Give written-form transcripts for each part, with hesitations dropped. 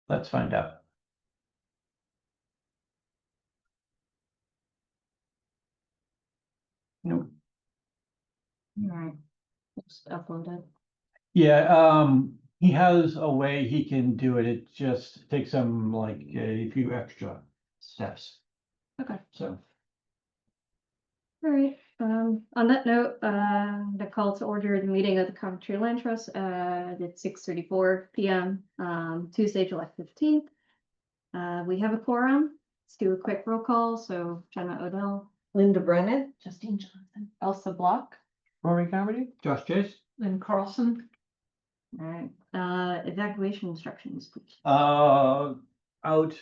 Let's find out. Nope. Alright. Just upload it. Yeah, he has a way he can do it. It just takes him like a few extra steps. Okay. So, Alright, on that note, the call to order the meeting of the Coventry Land Trust, at 6:34 p.m., Tuesday, July 15th. We have a quorum. Let's do a quick roll call. So Jenna Odell, Linda Brennan, Justine Johnson, Elsa Block. Rory Carmody, Josh Chase, Lynn Carlson, Alright, evacuation instructions, please. out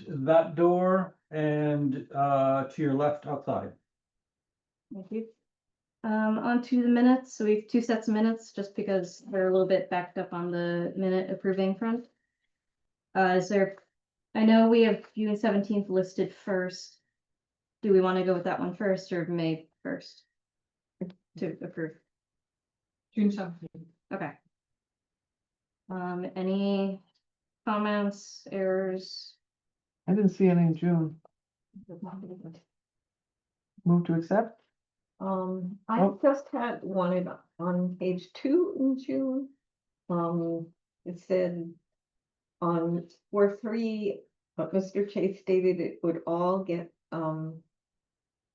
that door and to your left outside. Thank you. On to the minutes. So we have two sets of minutes just because they're a little bit backed up on the minute approving front. I know we have June 17th listed first. Do we want to go with that one first or May 1st? To approve? June 17th. Okay. Any comments, errors? I didn't see any in June. Move to accept? I Oh. just had one on page 2 in June. It said on 4/3, but Mr. Chase stated it would all get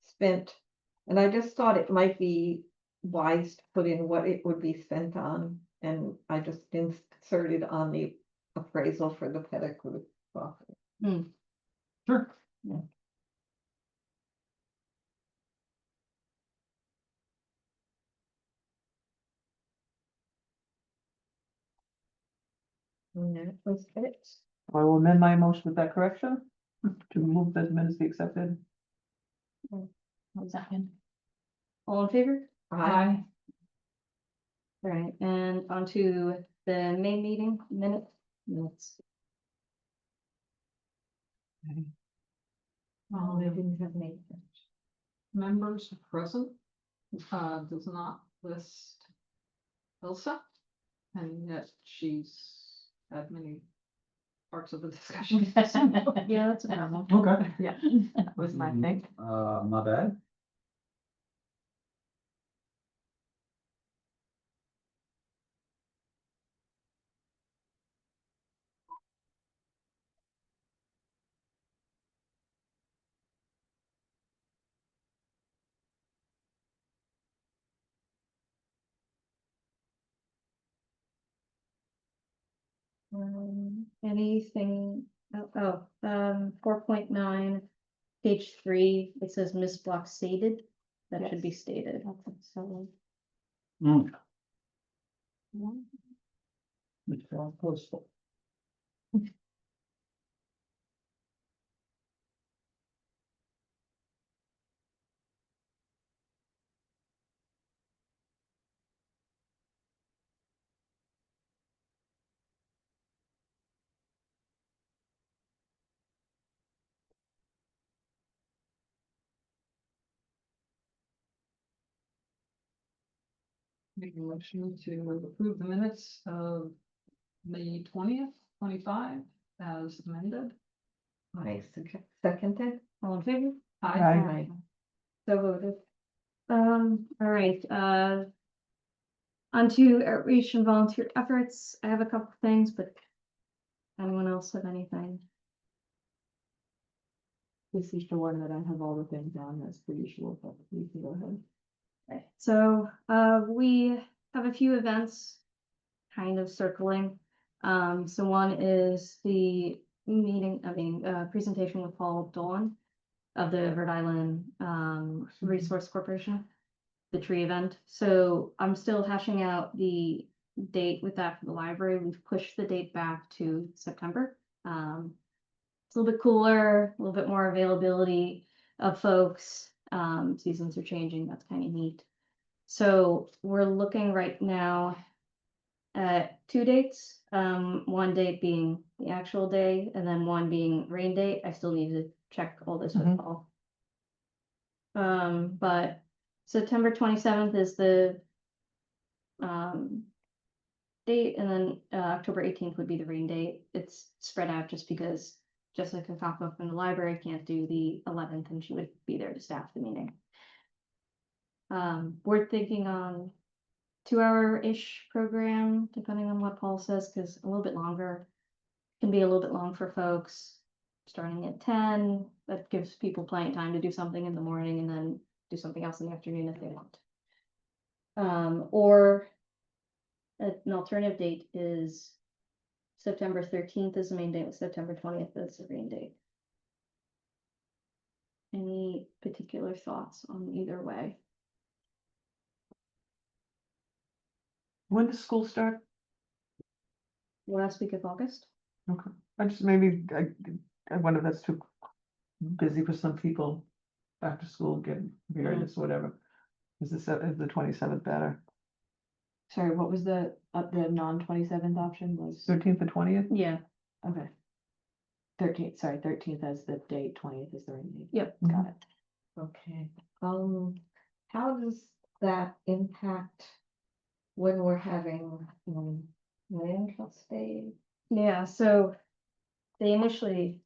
spent. And I just thought it might be wise to put in what it would be spent on, and I just inserted on the appraisal for the Pettigrew property. Sure. And that was it. I will amend my motion with that correction to move that minutes be accepted. One second. All in favor? I All right, and on to the May meeting minutes. Oh, I didn't have any. Members present, does not list Elsa, and yet she's had many parts of the discussion. Yeah, that's a problem. Okay. Yeah, was my thing. My bad. Anything, 4.9, page 3, it says Miss Block stated. That should be stated. Mm. It's all postal. Make a motion to approve the minutes of May 20th, 25 as amended. I seconded. All in favor? Aye. So voted. All right, on to outreach and volunteer efforts. I have a couple things, but anyone else have anything? This is the one that I have all the things on, as per usual, but you can go ahead. Okay, so we have a few events kind of circling. So one is the presentation with Paul Dolan of the Rhode Island Resource Corporation, the tree event. So I'm still hashing out the date with that for the library. We've pushed the date back to September. It's a little bit cooler, a little bit more availability of folks. Seasons are changing. That's kind of neat. So we're looking right now at 2 dates. One date being the actual day, and then one being rain date. I still need to check all this with Paul. But September 27th is the date, and then October 18th would be the rain date. It's spread out just because Jessica Coughlin from the library can't do the 11th, and she would be there to staff the meeting. We're thinking on 2-hour-ish program, depending on what Paul says, because a little bit longer can be a little bit long for folks. Starting at 10, that gives people plenty of time to do something in the morning and then do something else in the afternoon if they want. Or an alternative date is September 13th is the main date, September 20th is the rain date. Any particular thoughts on either way? When does school start? Last week of August? I just maybe, I wonder if that's too busy for some people. After school, getting various, whatever. Is the 27th better? Sorry, what was the non-27th option was? 13th and 20th? Yeah, Okay. 13th as the date, 20th is the rain date. Yep. Got it. Okay, how does that impact when we're having, land trust day? yeah, so they initially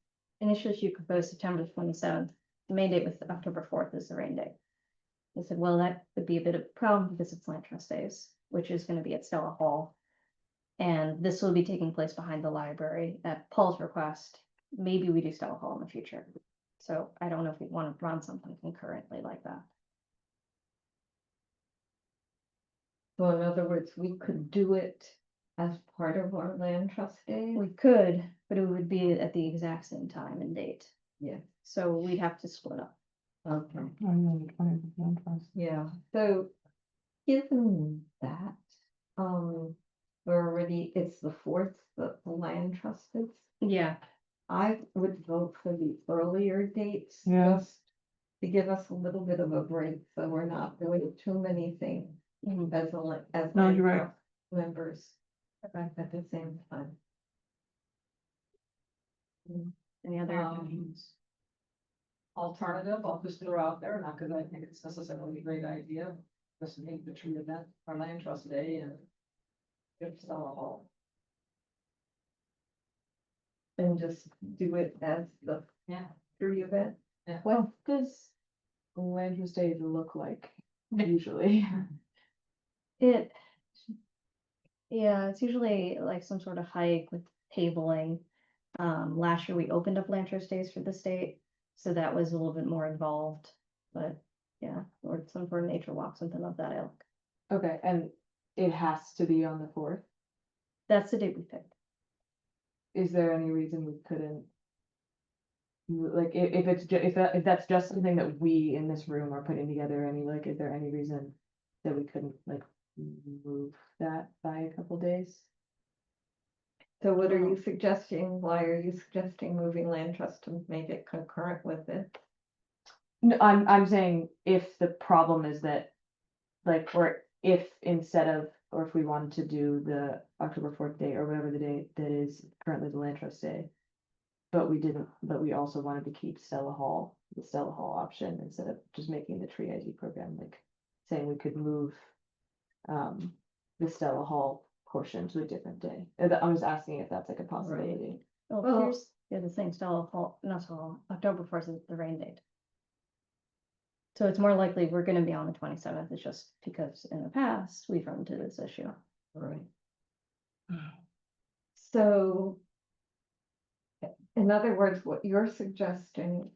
she proposed September 27th. The main date was October 4th is the rain date. They said, well, that would be a bit of a problem because it's land trust days, which is going to be at Stella Hall. And this will be taking place behind the library at Paul's request. Maybe we do Stella Hall in the future. So I don't know if we want to run something concurrently like that. So in other words, we could do it as part of our land trust day? We could, but it would be at the exact same time and date. Yeah. So we'd have to split up. Okay, Oh, yeah, the 20th is Land Trust. yeah, so given that, we're already, it's the 4th, the land trust is. Yeah, I would vote for the earlier dates. Yeah. Just to give us a little bit of a break, so we're not doing too many things mhm, as No, land you're right. trust members at the same time. any other? Alternative, I'll just throw out there, not because I think it's necessarily a great idea, just make the tree event our land trust day and give Stella Hall. And just do it as the Yeah. tree event. What does land trust day look like usually? It, yeah, it's usually like some sort of hike with tabling. Last year we opened up Land Trust Days for the state, so that was a little bit more involved, but yeah, or some sort of nature walk, something of that ilk. Okay, and it has to be on the 4th. That's the date we picked. Is there any reason we couldn't? Like, if it's if that's just something that we in this room are putting together, is there any reason that we couldn't like move that by a couple days? So what are you suggesting? Why are you suggesting moving land trust to make it concurrent with it? No, I'm saying if the problem is that, like, or if instead of, or if we wanted to do the October 4th day or whatever the date that is currently the land trust day. But we also wanted to keep Stella Hall, the Stella Hall option, instead of just making the tree ID program, like saying we could move the Stella Hall portion to a different day. I'm just asking if that's like a possibility. Oh, Well- here's the other thing, Stella Hall, not Stella Hall, October 4th is the rain date. So it's more likely we're gonna be on the 27th, it's just because in the past, we've run into this issue. Right. So. In other words, what you're suggesting,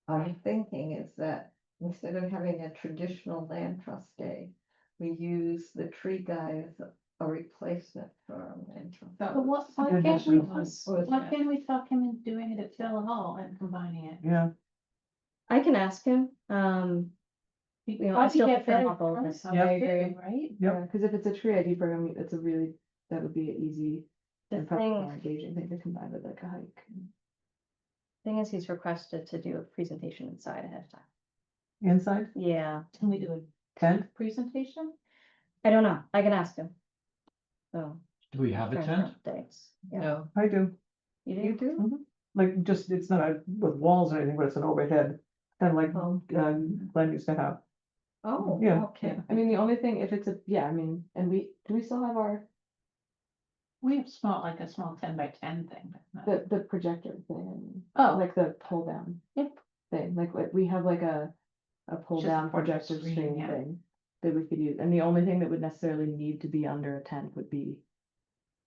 I'm thinking is that instead of having a traditional land trust day, we use the tree guy as a replacement for our land trust. That But was- why Yeah, can't we, that's why can't we talk him into doing it at Stella Hall and combining it? Yeah, I can ask him, you know, I Probably still get prefer better not both. price on Yep. it too, right? Yep. Yeah, because if it's a tree ID program, that would be an easy The and probably more thing, engaging thing to combine with like a hike. thing is, he's requested to do a presentation inside ahead of time. inside, Yeah, Can we do a tent, presentation? I don't know, I can ask him. So. Do we have a trying to tent? find dates. Yeah, No, I do, you you do? do? like, just, it's not with walls or anything, but it's an overhead, kind of like, Oh. Glenn used to have. Oh, Yeah, okay. I mean, the only thing, if it's do we still have our We have small, like a small 10 by 10 thing. but not- The projector thing, Oh, like the pull down. Yep. Thing, like what, we have like a pull Just a down portrait projector screen, screen yeah. thing. That we could use, and the only thing that would necessarily need to be under a tent would be.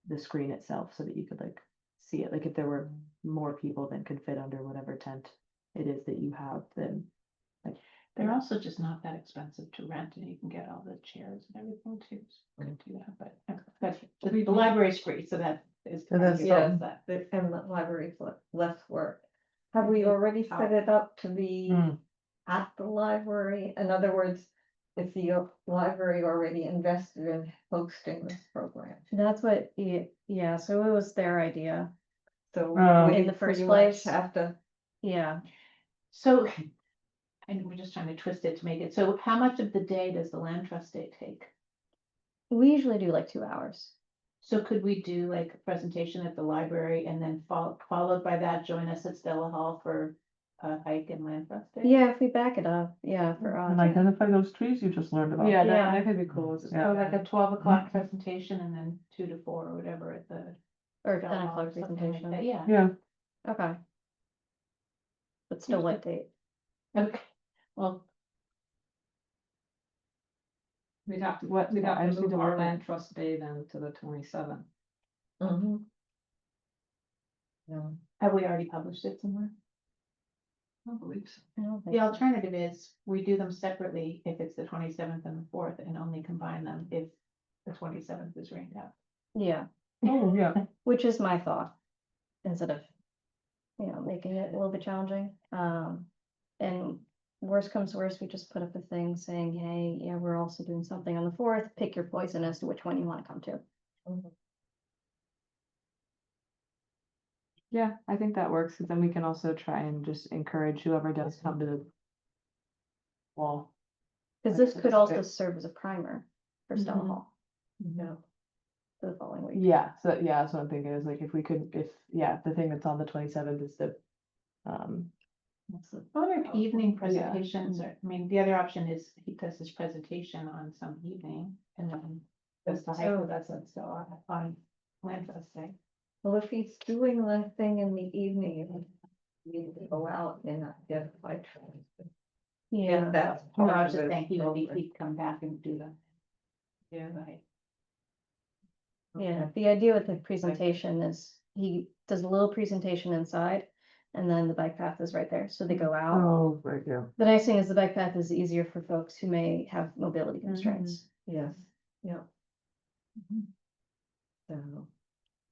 The screen itself, so that you could like see it, like if there were more people than could fit under whatever tent it is that you have, then. they're also just not that expensive to rent and you can get all the chairs and everything too. So we can do that, but the library's free, so that is. So that's Yeah, something. that, and the library's less work. Have we already set it up to be Hmm. at the library? In other words, is the library already invested in hosting this program? That's what, yeah, so it was their idea. So Oh. we In the first pretty much place. have to, Yeah, So, and we're just trying to twist it to make it, so how much of the day does the land trust day take? we usually do like 2 hours. So could we do like a presentation at the library and then followed by that, join us at Stella Hall for a hike and land trust day? Yeah, if we back it up, yeah, for And us. identify those trees you just learned about. Yeah, Yeah. that could be cool. Yeah. So like a 12 o'clock presentation and then 2 to 4 or whatever at the. Or Stella 10 Hall or o'clock something like presentation. that, Yeah. Yeah, Okay. But still what date? Okay, well, We'd have to, What- we'd have I to just need move to our look at- land trust day then to the 27th. mhm. Yeah. have we already published it somewhere? I believe so. I don't think The so. alternative is we do them separately if it's the 27th and the 4th and only combine them if the 27th is rained out. Yeah, oh, yeah, which is my thought, instead of, making it a little bit challenging. And worst comes to worst, we just put up a thing saying, hey, yeah, we're also doing something on the 4th, pick your poison as to which one you want to come to. Yeah, I think that works, because then we can also try and just encourage whoever does come to the. Wall. Because Like, this could just also fit. serve as a primer for Stella Mhm. Hall Yeah. for the following week. Yeah, so yeah, that's what I'm thinking, is like if we could, the thing that's on the 27th is the. Other evening Yeah. presentations are, I mean, the other option is he does his presentation on some evening and then does the hike with us and so on land trust day. Well, if he's doing the thing in the evening, you need to go out and identify trees. Yeah, That's No, part I of was just it. saying he'd come back and do the. Yeah, right. yeah, the idea with the presentation is he does a little presentation inside. And then the bike path is right there, so they go out. oh, right, yeah. The nice thing is the bike path is easier for folks who may have mobility constraints. Yes, yeah. So,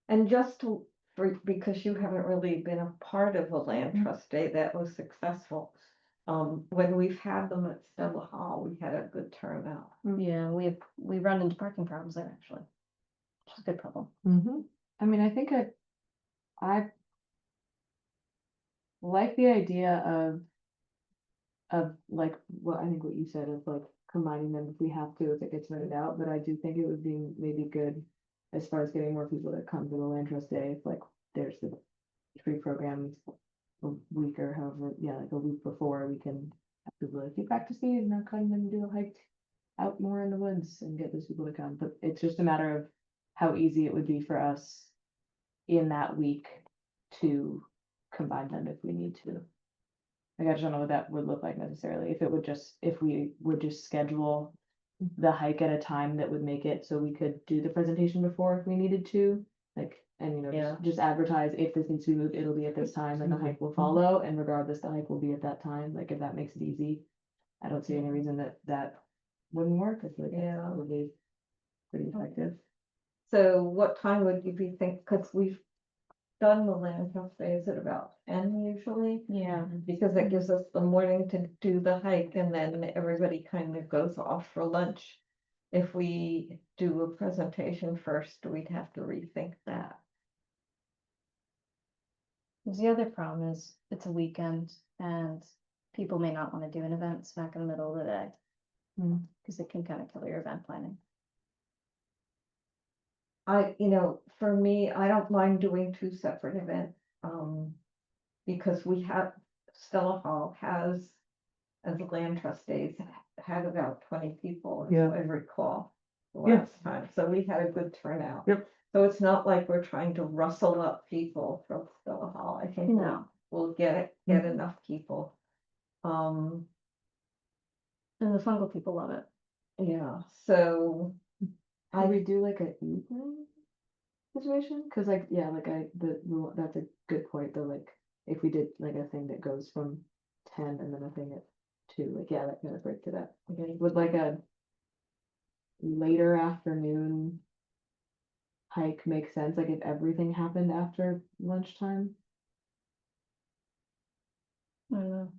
and just to, because you haven't really been a part of a land trust day that was successful. When we've had them at Stella Hall, we had a good turnout. Yeah, we run into parking problems there actually. Which is a good problem. Mm-hmm. I mean, I think I like the idea of like, what I think what you said of like combining them if we have to, if it gets rented out, but I do think it would be maybe good as far as getting more people that come to the land trust day, if like there's the free program a week or however, like a week before, we can have people like, you practice these and now come and do a hike out more in the woods and get those people to come, but it's just a matter of how easy it would be for us in that week to combine them if we need to. Like, I just don't know what that would look like necessarily, if we would just schedule the hike at a time that would make it so we could do the presentation before if we needed to, like, and Yeah. just advertise if this needs to be moved, it'll be at this time and the hike will follow, and regardless, the hike will be at that time, like, if that makes it easy. I don't see any reason that wouldn't work, I feel like Yeah. that's probably pretty effective. So what time would you be because we've done the land trust days at about 10 usually. Yeah, Because it gives us the morning to do the hike and then everybody kind of goes off for lunch. If we do a presentation first, we'd have to rethink that. 'cause the other problem is it's a weekend and people may not want to do an event smack in the middle of the day. Mm. Because it can kind of kill your event planning. For me, I don't mind doing two separate events, because we have, Stella Hall has, as the land trust days, had about 20 people, Yeah. if I recall. The Yeah. last time, so we had a good turnout. Yep. So it's not like we're trying to rustle up people from Stella Hall. I think No. we'll get enough people. And the fungal people love it. Yeah, so Could we do like an evening situation? Cause like, yeah, like that's a good point though, like, if we did like a thing that goes from 10 and then a thing at 2, like, yeah, that kind of breaks it up. Okay, would like a later afternoon hike make sense, like if everything happened after lunchtime? I don't know.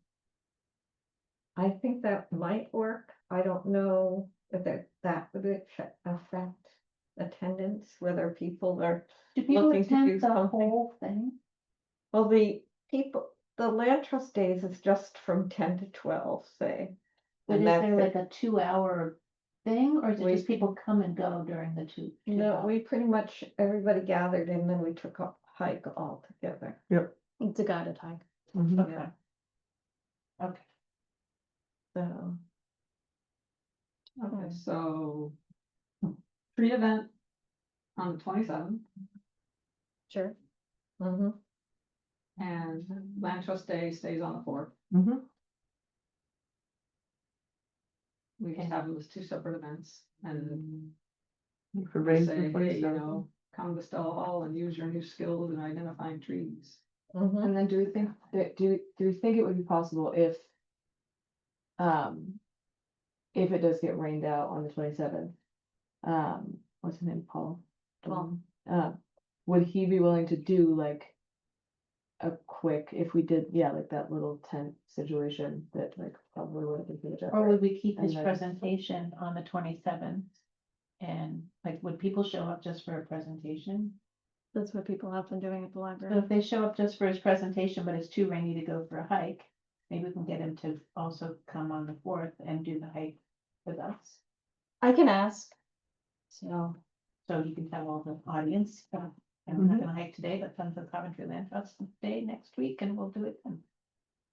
I think that might work. I don't know if that would affect attendance, whether people are, Do people Looking to do attend the something. whole thing? well, the land trust days is just from 10 to 12, say. But And is that's there it. like a 2 hour thing, or is it We- just people come and go during the two? No, hours? we pretty much, everybody gathered and then we took a hike all together. It's a guided hike. Mhm. Okay. Okay. So, Okay, so tree event on the 27th Sure. mhm. and land trust day stays on the 4th. Mhm. We just have them as two separate events and If it rains say, the hey, you 27th. know, come to Stella Hall and use your new skills in identifying trees. Mhm. And then do we think that, do we think it would be possible if it does get rained out on the 27th, what's his name, Paul? Paul. Would he be willing to do like a quick, if we did, yeah, like that little tent situation that like probably would have been huge Or effort. would we keep his And then- presentation on the 27th? And like, would people show up just for a presentation? That's what people have been doing at the So library. if they show up just for his presentation, but it's too rainy to go for a hike, maybe we can get him to also come on the 4th and do the hike with us. I can ask. So, So you can tell all the audience, I'm Mhm. not gonna hike today, but come to the Coventry Land Trust Day next week and we'll do it then.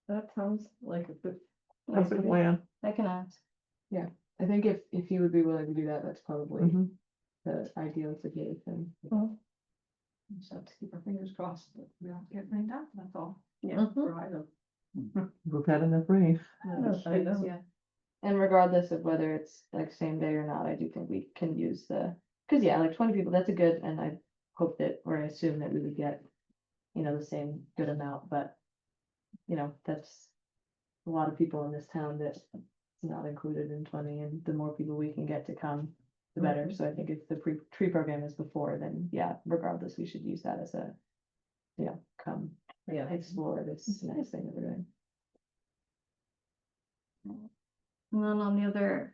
That sounds like a good. That's the plan. I can ask. I think if you would be willing to do that, that's probably Mhm. the ideal situation. So let's keep our fingers crossed that we don't get rained out, that's all. Mhm. For either. We've had enough rain. I know. Yeah. And regardless of whether it's like same day or not, I do think we can use cause yeah, like 20 people, that's a good, and I hope that, or I assume that we would get, the same good amount, but that's a lot of people in this town that is not included in 20, and the more people we can get to come, the better. So I think if the tree program is before, then yeah, regardless, we should use that as a, come Yeah. explore this nice thing that we're doing. And then on the other,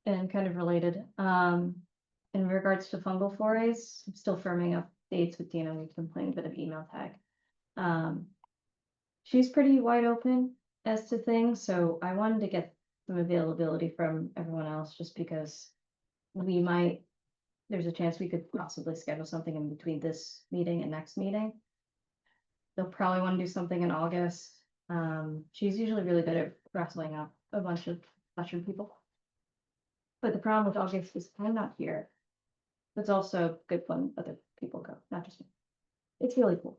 and kind of related, in regards to fungal forays, I'm still firming up dates with Dina. We've been playing a bit of email tag. She's pretty wide open as to things, so I wanted to get some availability from everyone else just because there's a chance we could possibly schedule something in between this meeting and next meeting. They'll probably want to do something in August. She's usually really good at wrestling up a bunch of veteran people. But the problem with August is I'm not here. It's also good when other people go, not just me. It's really cool.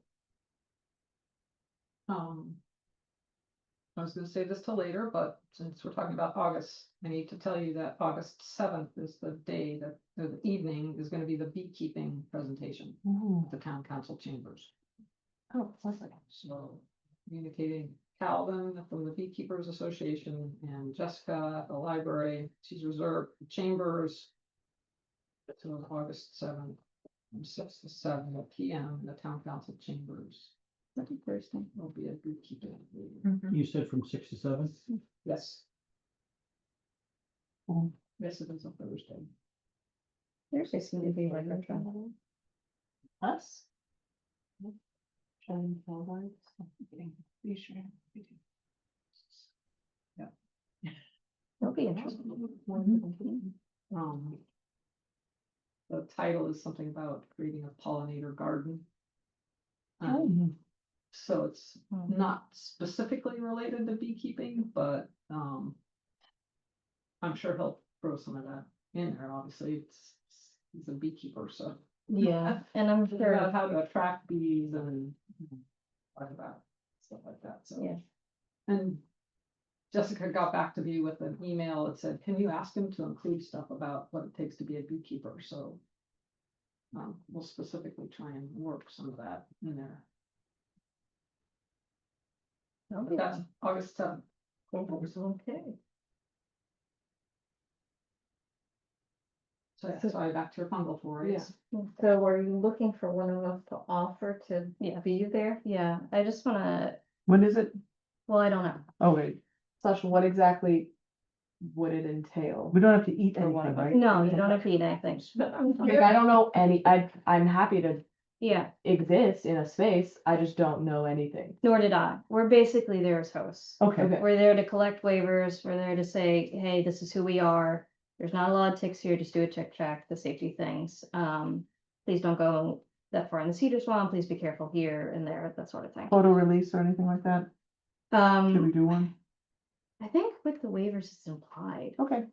I was gonna say this till later, but since we're talking about August, I need to tell you that August 7th is the day that, or the evening is gonna be the beekeeping presentation Ooh. at the town council chambers. Oh, lovely. So communicating Calvin from the Beekeepers Association and Jessica at the library, she's reserved the chambers. So August 7th, from 6 to 7 p.m. in the town council chambers. That'd be Thursday. Will be a beekeeping meeting. You said from 6 to 7? Yes. Cool. Yes, it is a Thursday. Thursday seemed to be like our travel. Us? Trying to tell guys. Be sure. It'll be interesting. The title is something about creating a pollinator garden. Oh. So it's Mhm. not specifically related to beekeeping, but, I'm sure he'll throw some of that in there, obviously, he's a beekeeper, so. Yeah, and I'm Figure out sure, how to attract bees and talk about stuff like that, so. yeah, And Jessica got back to me with an email that said, can you ask him to include stuff about what it takes to be a beekeeper, so. We'll specifically try and work some of that in there. But that's August 7th. Okay. So yeah, sorry, back to your fungal forays. So are you looking for one of us to offer to yeah, be there? yeah, I just wanna, When is it? well, I don't know. Oh, wait, Sasha, what exactly would it entail? we don't have to eat Or one anything, of us. right? No, you don't have to eat anything. Like, I don't know I'm happy to Yeah, exist in a space, I just don't know anything. nor did I. We're basically there as hosts. Okay, Okay. We're there to collect waivers. We're there to say, hey, this is who we are. There's not a lot of ticks here. Just do a tick check, the safety things. Please don't go that far in the cedar swamp. Please be careful here and there, that sort of thing. photo release or anything like that? Should we do one? I think with the waivers it's implied. Okay,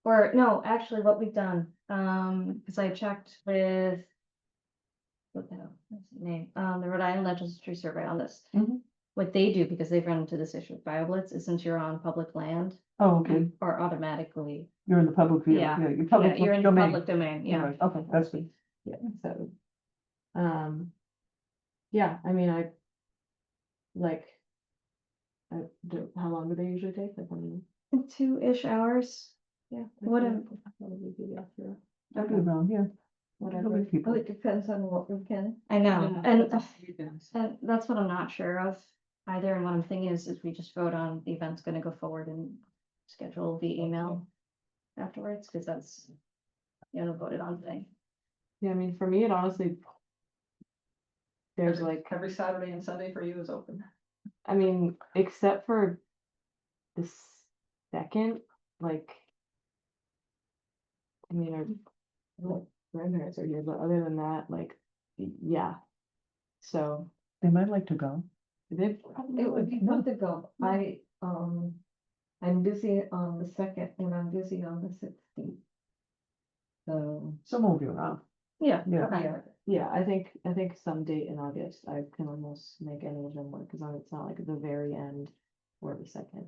Or no, actually what we've done, because I checked with what the hell, what's the name? The Rhode Island Legislature Survey on this. Mhm. What they do, because they've run into this issue with BioBlitz, is since you're on public land, oh, okay, you are automatically, you're in the public view, Yeah. yeah, you're yeah, public you're in the domain. public domain, yeah. Right, okay, that's good. Yeah, so, yeah, I mean, I, like, how long do they usually take? Like, I mean, 2-ish hours. Yeah, what a, probably be after, That'd be around, yeah. whatever. Other Oh, people. it depends on what we can. I know, Yeah, and weekends. and that's what I'm not sure of either, and what I'm thinking is we just vote on the event's gonna go forward and schedule via email afterwards, because that's, voted on today. Yeah, I mean, for me, it honestly. There's like, Every Saturday and Sunday for you is open. I mean, except for the second, like. I mean, our grandparents are here, but other than that, like, yeah. So, They might like to go. they. It would be fun to go. I'm busy on the 2nd and I'm busy on the 16th. So. Some will be around, Yeah. yeah. okay. Yeah, I think some date in August, I can almost make any of them work, as long as it's not like the very end or the second.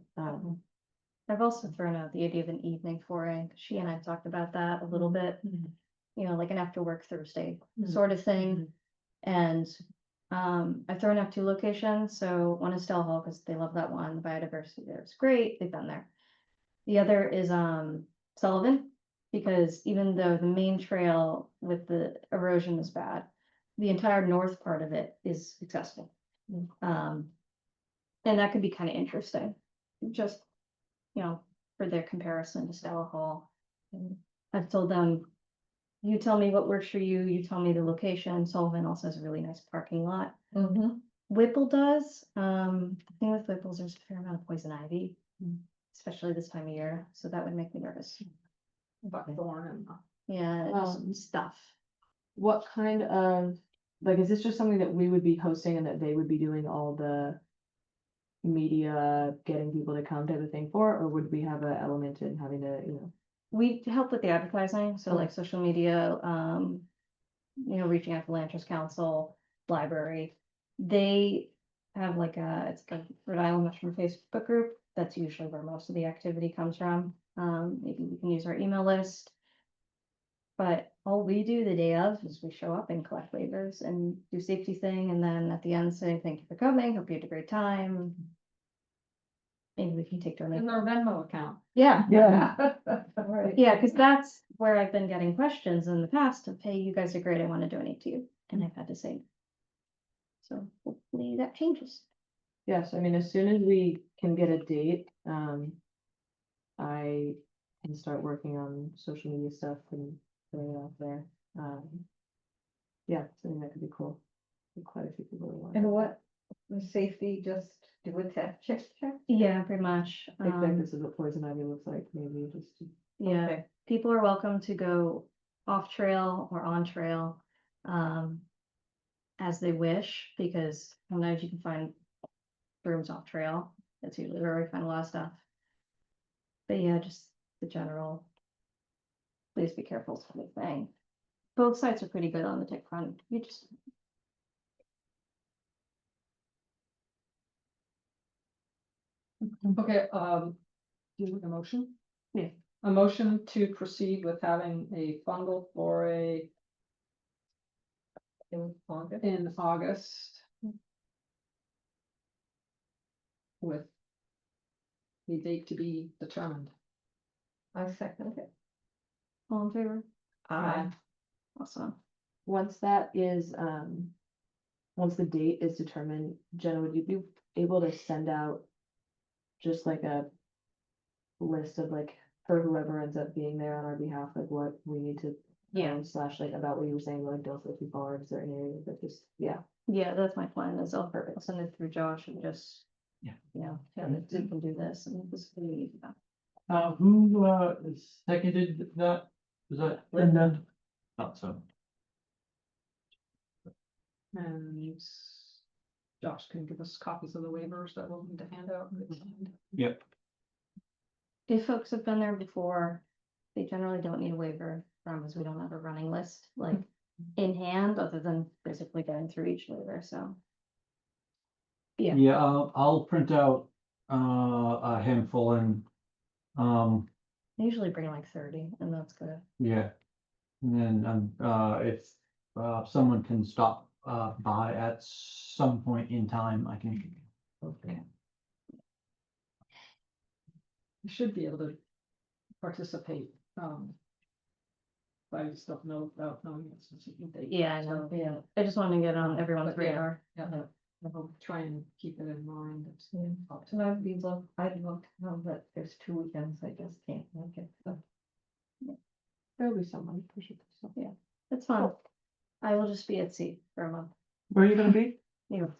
I've also thrown out the idea of an evening foray. She and I talked about that a little bit, like an after work Thursday sort of thing. And I've thrown out 2 locations. So one is Stell Hall, because they love that one. The biodiversity there is great. They've been there. The other is Sullivan, because even though the main trail with the erosion is bad, the entire north part of it is accessible. And that could be kind of interesting, just, for their comparison to Stella Hall. And I've told them, you tell me what works for you, you tell me the location. Sullivan also has a really nice parking lot. Whipple does, the thing with Whipple's, there's a fair amount of poison ivy, especially this time of year, so that would make me nervous. Buckthorn and. Yeah, it's stuff. What kind of, like, is this just something that we would be hosting and that they would be doing all the media, getting people to come type of thing for, or would we have an element in having to, We help with the advertising, so Okay. like social media, reaching out to Land Trust Council, library. They have like it's like a Rhode Island Mushroom Facebook group. That's usually where most of the activity comes from. Maybe we can use our email list. But all we do the day of is we show up and collect waivers and do safety thing, and then at the end say, thank you for coming, hope you had a great time. Maybe we can take In donations. their Venmo account. Yeah. Yeah, Right. Yeah, because that's where I've been getting questions in the past of, hey, you guys are great, I want to donate to you, and I've had to say. So hopefully that changes. yes, I mean, as soon as we can get a date, I can start working on social media stuff and putting it out there. Yeah, I think that could be cool. Quite a few people will want. And what, the safety, just do a test check? Yeah, pretty much. I think that this is what poison ivy looks like, maybe just. Yeah, Okay. people are welcome to go off trail or on trail, as they wish, because sometimes you can find rooms off trail. That's usually where we find a lot of stuff. But yeah, just the general, please be careful sort of thing. both sites are pretty good on the tech front. You just, Okay, do you want a motion? Yeah. A motion to proceed with having a fungal foray In August. in August. With the date to be determined. I second it. all in favor? Aye. Awesome. Once that is, once the date is determined, Jenna, would you be able to send out just like a list of like, for whoever ends up being there on our behalf, like what we need to Yeah. know, slash like about what you were saying, like don't go too far in certain areas, but just, yeah. Yeah, that's my plan is I'll send it through Josh and just. Yeah. You know, tell it, you can do this and this is what you need to know. Who seconded that? Was that Linda? Thought so. And Josh can give us copies of the waivers that we'll need to hand out. and get signed. Yep. If folks have been there before, they generally don't need a waiver from us. We don't have a running list like in hand, other than physically going through each waiver, so. Yeah. Yeah, I'll print out a handful and I usually bring like 30 and that's good. yeah. And then if someone can stop by at some point in time, I can. Okay. You should be able to participate. But I just don't know without knowing a specific date. Yeah, I know, So, yeah. I just want to get on everyone's But yeah. radar. Yeah, I'll try and keep it in mind. Yeah, so I'd look, now that there's 2 weekends, I just can't make it, so. There'll be someone for sure, so. Yeah, it's fun. I will just be at sea for a month. Where are you gonna be? New York,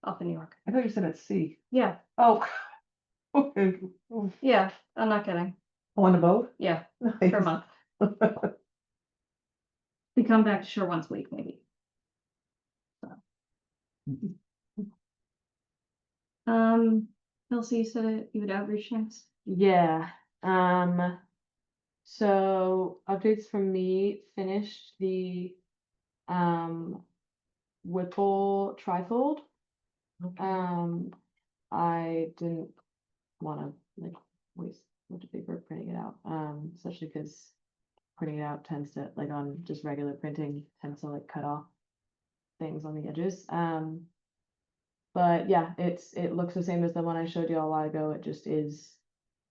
off in New York. I thought you said at sea. Yeah, Oh. Okay. yeah, I'm not kidding. On a boat? Yeah, for a month. We come back to shore once a week, maybe. Elsie, you said you would outreach next? Yeah, so updates from me, finished the, Whipple trifold. I didn't wanna like waste much paper printing it out, especially because printing it out tends to, like on just regular printing, tends to like cut off things on the edges. But yeah, it looks the same as the one I showed you a while ago. It just is,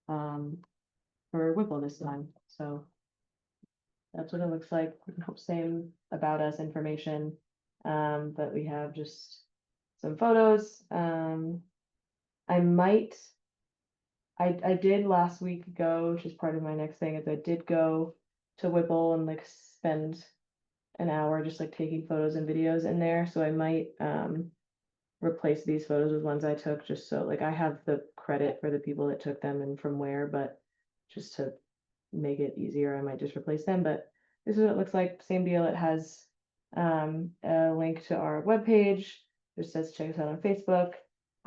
for Whipple this time, so that's what it looks like. Same about us information, but we have just some photos. I did last week go, which is part of my next thing, is I did go to Whipple and like spend an hour just like taking photos and videos in there, so I might replace these photos with ones I took, just so like I have the credit for the people that took them and from where, but just to make it easier, I might just replace them. But this is what it looks like. Same deal. It has a link to our webpage. It says check us out on Facebook.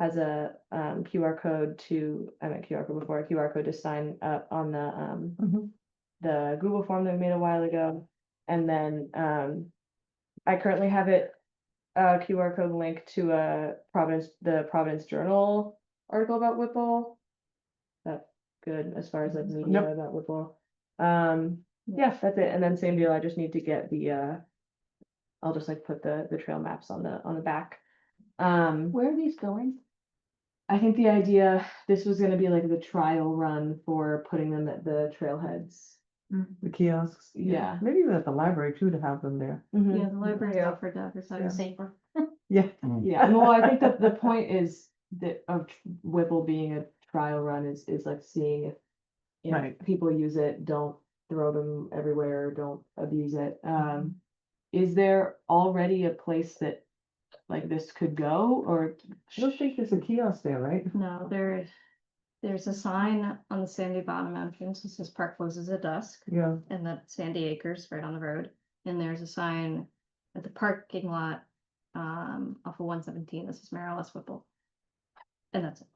Has a QR code to, I meant QR code before, a QR code to sign up on the Google form that we made a while ago. And then I currently have it a QR code link to the Providence Journal article about Whipple. That's good as far as like media about Whipple. Yeah, that's it. And then same deal. I just need to get the I'll just like put the trail maps on the back. Where are these going? I think the idea, this was gonna be like the trial run for putting them at the trailheads. The kiosks. Yeah. Maybe even at the library too, to have them there. Mhm. Yeah, the library Yeah. offered to advertise. Yeah. Safer. Yeah. Yeah, well, I think that the point is that of Whipple being a trial run is like seeing if, you know, Right. people use it, don't throw them everywhere, don't abuse it. Is there already a place that like this could go, or? I don't think there's a kiosk there, right? No, there's a sign on the Sandy Bottom entrance that says park closes at dusk, Yeah. and that's Sandy Acres right on the road. And there's a sign at the parking lot, off of 117, this is Marilyn Whipple. And that's it.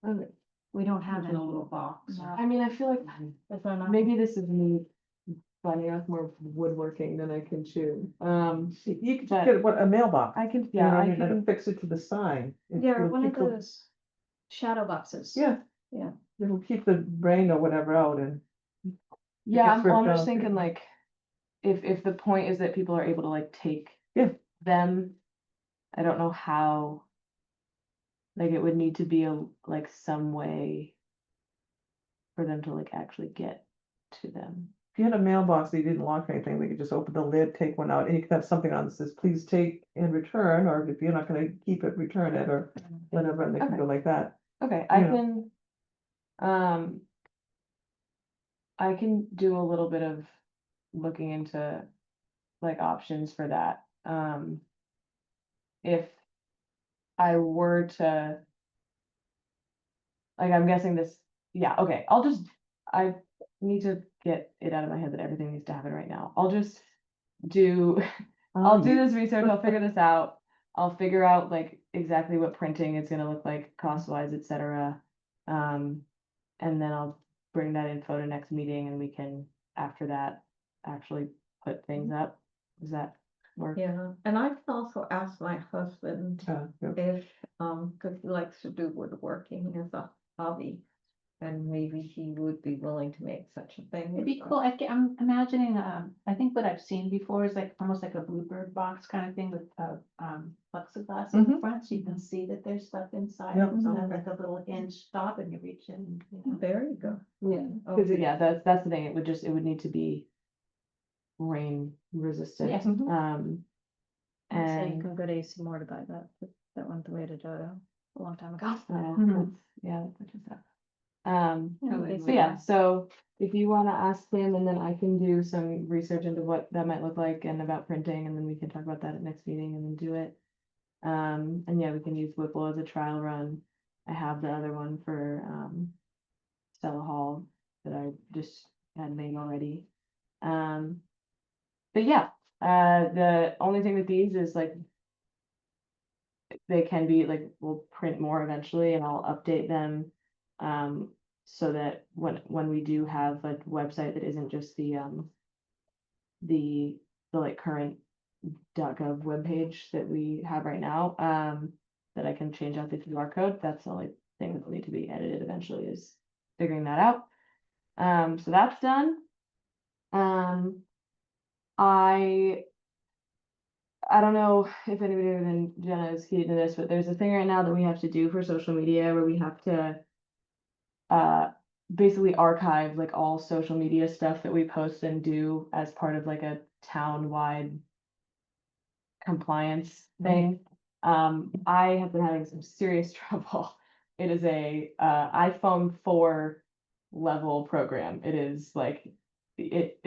Okay. We don't have There's no any. little box. No. I mean, I feel like Is there not? maybe this is me finding out more woodworking than I can chew. You could just but get what, a mailbox. I can, You know yeah, what I I mean, and can, fix it to the sign. Yeah, It'll one of keep the- those shadow boxes. Yeah. Yeah. It'll keep the rain or whatever out and. yeah, gets I'm ripped just out, thinking yeah. like, if the point is that people are able to like take Yeah. them, I don't know how. Like, it would need to be like some way for them to like actually get to them. If you had a mailbox that you didn't lock or anything, they could just open the lid, take one out, and you could have something on that says, please take and return, or if you're not gonna keep it, return it, or whatever, and they can Okay. go like that. Okay, Yeah. I can do a little bit of looking into like options for that. If I were to, like, I'm guessing this, yeah, okay, I need to get it out of my head that everything needs to happen right now. I'll just do, I'll do this research, I'll figure this out. I'll figure out like exactly what printing is gonna look like cost wise, et cetera. And then I'll bring that info to next meeting and we can, after that, actually put things up. Does that work? Yeah, and I can also ask my husband Yeah. if, cause he likes to do woodworking as a hobby. And maybe he would be willing to make such a thing. It'd be cool. I'm imagining, I think what I've seen before is like almost like a bluebird box kind of thing with plexiglass in the front, so you can see that there's stuff inside. Yep. So have like a little hinge stop and you reach in, you know. There you go. Yeah, Okay. cause yeah, that's the thing, it would need to be rain resistant. Yeah. So you And can go to AC Moore to buy that. That went the way to Dodo a long time ago. that's just that. Yeah, Oh, AC So yeah, Moore. so if you wanna ask him and then I can do some research into what that might look like and about printing, and then we can talk about that at next meeting and then do it. And yeah, we can use Whipple as a trial run. I have the other one for, Stella Hall that I just had made already. But yeah, the only thing with these is like, they can be like, we'll print more eventually and I'll update them. So that when we do have a website that isn't just the like current .gov webpage that we have right now, that I can change out the QR code. That's the only thing that will need to be edited eventually, is figuring that out. So that's done. I don't know if anybody other than Jenna is key to this, but there's a thing right now that we have to do for social media where we have to basically archive like all social media stuff that we post and do as part of like a town-wide compliance thing. I have been having some serious trouble. It is a iPhone 4 level program. It is like, it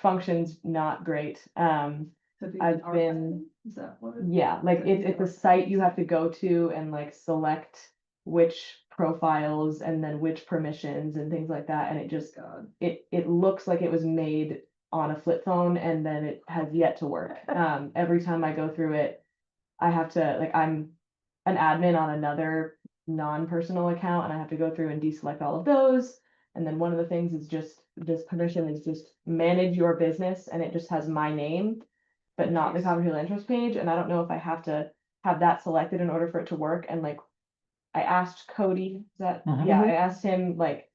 functions not great. To do I've the been- archiving? Is that what it? Yeah, like To do it's the a site you have to go to and like select which profiles and then which permissions and things like that, and it just, God. it looks like it was made on a flip phone and then it has yet to work. Every time I go through it, I have to, like, I'm an admin on another non-personal account and I have to go through and deselect all of those. And then one of the things is just, this permission is just manage your business, and it just has my name, but not the Coventry Land Trust page, and I don't know if I have to have that selected in order for it to work. And like, I asked Cody, is that, Mhm. yeah, I asked him, like,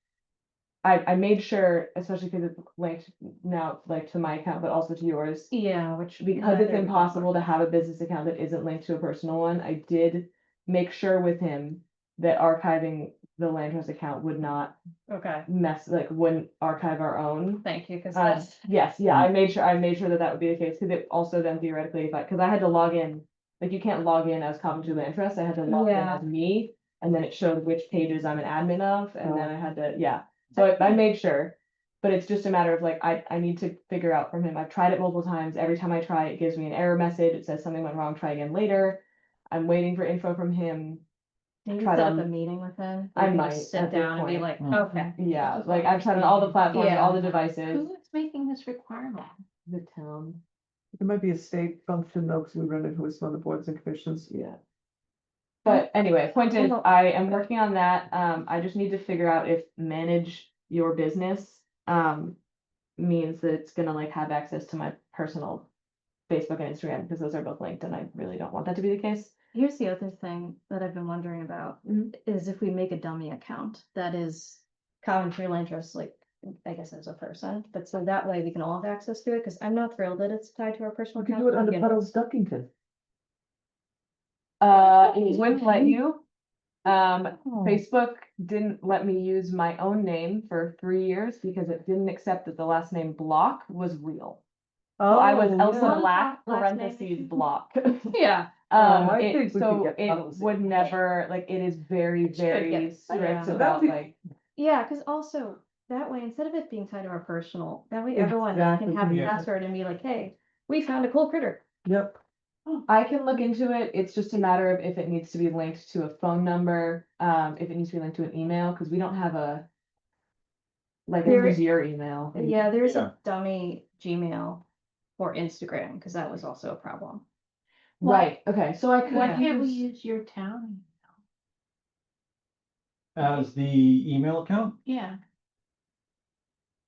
I made sure, especially because it's linked now, like, to my account, but also to yours. Yeah, which. Because it's neither- impossible to have a business account that isn't linked to a personal one, I did make sure with him that archiving the land trust account would not Okay, wouldn't archive our own. thank you, cause Uh, that's, Yes, yeah, I made sure that that would be the case, because it also then theoretically, cause I had to log in, like, you can't log in as Coventry Land Trust, I had to log in Yeah. as me, and then it showed which pages I'm an admin of, and then I had to, yeah, so I made sure. But it's just a matter of like, I need to figure out from him, I've tried it multiple times, every time I try, it gives me an error message, it says something went wrong, try again later. I'm waiting for info from him. maybe try set to- up a meeting with him. I We can might just at Sit this down and be point. like, Mm. okay. Yeah, like I've tried on all the platforms, all the devices, Who is making this requirement? the town, It might be a state function though, because we run into with some other boards and commissions. yeah. But anyway, point is, I am working on that, I just need to figure out if manage your business, means that it's gonna like have access to my personal Facebook and Instagram, because those are both linked, and I really don't want that to be the case. Here's the other thing that I've been wondering about, Mhm. is if we make a dummy account that is Coventry Land Trust, like, I guess as a person, but so that way we can all have access to it, because I'm not thrilled that it's tied to our personal We could account. do it to under begin with. Puddles Duckington. It wouldn't let you. Oh. Facebook didn't let me use my own name for 3 years because it didn't accept that the last name Block was real. So I was Oh, Elsa yeah. Black, Last name parentheses, Block. Yeah, I It, think we could so get it policy. would never, like, it is very, It should get very it. strict Yeah. So about that'd be- like, yeah, because also, that way, instead of it being tied to our personal, that way everyone can Exactly, have a yeah. password and be like, hey, we found a cool critter. Yep, I can look into it. It's just a matter of if it needs to be linked to a phone number, if it needs to be linked to an email, because we don't have a, like, There- use your email. Yeah, there is Yeah. a dummy Gmail for Instagram, because that was also a problem. Right, okay, so I Why could can't we use, use your town? As the email account? Yeah,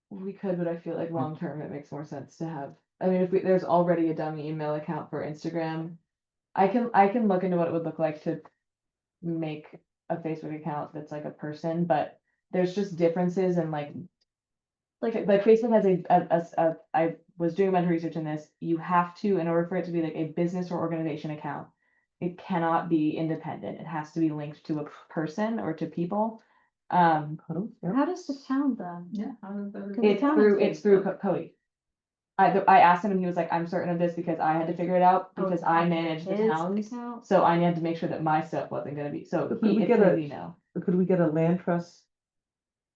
we could, but I feel like long term it makes more sense to have, I mean, if there's already a dummy email account for Instagram. I can look into what it would look like to make a Facebook account that's like a person, but there's just differences in like Facebook has I was doing a bunch of research in this. You have to, in order for it to be like a business or organization account, it cannot be independent. It has to be linked to a person or to people. Puddles, yep. How does the town then? Yeah. how did that- Can we It's tell through, them? it's through Cody. I asked him and he was like, I'm certain of this because I had to figure it out Oh, because it's I on manage the his towns. account? So I had to make sure that my stuff wasn't gonna be, so Could he, we it's get his a- email. Could we get a land trust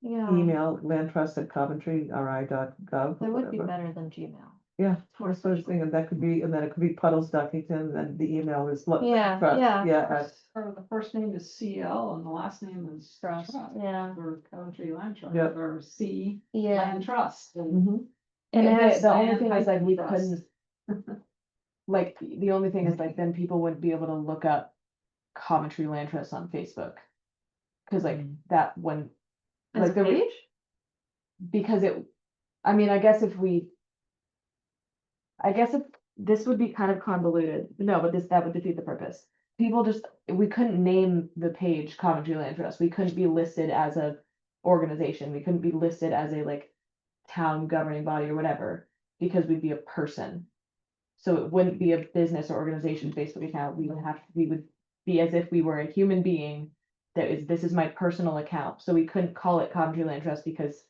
Yeah, email, landtrust@coventry.ri.gov? that would be whatever. better than Gmail. Yeah, It's more that's what I was social. thinking, and then it could be Puddles Duckington, then the email is. Yeah, Trust, yeah. Yeah, Or the first name is CL and the last name is Trust, Trust. yeah, Or Coventry Land Trust, Yep. or C yeah. Land Trust. And mhm. And it has The only land thing is like we hyphen couldn't. Like, the only thing is like then people wouldn't be able to look up Coventry Land Trust on Facebook. Cause like that wouldn't, As a like the, page? because it, I mean, I guess if this would be kind of convoluted, no, but that would defeat the purpose. People just, we couldn't name the page Coventry Land Trust, we couldn't be listed as a organization, we couldn't be listed as a like town governing body or whatever, because we'd be a person. So it wouldn't be a business or organization Facebook account, we would be as if we were a human being. This is my personal account, so we couldn't call it Coventry Land Trust because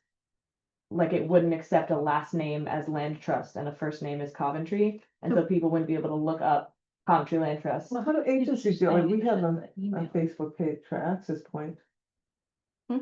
like it wouldn't accept a last name as Land Trust and a first name as Coventry, and so people wouldn't be able to look up Coventry Land Trust. Well, how do agencies do, I mean, we have a email. Facebook page for Access Point. Hmm?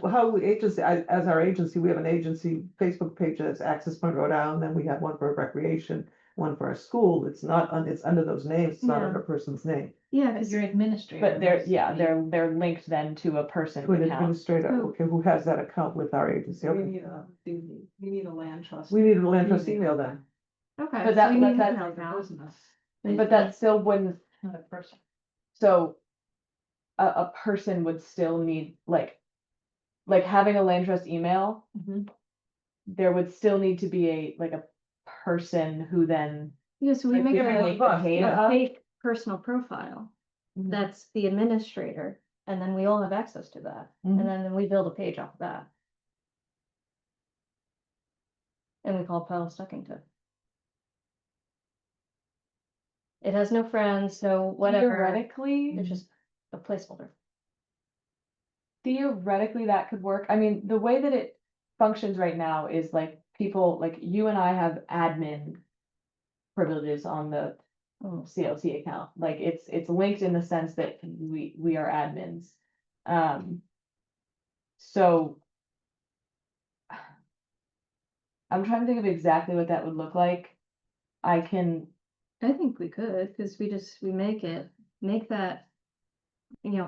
How agency, as our agency, we have an agency Facebook page that's Access Point Rhode Island, then we have one for recreation, one for our school, it's not, it's under those names, it's not Yeah. under a person's name. Yeah, But because your administrator. But they're, must yeah, be- they're linked then to a person's To an account. administrator, Who- okay, who has that account with our agency, We okay. need a land trust. We need a land trust email then. okay. But that- so we but need that- email account. Business. But that still wouldn't, Not a person. so. A person would still need like having a land trust email. Mhm. There would still need to be a person who then. Yeah, so we like, make we a make the page. yeah. fake personal profile. Mhm. That's the administrator, and then we all have access to that, Mhm. and then we build a page off of that. And we call it Puddle Stuckington. It has no friends, so whatever, Theoretically, it's just a placeholder. theoretically that could work. I mean, the way that it functions right now is like people, like you and I have admin privileges on the Oh, CLT account. Like it's linked in the sense that we are admins. So I'm trying to think of exactly what that would look like. I can, I think we could, because we make that,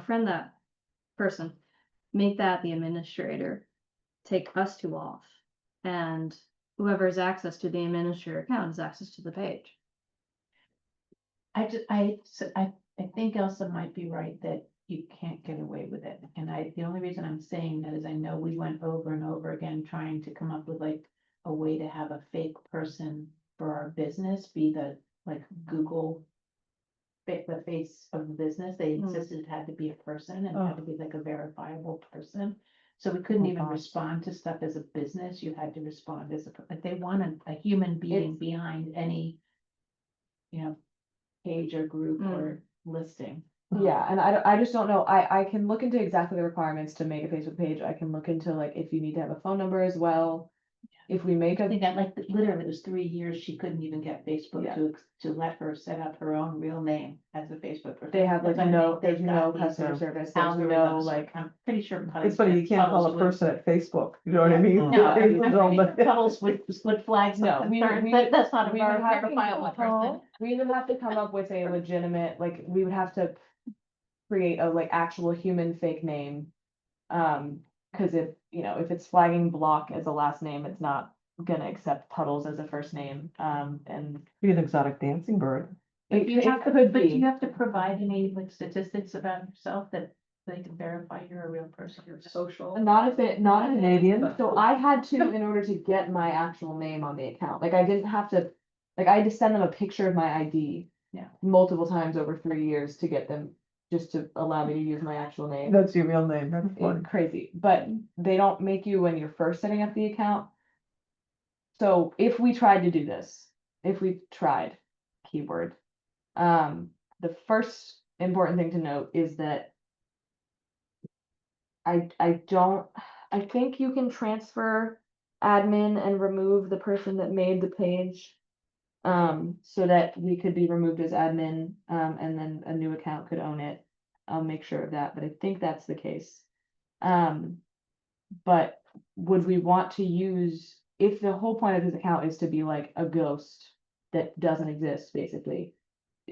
friend that person, make that the administrator, take us two off, and whoever has access to the administrator account has access to the page. I think Elsa might be right that you can't get away with it. And the only reason I'm saying that is I know we went over and over again trying to come up with like a way to have a fake person for our business be the, like, Google the face of the business. They insisted it had to be a person and it had to be like a verifiable person. So we couldn't Oh, even God. respond to stuff as a business. You had to respond as like, they wanted a human being It's- behind any, page or group or listing. Yeah, and I just don't know, I can look into exactly the requirements to make a Facebook page, I can look into like if you need to have a phone number as well. If we make I a, think that like literally it was 3 years, she couldn't even get Facebook Yeah. to let her set up her own real name as a Facebook. profile. they have like Because I no, think there's they've no got these, customer service, there's no algorithms, like. I'm pretty sure. It's funny, you can't call a person at Facebook, you know what I Yeah. mean? No, I'm It's all pretty the- sure Puddles would flag No, some we- concerns, we- but that's not a We would have to verifiable person. we would have to come up with a legitimate, like, we would have to create a like actual human fake name. Cause if, if it's flagging Block as a last name, it's not gonna accept Puddles as a first name, and Be an exotic dancing bird. But you it have to, could but do be. you have to provide any like statistics about yourself that they can verify you're a real person? Your social. Not if not if Canadian. So I had to, in order to get my actual name on the account, like I didn't have to, like I had to send them a picture of my ID. Yeah. Multiple times over 3 years to get them, just to allow me to use my actual name. That's your real name, that's funny. It's crazy, but they don't make you when you're first setting up the account. So if we tried to do this, keyword, the first important thing to note is that I think you can transfer admin and remove the person that made the page. So that we could be removed as admin, and then a new account could own it. I'll make sure of that, but I think that's the case. But would we want to use, if the whole point of this account is to be like a ghost that doesn't exist, basically,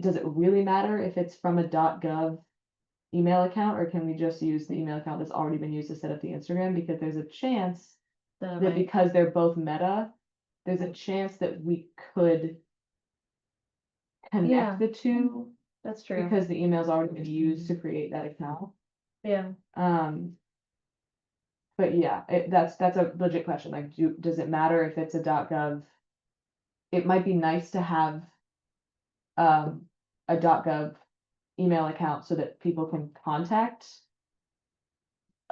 does it really matter if it's from a .gov email account, or can we just use the email account that's already been used to set up the Instagram? Because there's a chance that because they're both Meta, there's a chance that we could Yeah. connect the two, That's true. because the email's already been used to create that account. Yeah. But yeah, that's a legit question, like, does it matter if it's a .gov? It might be nice to have a .gov email account so that people can contact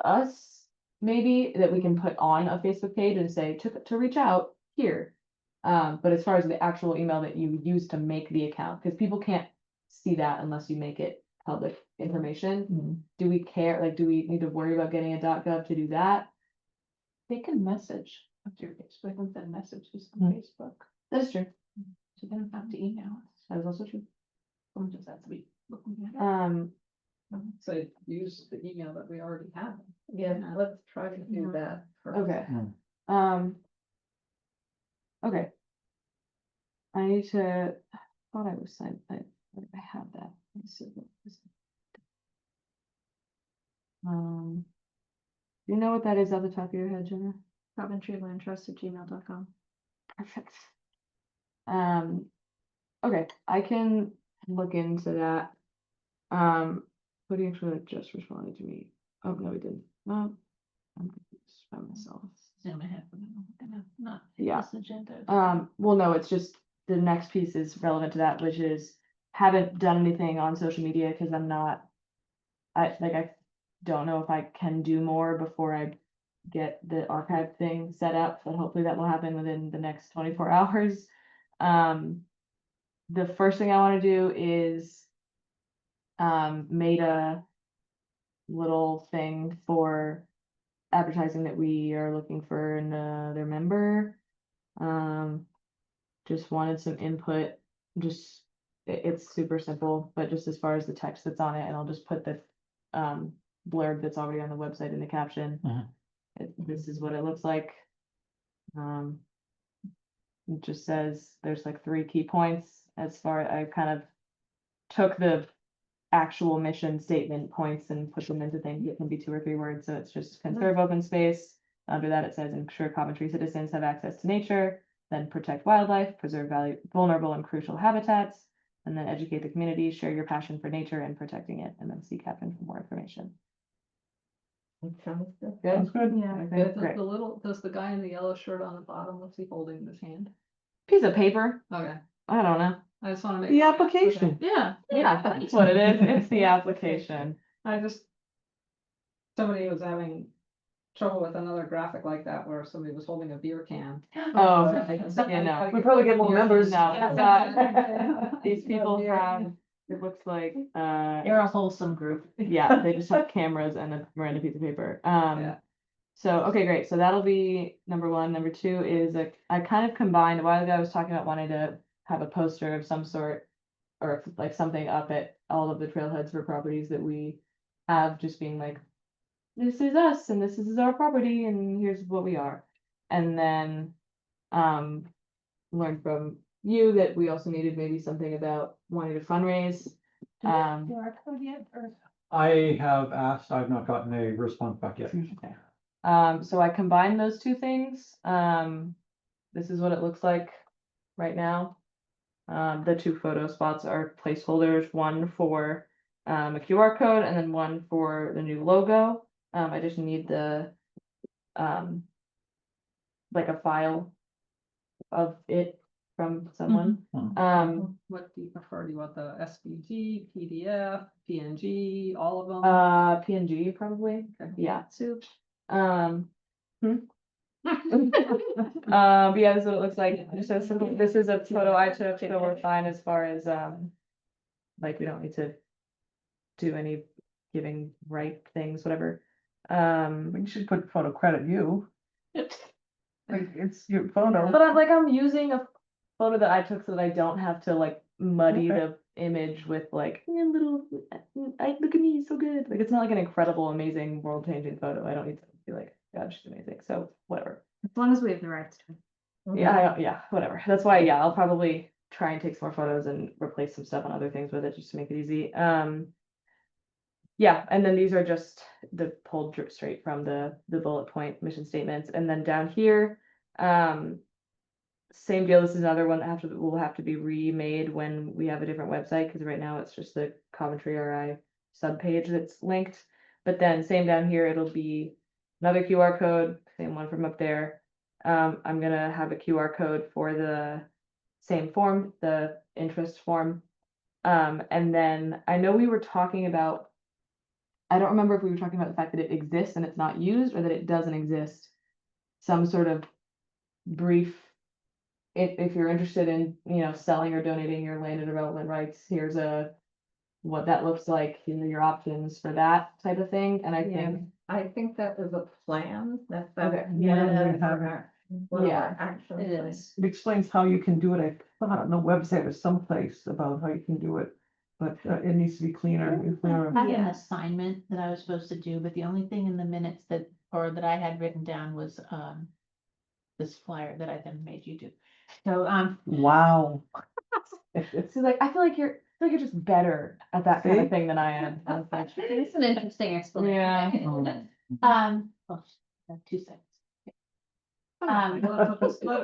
us, maybe, that we can put on a Facebook page and say to reach out here. But as far as the actual email that you use to make the account, because people can't see that unless you make it public information. Mhm. Do we care, like, do we need to worry about getting a .gov to do that? They can message up to your Facebook and send messages on Facebook, That's true. so they don't have to email us. That is also true. Someone just has to be looking at it. So use the email that we already have. Yeah, let's try to do Yeah. that. first. Okay. Hmm. Okay. I need to, I thought I was signed, I have that. Let me see what this is. Do you know what that is off the top of your head, Jenna? CoventryLandTrust@gmail.com. Perfect. Okay, I can look into that. But he actually just responded to me. Oh, no, he didn't. No, I'm confused by myself. Zoom ahead, but I'm gonna not hit Yeah. this agenda. Well, no, it's just the next piece is relevant to that, which is haven't done anything on social media because I'm not, I don't know if I can do more before I get the archive thing set up, but hopefully that will happen within the next 24 hours. The first thing I want to do is made a little thing for advertising that we are looking for another member. Just wanted some input, just, it's super simple, but just as far as the text that's on it, and I'll just put the blurb that's already on the website in the caption. This is what it looks like. It just says, there's like 3 key points as far, I kind of took the actual mission statement points and put them into things that can be 2 or 3 words, so it's just conserve open space. Under that, it says ensure Coventry citizens have access to nature, then protect wildlife, preserve vulnerable and crucial habitats, and then educate the community, share your passion for nature and protecting it, and then see Captain for more information. That sounds good. Sounds good. Yeah. Okay, Does great. does the guy in the yellow shirt on the bottom, what's he holding in his hand? Piece of paper, Okay, I don't know. I just wanna make. The okay. application. Yeah, that's what it is, it's the application. I just. Somebody was having trouble with another graphic like that where somebody was holding a beer can. Oh, Yeah, yeah, no. We probably get more members No, Yeah. it's not. These people have, it looks like, They're a wholesome group. yeah, they just have cameras and a random piece of paper. Yeah. So, okay, great. So that'll be number one. Number two is like, I kind of combined, a while ago I was talking about wanting to have a poster of some sort. Or like something up at all of the trailheads for properties that we have, just being like, this is us and this is our property and here's what we are. And then, learned from you that we also needed maybe something about wanting to fundraise. QR code yet, or? I have asked, I've not gotten a response back yet. So I combined those two things. This is what it looks like right now. The two photo spots are placeholders, one for a QR code and then one for the new logo. I just need the like a file of it from someone. What do you prefer? Do you want the SVG, PDF, PNG, all of them? PNG probably, Okay. yeah. But yeah, this is what it looks like. Just so simple. This is a photo I took, so we're fine as far as like we don't need to do any giving right things, whatever. We should put photo credit you. Like, it's your photo. But I'm using a photo that I took so that I don't have to like muddy Okay. the image with like little, look at me, so good. Like it's not like an incredible, amazing, world changing photo. I don't need to be like, God, she's amazing. So whatever. As long as we have the rights to it. Yeah, whatever. That's why, yeah, I'll probably try and take some more photos and replace some stuff on other things with it just to make it easy. Yeah, and then these are just the pulled straight from the bullet point mission statements. And then down here, same deal. This is another one that will have to be remade when we have a different website, because right now it's just the Coventry RI subpage that's linked. But then same down here, it'll be another QR code, same one from up there. I'm gonna have a QR code for the same form, the interest form. And then I know we were talking about, I don't remember if we were talking about the fact that it exists and it's not used, or that it doesn't exist. Some sort of brief, if you're interested in, selling or donating your land and development rights, here's what that looks like, your options for that type of thing. And I think, I think that was a plan, that's. Okay. Yeah, we have it. Yeah, Actually. It is. It explains how you can do it. I thought on the website or someplace about how you can do it, but it needs to be cleaner and clearer. I had an Yeah. assignment that I was supposed to do, but the only thing in the minutes that I had written down was, this flyer that I then made you do. So, Wow. so like, I feel like you're just better at that kind See? of thing than I am. honestly. It's an interesting explanation. Yeah. oh, 2 seconds. Well,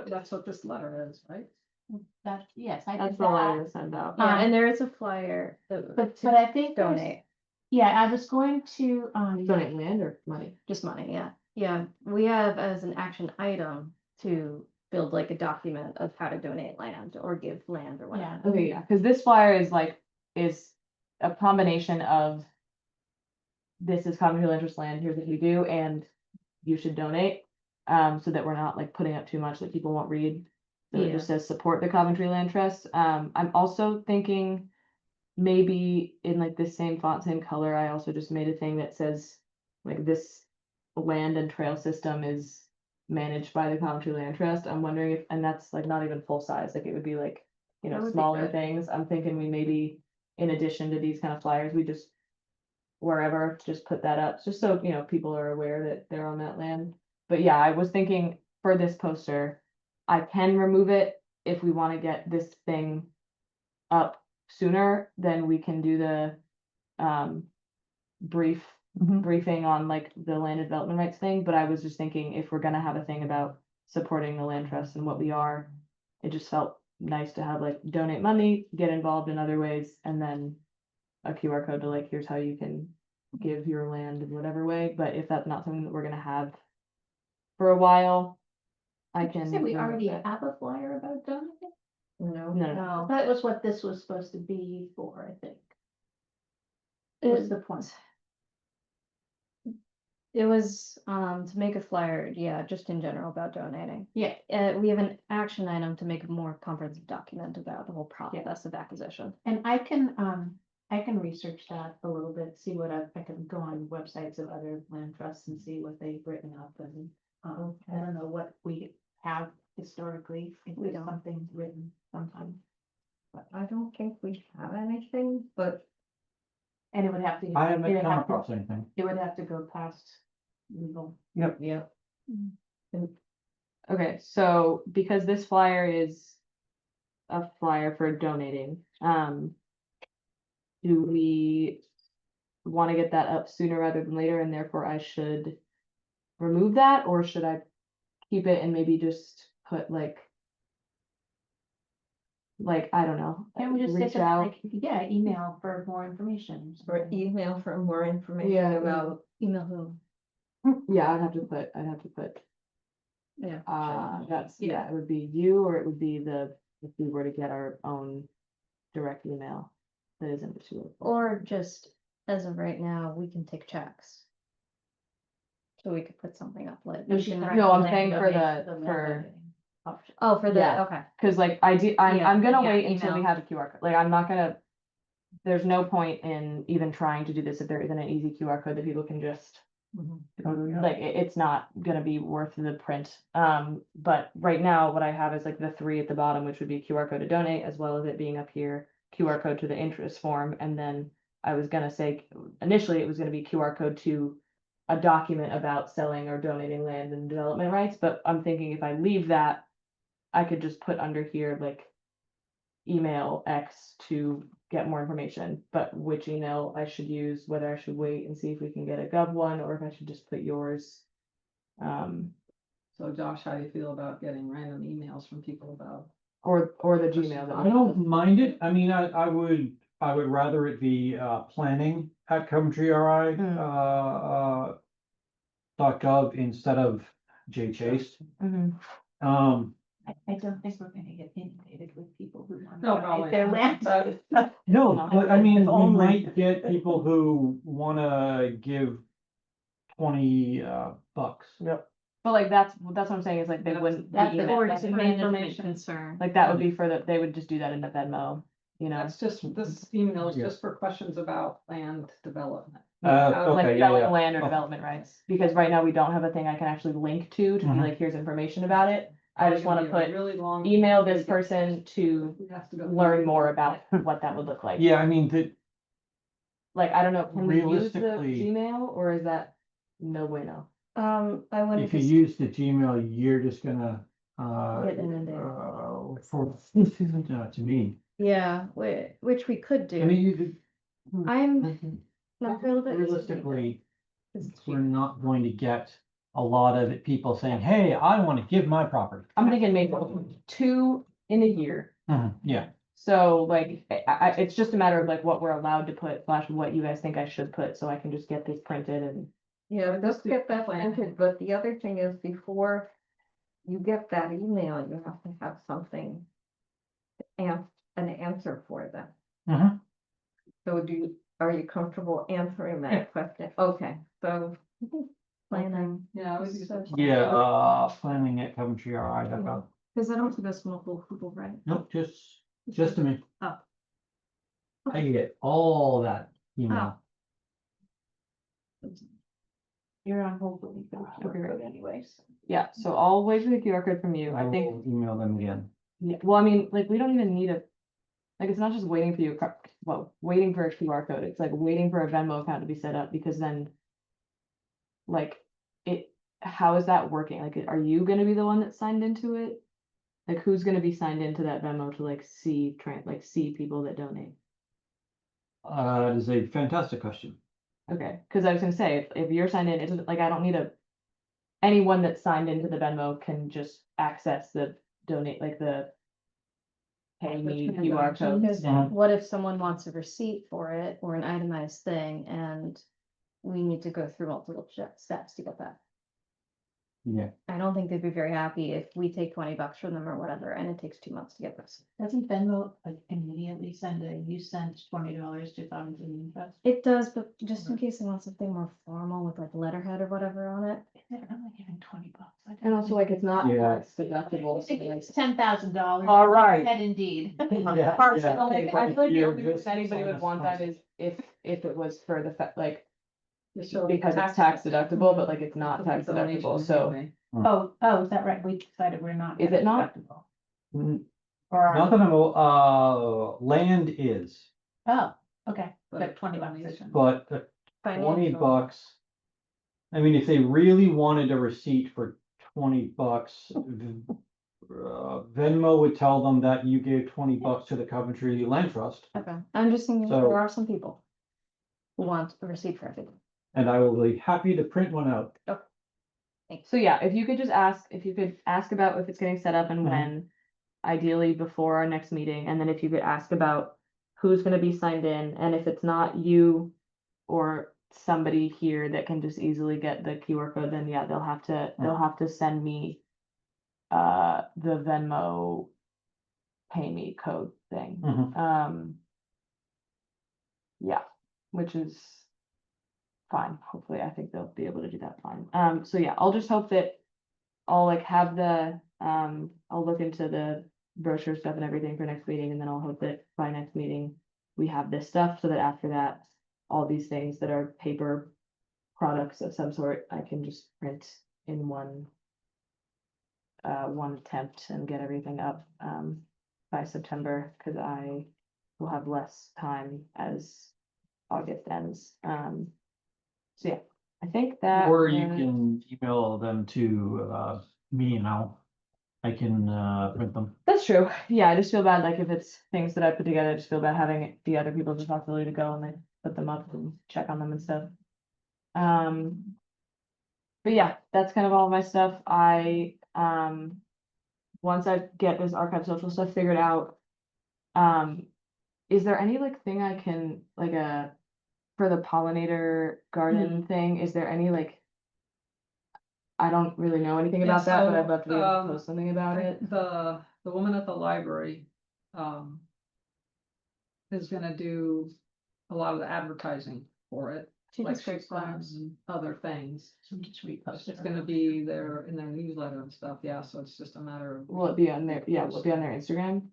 that's what this letter is, right? Yes, I That's did the letter that. to send out. Yeah, and there is a flyer that. But I think there's- Donate, Yeah, I was going to, Donate land or money? just money, yeah. Yeah, we have as an action item to build like a document of how to donate land or give land or yeah, whatever. Okay, yeah, because this flyer is a combination of this is Coventry interest land, here's what we do, and you should donate. So that we're not like putting up too much that people won't read. So it Yeah. just says support the Coventry Land Trust. I'm also thinking maybe in like this same font, same color, I also just made a thing that says like this land and trail system is managed by the Coventry Land Trust. I'm wondering if, and that's like not even full size, like it would be like, That would be smaller good. things. I'm thinking we maybe, in addition to these kind of flyers, we just wherever, just put that up, just so, people are aware that they're on that land. But yeah, I was thinking for this poster, I can remove it if we want to get this thing up sooner, then we can do the briefing on like the land development rights thing. But I was just thinking if we're gonna have a thing about supporting the land trust and what we are, it just felt nice to have like donate money, get involved in other ways, and then a QR code to like, here's how you can give your land in whatever way, but if that's not something that we're gonna have for a while, I Did you can. say we remove already that. have a flyer about donating? No. No, no, No. That was what this was supposed to be for, I think. What's It, the point? it was, to make a flyer, yeah, just in general about donating. Yeah, We have an action item to make a more comprehensive document about the whole process of acquisition. and I can research that a little bit, see what I can go on websites of other land trusts and see what they've written up and. I don't know what we have historically, if We there's don't. something written sometime. I don't think we have anything, but And it would have to. I it haven't would come have to- across anything. It would have to go past legal. yeah, Okay, so because this flyer is a flyer for donating, do we want to get that up sooner rather than later, and therefore I should remove that, or should I keep it and maybe just put like, I don't know, Can we just reach stick it out? like, yeah, email for more information? or email for more information Yeah, about. Email who? Yeah, I'd have to put, Yeah. that's, Yeah. yeah, it would be you, or it would be if we were to get our own direct email that isn't the two of them. Or just, as of right now, we can take checks. So we could put something up like. we can No, I'm recommend saying for donate- for, Option. Oh, for the, Yeah. okay. cause like Yeah, I'm gonna yeah, wait until we email. have a QR code, like, I'm not gonna. There's no point in even trying to do this if there isn't an easy QR code that people can just, like, it's not gonna be worth the print. But right now, what I have is like the 3 at the bottom, which would be QR code to donate, as well as it being up here, QR code to the interest form, and then I was gonna say, initially, it was gonna be QR code to a document about selling or donating land and development rights, but I'm thinking if I leave that, I could just put under here, like, email X to get more information, but which email I should use, whether I should wait and see if we can get a gov one, or if I should just put yours. So Josh, how do you feel about getting random emails from people about? Or the Gmail. that I we don't have. mind it. I mean, I would rather it be, planning at Coventry RI, .gov instead of J Chase. Mhm. I don't think we're gonna get inundated with people who want No, to probably donate their not. land. No, but I mean, If we only. might get people who wanna give 20 bucks. Yep. But like, that's what I'm saying, is like, they That's- wouldn't. that's be the email- Or That's just for management information. concern. Like, that would be for they would just do that in the Venmo, you know, That's just, this email is Yeah. just for questions about land development. Okay, like yeah, selling yeah. land or Okay. development rights. Because right now we don't have a thing I can actually link to be Mhm. like, here's information about it. I just wanna Probably gonna put, be a really long. email this person to Who has to go learn through. more about what that would look like. Yeah, I mean, Like, I don't know, can we use the Realistically- Gmail, or is that no bueno? I wouldn't. if you just- use the Gmail, you're just gonna, Get inundated. to me. Yeah, which we could I do. mean, you I'm could, not a little bit. realistically, It's we're not going to get a lot of people saying, hey, I wanna give my property. I'm thinking maybe 2 in a year. Yeah, So like, it's just a matter of like what we're allowed to put, / what you guys think I should put, so I can just get this printed and. Yeah, let's get that printed, but the other thing is, before you get that email, you have to have something. An answer for them. Mhm. So are you comfortable answering that question? Okay, so. planning, Yeah, I would use So- the- yeah, planning at Coventry RI. because I don't think that's multiple people, right? Nope, just to me. Oh. I get all that email. You're on hold with me for the Okay, QR great. code anyways. Yeah, so I'll wait for the QR code from you, I I think. will email them again. Yeah, well, I mean, like, we don't even need like, it's not just waiting for you, waiting for a QR code, it's like waiting for a Venmo account to be set up, because then. Like, how is that working? Like, are you gonna be the one that signed into it? Like, who's gonna be signed into that Venmo to like see people that donate? That is a fantastic question. Okay, cause I was gonna say, if you're signed in, it's like, I don't need anyone that's signed into the Venmo can just access the donate, like the. Pay me QR code. Because Mhm. what if someone wants a receipt for it or an itemized thing and we need to go through multiple steps to get that. Yeah, I don't think they'd be very happy if we take $20 from them or whatever, and it takes 2 months to get this. Doesn't Venmo like immediately send you sent $20 to Coventry Trust? It does, but just in case they want something more formal with like letterhead or whatever on it. They're only giving $20. And also like it's not Yeah. tax deductible. so, like- It's $10,000. All right. Head indeed. yeah, Like, I feel like the You're only reason just anybody would sign want us that is if it was for the like, So because it's tax deductible, but like it's not tax deductible, so. Oh, is that right? We decided we're not. Is it not? deductible. Mm, Or, Not that I'm, land is, oh, okay, But but $20. donation. but $20. Financial. I mean, if they really wanted a receipt for $20, Venmo would tell them that you gave $20 to the Coventry Land Trust, Okay, I'm just thinking So- there are some people who want a receipt for everything. and I will be happy to print one out. So yeah, if you could just ask, if you could ask about if it's getting set up and Mhm. when, ideally before our next meeting, and then if you could ask about who's gonna be signed in, and if it's not you or somebody here that can just easily get the QR code, then yeah, they'll have to send me the Venmo pay me code thing. Mhm. Yeah, which is fine. Hopefully, I think they'll be able to do that fine. So yeah, I'll just hope that I'll like have the, I'll look into the brochure stuff and everything for next meeting, and then I'll hope that by next meeting, we have this stuff, so that after that, all these things that are paper products of some sort, I can just print in one attempt and get everything up, by September, cause I will have less time as August ends. So yeah, I think that. Or you can email them to, me and I can, print them. That's true. Yeah, I just feel bad, like if it's things that I put together, I just feel bad having it be other people's responsibility to go and they put them up and check on them and stuff. But yeah, that's kind of all my stuff. Once I get this archive social stuff figured out, is there any like thing I can, like for the pollinator garden thing, is there any like, I don't really know anything Yeah, about that, but so, I'd love to be able to post something about it. The woman at the library, is gonna do a lot of the advertising for it. She Like does great she's done flyers. other things. So just repost It's it. gonna be there in their newsletter and stuff, yeah, so it's just a matter of. Will it be on their, yeah, will it be on their Instagram?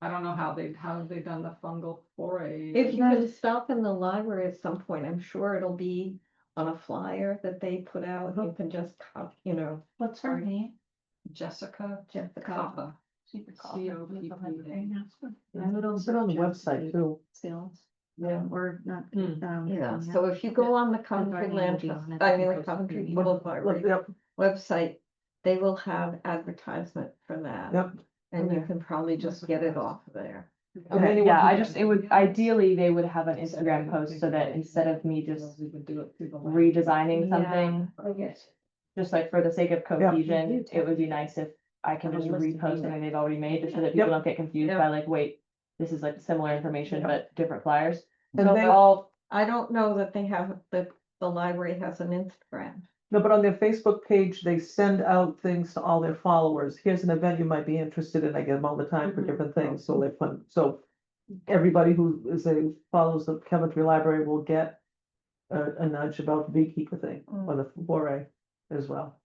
I don't know how have they done the fungal foray. If you can stop in the library at some point, I'm sure it'll be on a flyer that they put out. You can just, What's her name? Jessica Jessica. Coppa. She's a COPPA. And it'll sit on the website too. Skills. Yeah. Or not. Hmm. Yeah, so if you go on the Coventry Gardening will Land be Trust, on it. I mean, the Post Coventry it. Public Library Yep, website, they will have advertisement for that. yep. And you Okay. can probably just get it off there. Okay, anyone yeah, who- I just, it would, ideally, they would have an Instagram post so that instead of me just We would do it through the. redesigning Yeah. something, just like for the sake of cohesion, it would be nice if I can Have a just list of repost things. something they've already made, just so that people Yep. don't get confused Yep. by like, wait, this is like similar information, Yep. but different flyers. And So they- I'll, I don't know that they have, that the library has an Instagram. No, but on their Facebook page, they send out things to all their followers. Here's an event you might be interested in. I get them all the time for Mhm. different things, so they're fun. So everybody who follows the Coventry Library will get a nudge about the beekeeper thing or the foray as well.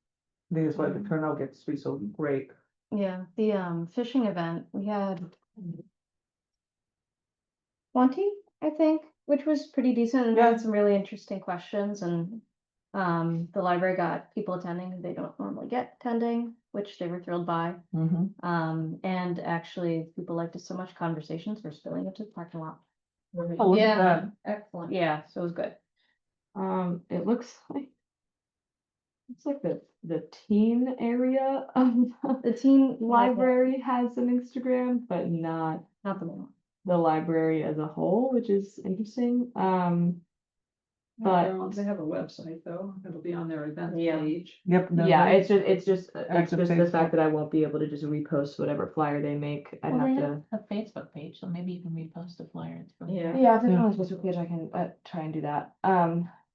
I think that's why the turnout gets to be so great. Yeah, the fishing event, we had 20, I think, which was pretty decent, and we Yeah. had some really interesting questions, and the library got people attending who they don't normally get attending, which they were thrilled by. And actually, people liked it so much, conversations were spilling into the parking lot. Oh, look at that. Excellent. Yeah, so it was good. it looks like it's like the teen area of The teen library has an Instagram, but not not the one. the library as a whole, which is interesting. But- They have a website though, it'll be on their event Yeah. page. Yep. no, Yeah, they- it's just Active the Facebook. fact that I won't be able to just repost whatever flyer they make. I'd Well, they have to. have a Facebook page, so maybe you can repost a flyer. It's from Yeah. there. Yeah, if it's Yeah. on the Facebook page, I can try and do that.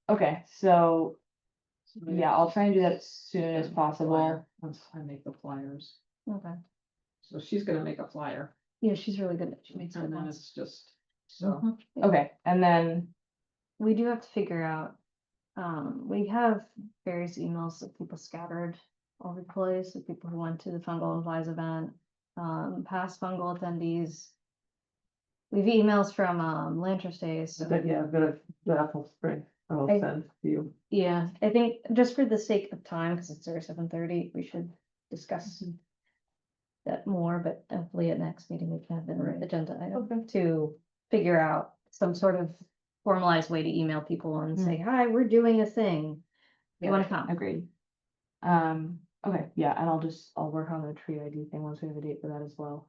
Okay, so So maybe yeah, I'll try and do that as soon as send a possible. flyer Once I make the flyers, Okay. so she's gonna make a flyer, Yeah, she's really good. She makes good and then ones. it's just, so. Mhm. Okay, and then We do have to figure out, we have various emails of people scattered all over the place, of people who went to the Fungal and Flies event, past fungal attendees. We have emails from, Lantress Days. But yeah, I've got a, the apple spring, I'll I- send to you. Yeah, I think just for the sake of time, because it's over 7:30, we should discuss that more, but hopefully at next meeting we can have an Right. agenda item to figure out some sort of formalized way to email people and say, hi, we're doing a thing. You wanna come? agreed. Okay, yeah, and I'll work on the tree ID thing once we have a date for that as well.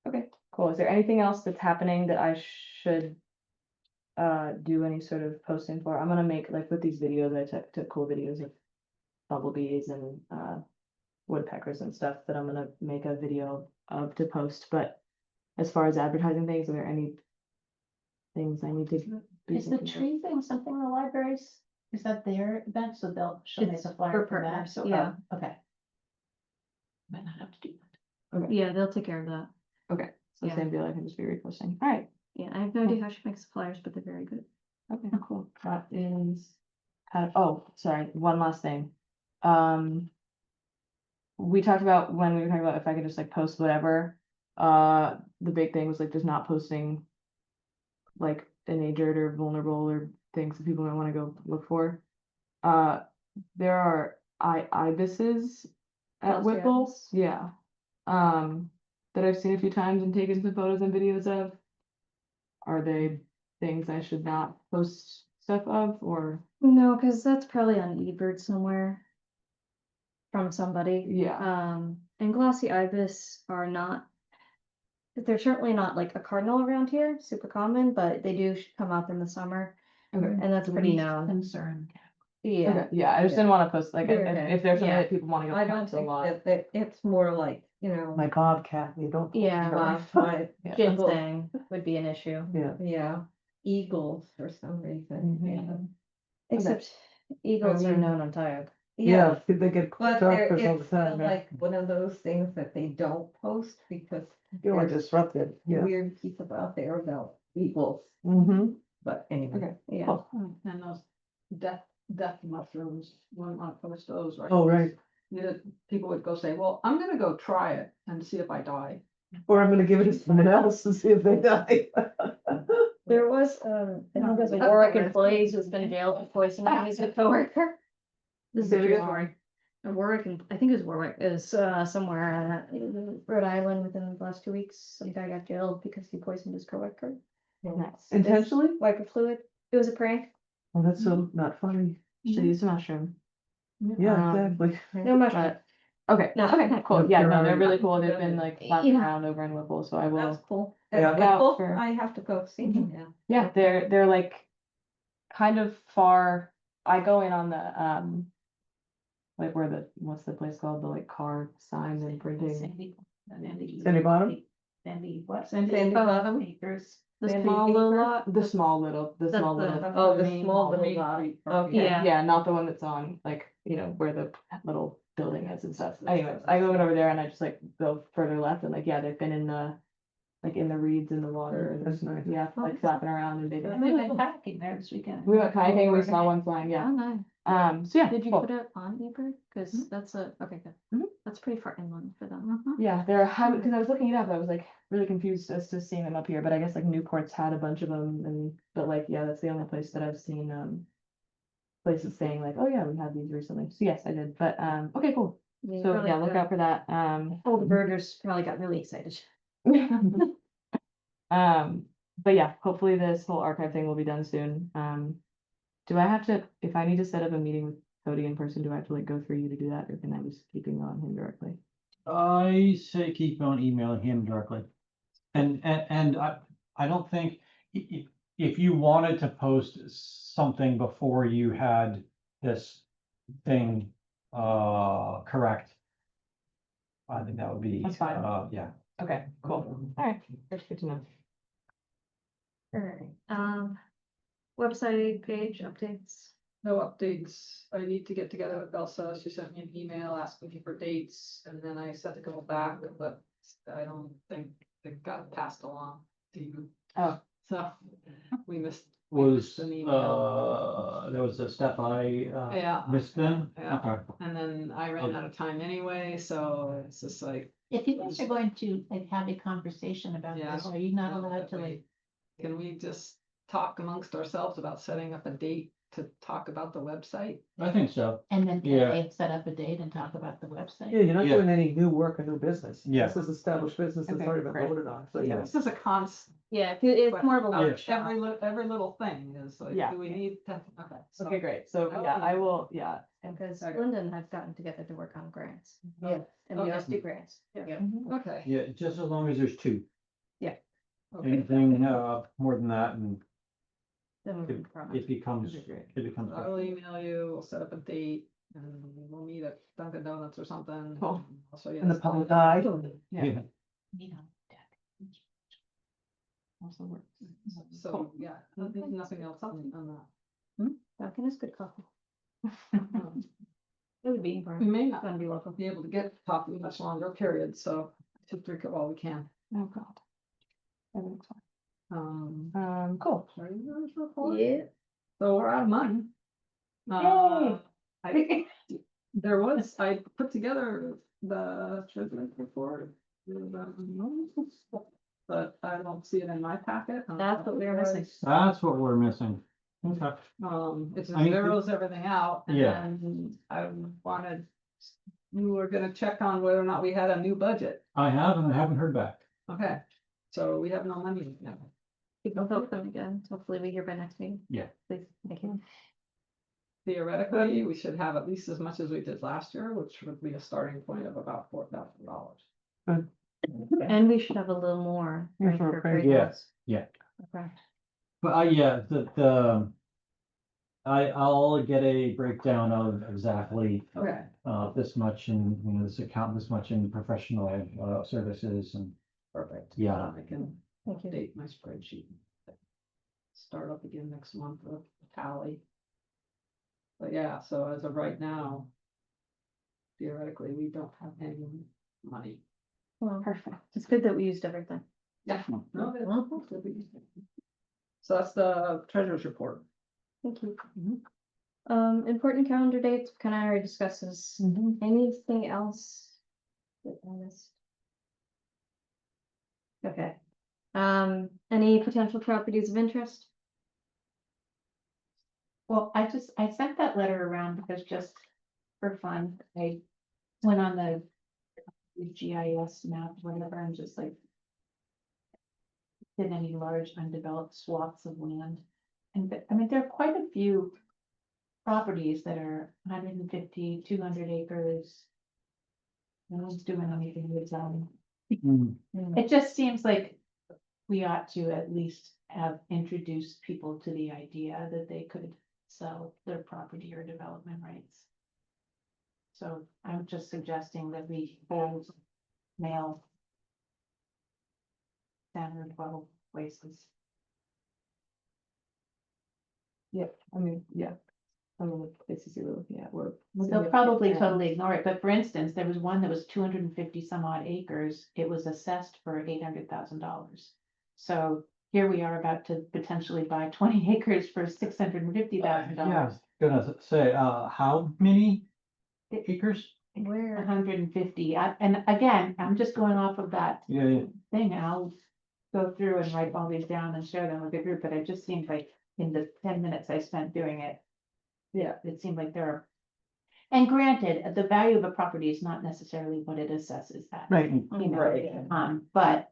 Okay, cool. Is there anything else that's happening that I should do any sort of posting for? I'm gonna make, like, with these videos, I took cool videos of bumblebees and woodpeckers and stuff that I'm gonna make a video of to post, but as far as advertising things, are there any things I need to be Is the thinking of? tree thing something the libraries, is that their event, so she'll make It's a flyer for for that, partners, so, yeah. okay. Might not have to do that. Yeah, they'll take care of that. Okay, so Yeah. same deal, I can just be reposting. All right, Yeah, I have no idea how she makes the flyers, but they're very good. okay, cool. That is, oh, sorry, one last thing. We talked about when we were talking about if I could just like post whatever, the big thing was like just not posting like endangered or vulnerable or things that people might want to go look for. There are ibises at Chelsea Whipple, ibis? yeah. That I've seen a few times and taken some photos and videos of. Are they things I should not post stuff of, or? No, because that's probably on eBird somewhere. From somebody. Yeah. And glossy ibis are not. They're certainly not like a cardinal around here, super common, but they do come up in the summer, Okay. and that's pretty Least known. Concern. Yeah, Okay, yeah, I just Yeah. didn't wanna post, like, if, Okay. if there's something Yeah. that people wanna go. I don't post a think lot. that it's more like, My bobcat, you don't. Yeah. last time, Yeah. ginseng would be an issue, Yeah, yeah, eagles for some reason, Mhm. yeah. except eagles are mean- known on Tioga. yeah, they get But there, doctors all the it's still time, yeah. like one of those things that they don't post because You're there's disrupted, yeah. weird people out there about eagles, Mm-hmm. but anyway. Okay. Yeah, Cool. And those death mushrooms, one want to post those, right? Oh, right. Yeah, people would go say, well, I'm gonna go try it and see if I die. Or I'm gonna give it to someone else and see if they die. there was, I think there's a Warwick employee who's been jailed for poisoning his coworker. This is a Say it true again. story. A Warwick, I think it was Warwick, is somewhere in Rhode Island within the last 2 weeks. Some guy got jailed because he poisoned his coworker. Nice. Intentionally? Wiper fluid. It was a prank. Oh, that's so not funny. Should use a mushroom. Yeah, Um, exactly. No mushroom. But, okay, No. okay, cool, No, yeah, you're no, they're right. really cool, they've been like flashing Yeah. around over in Whipple, so I That's will, cool. Yeah. At Look out Whipple, for- I have to go see him now. yeah, they're like kind of far, I go in on the, like where what's the place called, the like car signs and printing. Sandy Bottom? Sandy, what? Sandy Bottom? Acres. The Sandy small little Acre? lot. The small little, That's the- Oh, the small little lot. Okay. Yeah. yeah, not the one that's on, like, you know, where the little building is and stuff. Anyways, I go over there and I just like go further left and like, yeah, they've been in the, like in the reeds in the water and, That's nice. yeah, like flapping around and We they. went kayaking there this weekend. We went kayaking, we saw one flying, yeah. Oh, no. So yeah. Did you cool. put it on eBird? Cause that's okay, good. Mhm. That's pretty far inland for them. Yeah, they're high, because I was looking it up, I was like really confused as to seeing them up here, but I guess like Newport's had a bunch of them and, but like, yeah, that's the only place that I've seen, places saying like, oh yeah, we had these recently. So yes, I did, but, okay, cool. So yeah, look out for that. All the birders probably got really excited. But yeah, hopefully this whole archive thing will be done soon. Do I have to, if I need to set up a meeting with Cody in person, do I have to like go through you to do that, or can I just keep emailing him directly? I say keep on emailing him directly. And I don't think, if you wanted to post something before you had this thing, correct. I think that would be, That's fine. Yeah. Okay, cool. Alright, that's good to know. Alright, website page updates. No updates. I need to get together with Elsa. She sent me an email asking me for dates and then I sent a couple back, but I don't think it got passed along to you. Oh. So we missed. Was, an email. there was a step I, Yeah. missed then? Yeah. Okay. And then I ran out of time anyway, so it's just like, If you guys are going to like have a conversation about Yeah, I this, don't are you not know allowed that to we- like, can we just talk amongst ourselves about setting up a date to talk about the website? I think so. and then Yeah. can they set up a date and talk about the website? Yeah, you're not Yeah. doing any new work or new business. Yeah. This is established business that's Okay, already been great. voted on, so Yeah. yeah. This is a const. Yeah, it's more of a about workshop. Every little thing is like, Yeah. do we need to, okay. so- Okay, great. So, Oh, yeah, I yeah. will, yeah. Because Okay. Linda and I've gotten together to work on grants. Yeah. And we Okay. just do grants. Yeah. Mhm. Okay. Yeah, just as long as there's two. Okay. Anything, more than that, and Then we can promise. it becomes, Okay, great. it becomes. I will email you, we'll set up a date and we'll meet at Dunkin' Donuts or something. Cool. I'll show you. And the this public thing. eye. Yeah. You know, Also works. So, Cool. yeah, nothing else on that. Dunkin' is good coffee. Um, It would be for We may not gonna be local. be able to get coffee much longer, period, so I should drink it while we can. Oh, God. Everything's Um. fine. Cool. are you guys report? Yeah. So we're out of money. I, there was, I put together the treasurer's report. But I don't see it in my packet. That's what we were missing. That's what we're missing. Okay. It I mean, zeroes everything out, and Yeah. then I wanted, you were gonna check on whether or not we had a new budget. I have, and I haven't heard back. Okay, so we have no money now. We'll hope them again. Hopefully we hear by next meeting. Yeah. Please, thank you. Theoretically, we should have at least as much as we did last year, which would be a starting point of about $4,000. And we should have a little more. Yeah, right, for for appraisal. appraisals. Yeah. Okay. But yeah, I'll get a breakdown of exactly, Okay, this much in, this account, this much in professional, services and, perfect. Yeah. I can Thank you. update my spreadsheet. Start up again next month with a tally. But yeah, so as of right now, theoretically, we don't have any money. Well, Perfect. it's good that we used everything. Yeah. No, it- Mhm. it'll be- So that's the treasurer's report. Thank you. Mhm. Important calendar dates, kind of already discussed this. Anything else that I missed? Okay. Any potential properties of interest? well, I sent that letter around because just for fun, I went on the GIS map, whatever, and just like did any large undeveloped swaths of land. And I mean, there are quite a few properties that are 150, 200 acres. No one's doing anything with them. It just seems like we ought to at least have introduced people to the idea that they could sell their property or development rights. So I'm just suggesting that we hold mail 10 or 12 places. Yeah, I mean, yeah. I mean, the places you were looking at were. They'll probably totally ignore it, but for instance, there was one that was 250 some odd acres. It was assessed for $800,000. So here we are about to potentially buy 20 acres for $650,000. Yeah, gonna say, how many acres? Where? 150, and again, I'm just going off of that Yeah, thing, and I'll go through and write all these down and share them with the group, but it just seems like in the 10 minutes I spent doing it. Yeah, it seemed like there are, and granted, the value of a property is not necessarily what it assesses at. right. You know, Right. but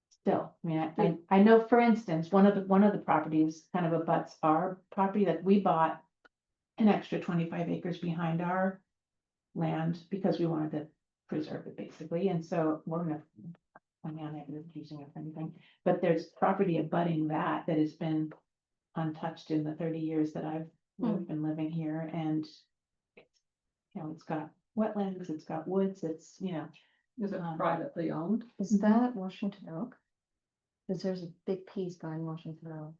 still, I mean, I know, for instance, one of the properties kind of abuts our property that we bought an extra 25 acres behind our land because we wanted to preserve it basically, and so we're gonna planning on it or using it for anything. But there's property abutting that has been untouched in the 30 years that I've been living here, and it's, you know, it's got wetlands, it's got woods, it's, you know, Is it Um, privately owned? Is that Washington Oak? Cause there's a big piece behind Washington Oak.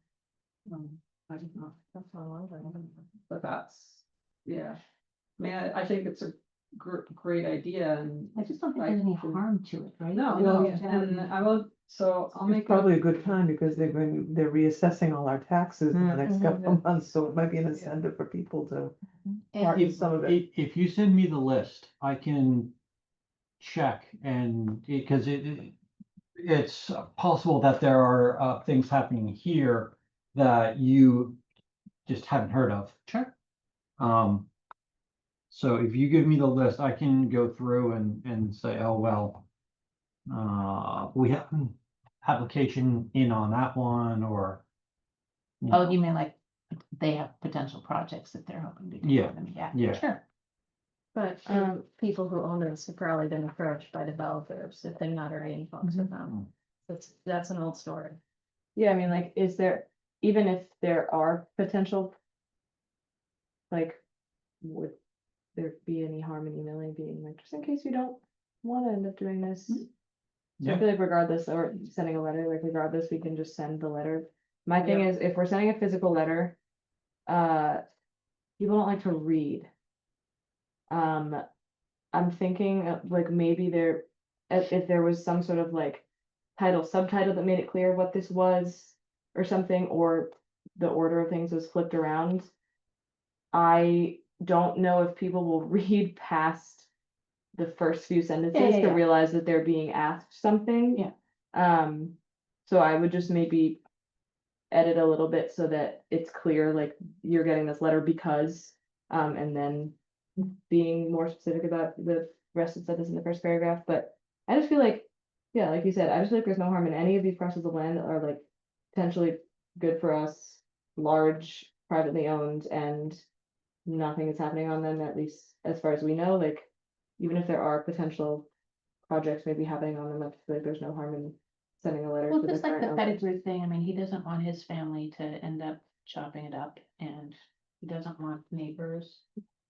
I don't know, That's what I'm wondering. but that's, yeah. I mean, I think it's a great idea and. I just don't think Like, there's any you can- harm to it, right? No, You no, know, and I will, so I'll It's make. probably a good time because they're reassessing all our taxes in the next couple of months, so it might be an incentive for people to And use some of it. If you send me the list, I can check and, because it's possible that there are things happening here that you just haven't heard of. Sure. So if you give me the list, I can go through and say, oh, well, we have an application in on that one, or. Oh, you mean like they have potential projects that they're hoping to do? Yeah, for them? Yeah, yeah. sure. But people who own this have probably been approached by developers if they're not already in talks with them. That's an old story. Yeah, I mean, like, is there, even if there are potential, like, would there be any harm in emailing being like, just in case you don't wanna end up doing this? So I Yeah. feel like regardless, or sending a letter, like regardless, we can just send the letter. My thing Yeah. is, if we're sending a physical letter, people don't like to read. I'm thinking of, like, maybe there, if there was some sort of like title, subtitle that made it clear what this was or something, or the order of things was flipped around. I don't know if people will read past the first few sentences to yeah. realize that they're being asked something. Yeah. So I would just maybe edit a little bit so that it's clear, like, you're getting this letter because, and then being more specific about the rest of the sentence in the first paragraph, but I just feel like, yeah, like you said, I just feel like there's no harm in any of these parcels of land that are like potentially good for us, large, privately owned, and nothing is happening on them, at least as far as we know, like, even if there are potential projects maybe happening on them, I feel like there's no harm in sending a letter Well, to the just like current the owners. pedigree thing, I mean, he doesn't want his family to end up chopping it up, and he doesn't want neighbors,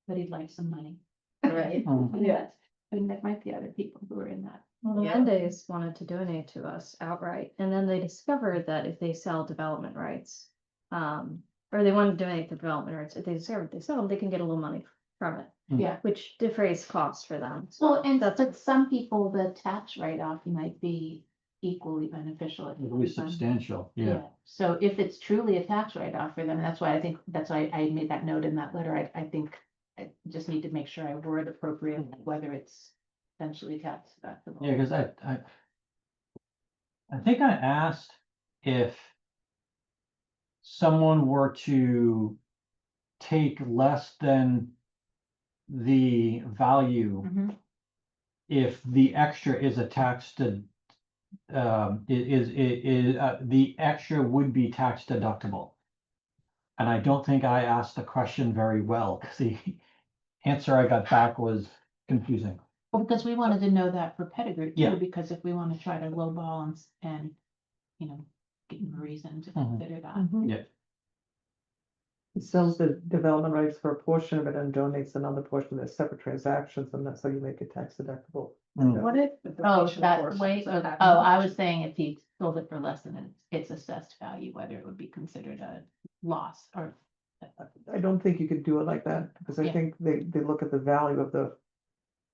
but he'd like some money. Right? Yeah. I mean, there might be other people who are in that. Well, the Yeah. Mendes wanted to donate to us outright, and then they discovered that if they sell development rights, or they want to donate the development rights, if they discover if they sell them, they can get a little money from it. Yeah. Which defrays costs for them. Well, and That's- but some people, the tax write-off might be equally beneficial. if It'll be it's done. substantial, yeah. So if it's truly a tax write-off for them, that's why I think, that's why I made that note in that letter. I think I just need to make sure I word appropriately, whether it's essentially tax deductible. Yeah, because I think I asked if someone were to take less than the value, Mhm. if the extra is attached to, the extra would be tax deductible. And I don't think I asked the question very well, because the answer I got back was confusing. Well, because we wanted to know that for pedigree Yeah. too, because if we want to try to lowball and, you know, give them a reason to Mhm. consider that. Mhm. He sells the development rights for a portion of it and donates another portion as separate transactions, and that's how you make it tax deductible. Mm. What if, The oh, donation that portion, way, so that oh, I happens. was saying if he sold it for less than its assessed value, whether it would be considered a loss or. I don't think you could do it like that, because I Yeah. think they look at the value of the.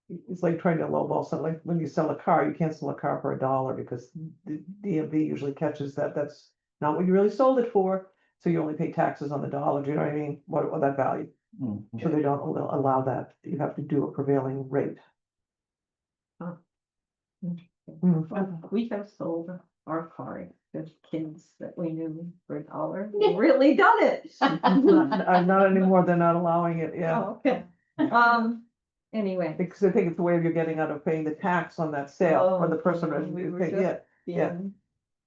It's like trying to lowball something, like when you sell a car, you can't sell a car for $1 because the DMV usually catches that that's not what you really sold it for. So you only pay taxes on the dollar, do you know what I mean, what that value, Mm. so they don't allow that, you have to do a prevailing rate. We have sold our car to kids that we knew for $1. We really done it. Not anymore, they're not allowing it, yeah. Oh, okay. Anyway. Because I think it's a way of you getting out of paying the tax on that sale, or the person, we were yeah, just yeah. being-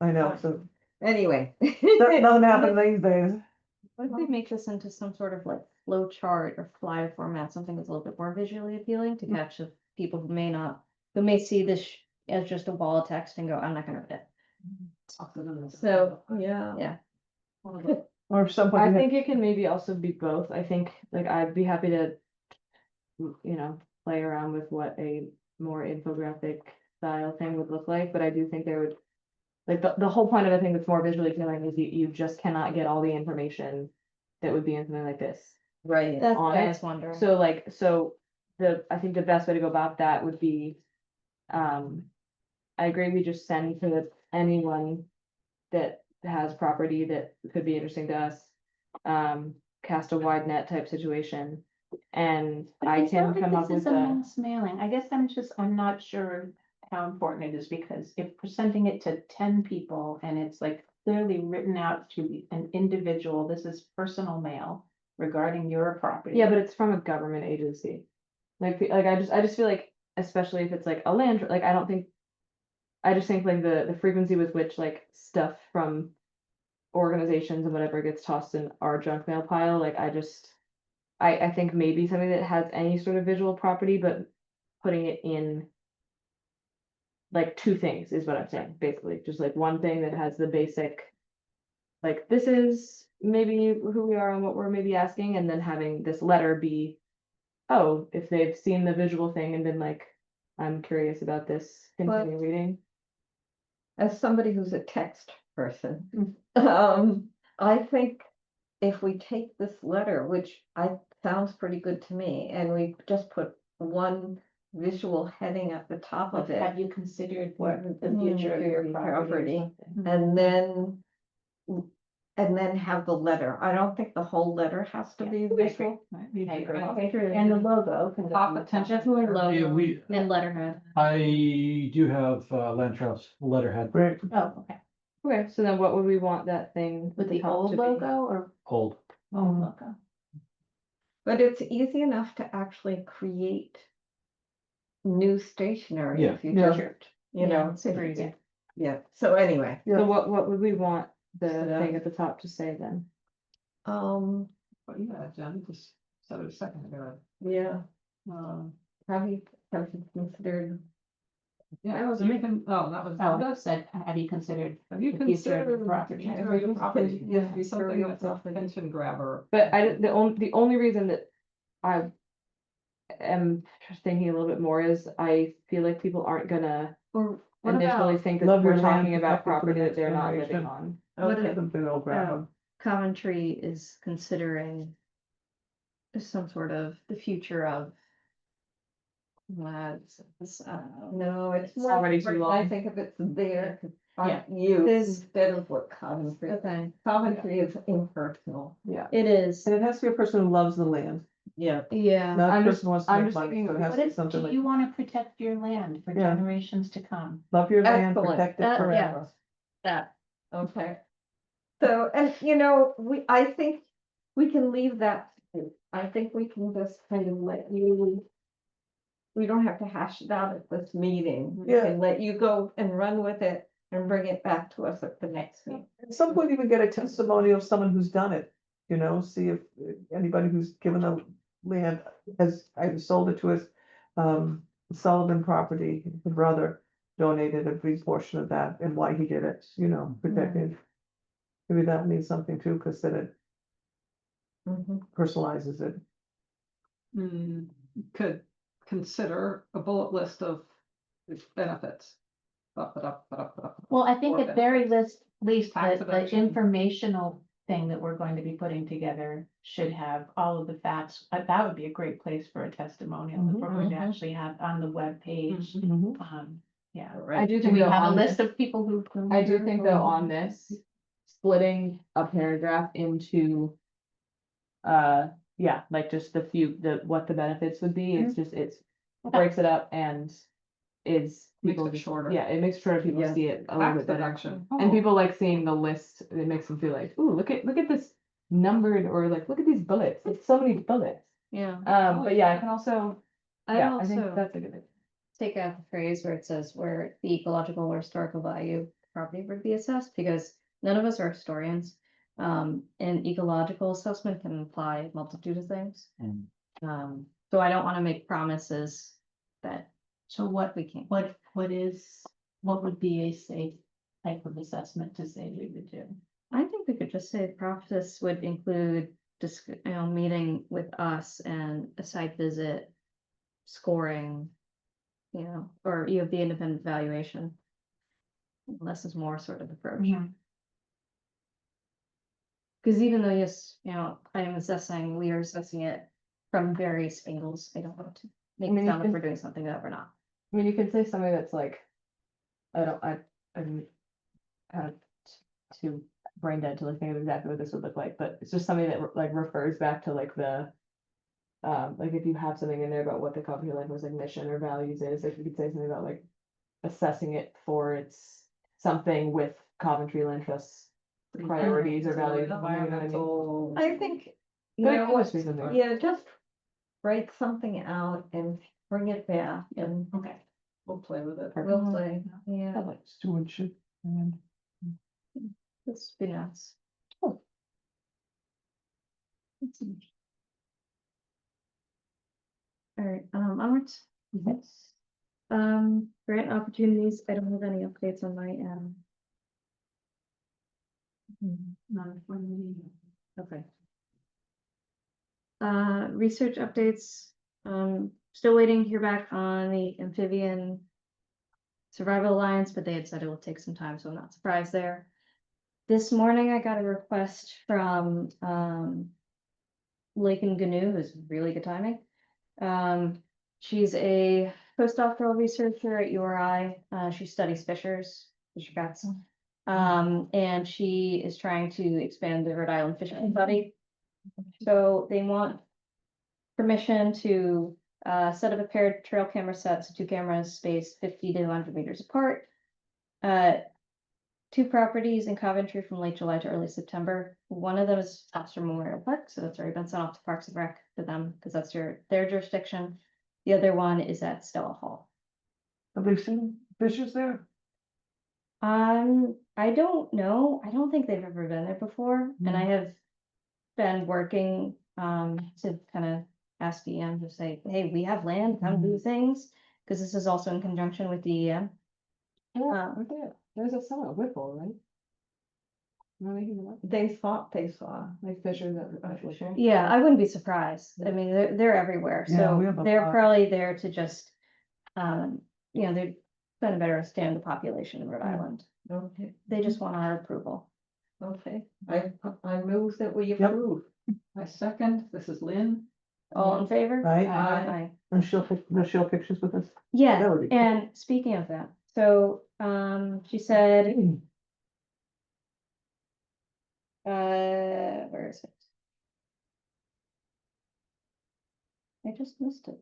I know, so, Anyway. nothing happens these days. What if we make this into some sort of like flow chart or flyer format, something that's a little bit more visually appealing to catch the people who may not, who may see this as just a wall of text and go, I'm not gonna read it. So, yeah. Yeah. Or if somebody. I had- think it can maybe also be both. I think, like, I'd be happy to, play around with what a more infographic style thing would look like, but I do think there would, like, the whole point of a thing that's more visually appealing is you just cannot get all the information that would be in something like this. Right. That's On what I it. was wondering. So like, I think the best way to go about that would be, I agree, we just send to anyone that has property that could be interesting to us. Cast a wide net type situation, and I it's not can like come up this with is a a, mass mailing. I guess I'm not sure how important it is, because if we're sending it to 10 people and it's like clearly written out to an individual, this is personal mail regarding your property. yeah, but it's from a government agency. Like, I just feel like, especially if it's like a land, like, I just think like the frequency with which like stuff from organizations and whatever gets tossed in our junk mail pile, like, I think maybe something that has any sort of visual property, but putting it in like two things is what I'm saying, basically, just like one thing that has the basic, like, this is maybe who we are and what we're maybe asking, and then having this letter be, oh, if they've seen the visual thing and been like, I'm curious about this, continue reading. As somebody who's a text person, Mm. I think if we take this letter, which sounds pretty good to me, and we just put one visual heading at the top of it, Have you considered what the Mm, future of your your property? property. is? and then have the letter. I don't think the whole letter has to Yeah, be I agree. visual. I agree. And the logo. can go Top on the attention. Definitely Yeah, logo we, and letterhead. I do have land trust letterhead Great, Oh, okay. Okay, so then what would we want that thing? With at the top old to be? logo or old. old logo? But it's easy enough to actually create new stationery Yeah. if you Yeah. just, you know. Super if- easy. Yeah, so anyway, Yeah. So what would we want the So- thing at the top to say then? But yeah, Jen, just said it a second ago. yeah, Um, have you considered? Yeah, so you can, oh, that was. Oh, that said, have you considered Have you the future of considered the property? your property? Yeah, Be something your that's a property. pension grabber. But the only reason that I am thinking a little bit more is I feel like people aren't gonna Or what initially about think that Love your we're land, talking about protect it for the property that next they're not generation. living on. What Okay. if- something will grab them. Coventry is considering some sort of the future of lads, No, it's more, already too I long. think if it's there, Yeah. you Is- instead of what Coventry. okay, Coventry is impersonal, it is, And it has to be a person who loves the land, yeah. yeah, not a I'm person just- who wants to I'm make just money, thinking, so it has What to be if, something do like, you wanna protect your land for Yeah. generations to come? love your land, Excellent. protect it Yeah. forever. that, Okay. So, and I think we can leave that, I think we can just kind of let you. We don't have to hash it out at this meeting. We Yeah. can let you go and run with it and bring it back to us at the next meeting. At some point, even get a testimony of someone who's done it, see if anybody who's given the land has either sold it to us. Sullivan property, the brother donated a brief portion of that and why he did it, protected. Maybe that means something too, because then it Mhm. personalizes it. Could consider a bullet list of its benefits. Well, I think Or at very least Tax the deduction. informational thing that we're going to be putting together should have all of the facts. That would be a great place for a testimonial, if we're going to Mhm. actually have on the webpage. Yeah. Right. I do Do think we though have a on list this, of people who? I do think though on this, splitting a paragraph into, yeah, like just what the benefits would be, it's just, breaks it up and is. Makes people it just- shorter. Yeah, it makes sure people Yeah. see it a little Tax bit better. deduction. And people like seeing the list, it makes them feel like, ooh, look at this numbered, or like, look at these bullets, it's so many bullets. yeah. But yeah, I can also, I yeah, I think also that's a good idea. take out the phrase where it says where the ecological or historical value of property would be assessed, because none of us are historians. An ecological assessment can imply a multitude of things. Mm. So I don't wanna make promises that So what, we can't. what what would be a safe type of assessment to say we would do? I think we could just say the process would include just, meeting with us and a site visit, scoring, or you have the independent evaluation. Less is more sort of approach. Because even though, yes, I am assessing, we are assessing it from various angles. I don't want to make I mean, it you sound like can- we're doing something that we're not. I mean, you can say something that's like, I'm kind of too brain dead to like think of exactly what this would look like, but it's just something that like refers back to like the. Like if you have something in there about what the Coventry Land was like mission or values is, like you could say something about like assessing it for its something with Coventry Land Trust's priorities or values. or something, you know what I mean? Environmental. I think, you But it know could what, just be something. yeah, just write something out and bring it back and Okay. We'll play with it. we'll say, yeah. I like stewardship. And This would be nice. Oh. All right, onwards. Yes. Grant opportunities, I don't have any updates on my end. Not for me. Okay. Research updates, still waiting to hear back on the amphibian survival alliance, but they had said it will take some time, so I'm not surprised there. This morning I got a request from, Lake and Gnu, who's really good timing. She's a postdoctoral researcher at URI. She studies fisher cats. And she is trying to expand the Rhode Island fishing buddy. So they want permission to set up a paired trail camera sets, 2 cameras spaced 50 to 100 meters apart. 2 properties in Coventry from late July to early September. One of them is Foster Memorial Park, so that's already been sent off to Parks and Rec for them, because that's their jurisdiction. The other one is at Stella Hall. have they seen fishes there? I don't know. I don't think they've ever been there before, and I have been working, to kind of ask DEM to say, hey, we have land, come do things, because this is also in conjunction with DEM. Yeah, right there. There's a summer Whipple, right? Am I making it up? They thought they saw. Like Fisher that. Fisher. Yeah, I wouldn't be surprised. I mean, they're everywhere, Yeah, we so have a they're lot. probably there to just, they're trying to better understand the population in Rhode Island. Okay, They just want our approval. okay. I move that we approve. My second, this is Lynn. All in favor? Right? Aye. And she'll pictures with us. Yeah, That would be cool. and speaking of that, so, she said, where is it? I just missed it.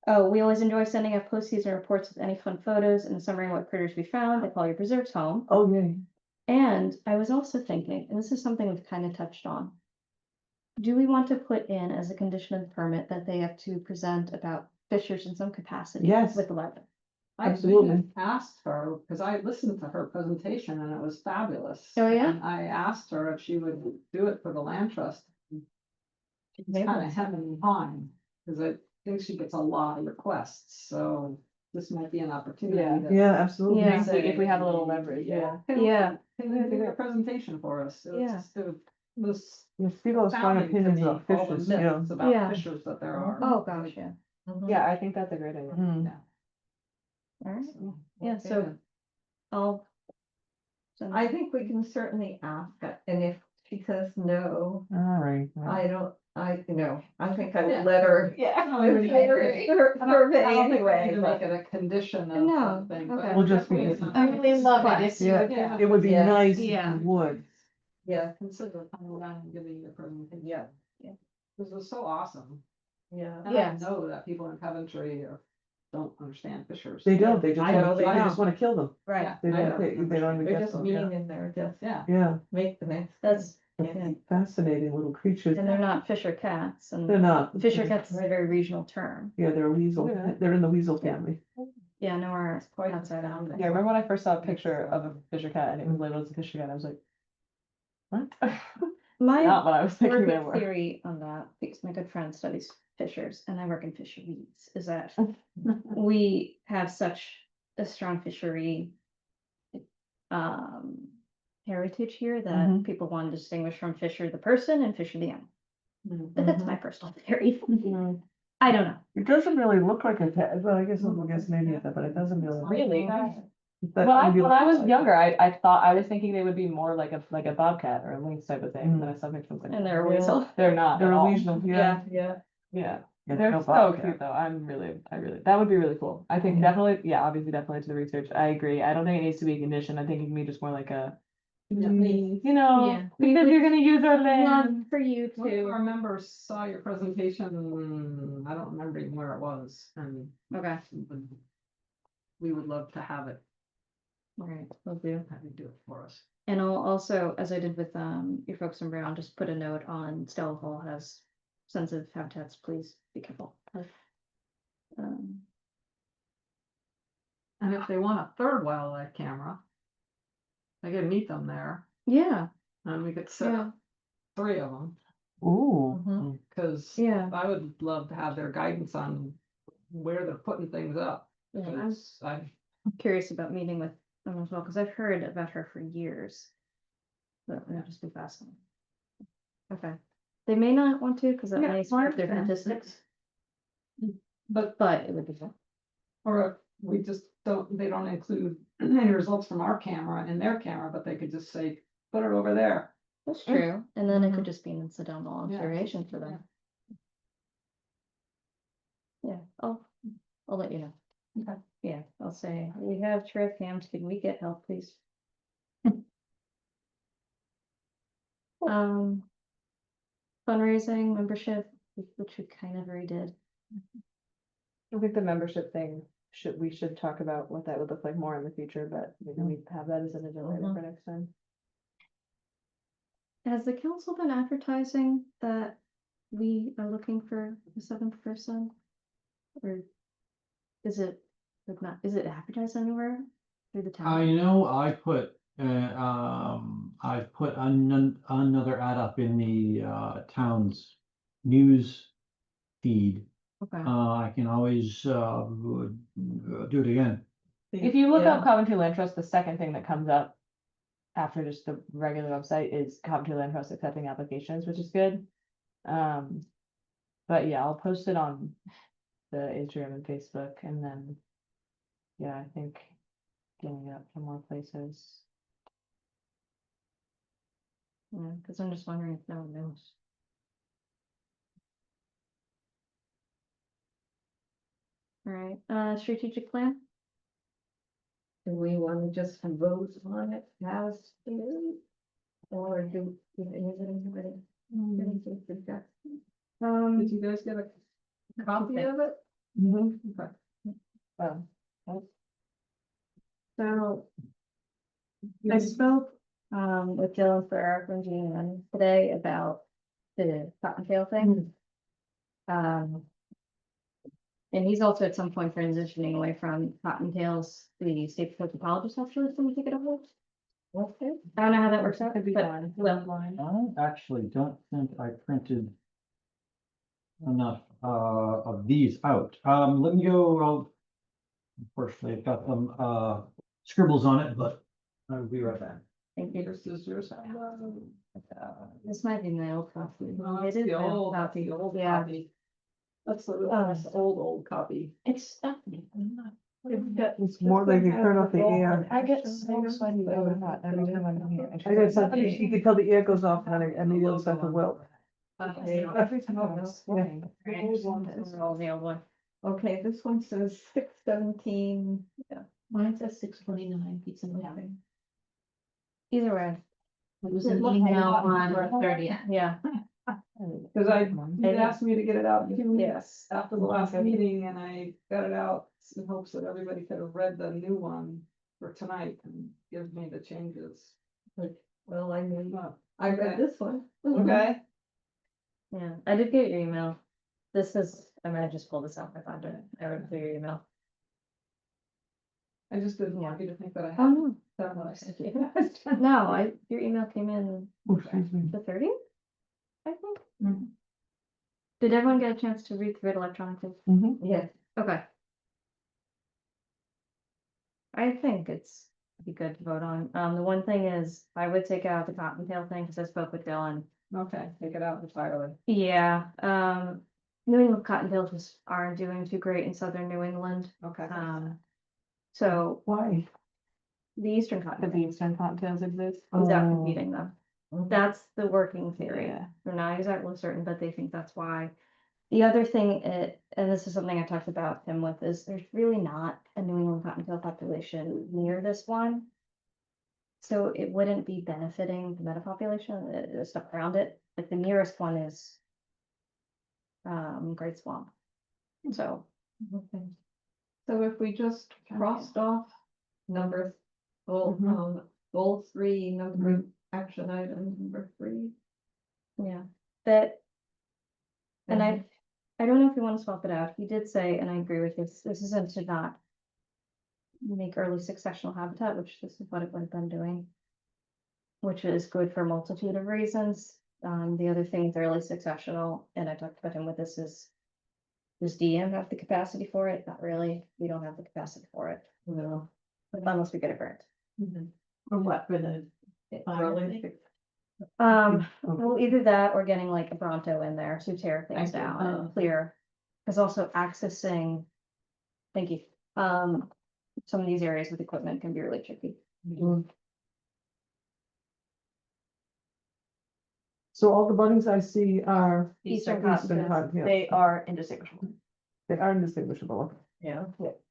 Oh, we always enjoy sending out postseason reports with any fun photos and summary what critters we found. They call your preserves home. Oh, yeah. And I was also thinking, and this is something we've kind of touched on. Do we want to put in as a condition of the permit that they have to present about fishers in some capacity? Yes. With the library? I Absolutely. asked her, because I listened to her presentation and it was fabulous. Oh, yeah? And I asked her if she would do it for the land trust. She's kind of having time, because I think she gets a lot of requests, so this might be an opportunity. to Yeah, absolutely. Yeah. If we have a little leverage, yeah. Yeah, Can you do a presentation for us? Yeah. It was Yes, people have strong astounding to opinions me, about all the fishes, yeah. myths Yeah. about fishers that there are. oh gosh, yeah, Mhm. Yeah, I think that's a great idea. Mm. all right, So, yeah, okay so then. I'll. send- I think we can certainly ask, and if she says no, All right. I think I Yeah. would let her. Yeah. I don't really- Survey I don't think we anyway, need to but- make it a condition of No, something. but okay. We'll just be- definitely something I really love it if you Yeah, would give Yeah. us it would be Yeah. nice if Yeah. you would. Yeah, Consider coming around and giving you a presentation. yeah, This was so awesome. yeah. And I Yes. know that people in Coventry don't understand fishers. They don't, they just, I know want- they they don't. just wanna kill them. Right, Yeah, They I don't, they don't understand. even They're get just them, mean yeah. and they're just Yeah. Yeah, make the next. that's, Yeah. fascinating little creatures. and they're not fisher cats, and They're not. fisher cats is a very regional term. Yeah, they're a weasel, Yeah. they're in the weasel family. Yeah, no, our Quite outside out. astounding. Yeah, I remember when I first saw a picture of a Fisher cat and it was labeled as a Fisher cat, I was like, what? My Not what I was thinking they working were. theory on that, because my good friend studies fishers and I work in fisheries, is that we have such a strong fishery um, heritage here that Mhm. people want to distinguish from Fisher the person and Fisher the animal. But that's my personal theory. Mhm. I don't know. It doesn't really look like a cat, well, I guess maybe it's that, but it doesn't really. Really? That When I, maybe when I was looks like- younger, I thought, I was thinking they would be more like a bobcat or a lynx type of thing, and then I saw pictures like. And they're a Yeah. weasel. They're not They're at all. lesional, yeah. Yeah, Yeah, they're no so bobcat. cute though, I really, that would be really cool. I think Mhm. definitely, yeah, obviously definitely to the research, I agree, I don't think it needs to be a condition, I think it can be just more like a. Yeah, You know, Yeah. because you're gonna use our land. Love for you One of to. our members saw your presentation, I don't remember even where it was, and Okay, we would love to have it, all right, will do. have you do it for us. And I'll also, as I did with your folks in Brown, just put a note on Stella Hall has sensitive habitats, please be careful. Um, And if they want a third wildlife camera, they could meet them there, yeah, and we could set yeah, up 3 of them, Ooh. Mhm. cause yeah. I would love to have their guidance on where they're putting things up. Yeah, I'm 'Cause I, curious about meeting with them as well, because I've heard about her for years. But that'd just be fascinating. Okay, they may not want to, because that Yeah, may I spark their understand. statistics, but it would be fun. or if we just they don't include any results from our camera in their camera, but they could just say, put it over there. That's true, and then it Mhm. could just be an incidental Yeah. observation for them. Yeah, I'll let you know. Okay. Yeah, I'll say, we have trail cams, can we get help, please? Fundraising, membership, which we kind of already did. I think the membership thing, we should talk about what that would look like more in the future, but we have that as an agenda item for next time. Has the council been advertising that we are looking for a 7th person? Or is it, like, not, is it advertised anywhere through the town? I know I put another ad up in the town's news feed. Okay, I can always do it again. If you look Yeah. up Coventry Land Trust, the second thing that comes up after just the regular website is Coventry Land Trust accepting applications, which is good. But yeah, I'll post it on the Instagram and Facebook, and then, yeah, I think getting it up to more places. yeah, because I'm just wondering if no one knows. All right, strategic plan? Do we want to just vote on it as is? Or do anybody have anything suggestions? Did you guys get a copy of it? Okay. So I spoke with Dylan Ferrer from GM today about the cottontail thing. And he's also at some point transitioning away from cottontails. The state anthropologist actually is going to take it over. Okay. I don't know how that works out, Could be but fine. well, I actually don't think I printed enough of these out. Let me go. Unfortunately, I've got some scribbles on it, but I'll be right back. thank you. Yours is yours. This might be my old copy. No, It that's is the my old, that's copy. the old Yeah. copy. That's the old copy. It's Stephanie. I'm not- It's more like you turn off the air. I get so sweaty over hot every time I'm here. I got something, you can tell the air goes off and the other stuff as well. Okay. Every time I'm sweating. This is all the old one. Okay, this one says 6/17. Mine says 6:29 pizza and Either way, It was It an looked email like- on the 30th. yeah. Cause he asked me to get it out in 2 Yeah. weeks after the last meeting, and I got it out in hopes that everybody could have read the new one for tonight and give me the changes. Well, I mean, But, I read this one. okay, Yeah, I did get your email. This is, I mean, I just pulled this out, I found it, I read through your email. I just didn't want you to think that I Oh, had no, done what I said. no, your email came in Oh, excuse me. the 30th, I think. Mhm. Did everyone get a chance to read through it electronically? Mhm. Yes. Okay. I think it's be good to vote on. The one thing is, I would take out the cottontail thing, because I spoke with Dylan. Okay, take it out entirely. Yeah, New England cottontails just aren't doing too great in southern New England. Okay. So Why? the eastern The cottontail eastern cottontails exist. is out Oh. competing them. Mhm. That's the working theory. Yeah. They're not exactly certain, but they think that's why. The other thing, and this is something I talked about him with, is there's really not a New England cottontail population near this one. So it wouldn't be benefiting the meta population, the stuff around it. Like the nearest one is Great Swamp. So Okay. So if we just crossed off number, goal, goal 3, number, action item number 3. yeah, that, and I don't know if you want to swap it out. He did say, and I agree with this isn't to not make early successional habitat, which this is what it would have been doing, which is good for a multitude of reasons. The other thing with early successional, and I talked about him with this, is does DM have the capacity for it? Not really. We don't have the capacity for it. No. Unless we get a grant. Or what, for the fire thing? Well, either that or getting like a Bronto in there to tear I things see. down Oh. and clear. Cause also accessing, thank you, some of these areas with equipment can be really tricky. So all the bunnies I see are Eastern eastern cottontails. cottontails. They are indistinguishable. They are indistinguishable. Yeah.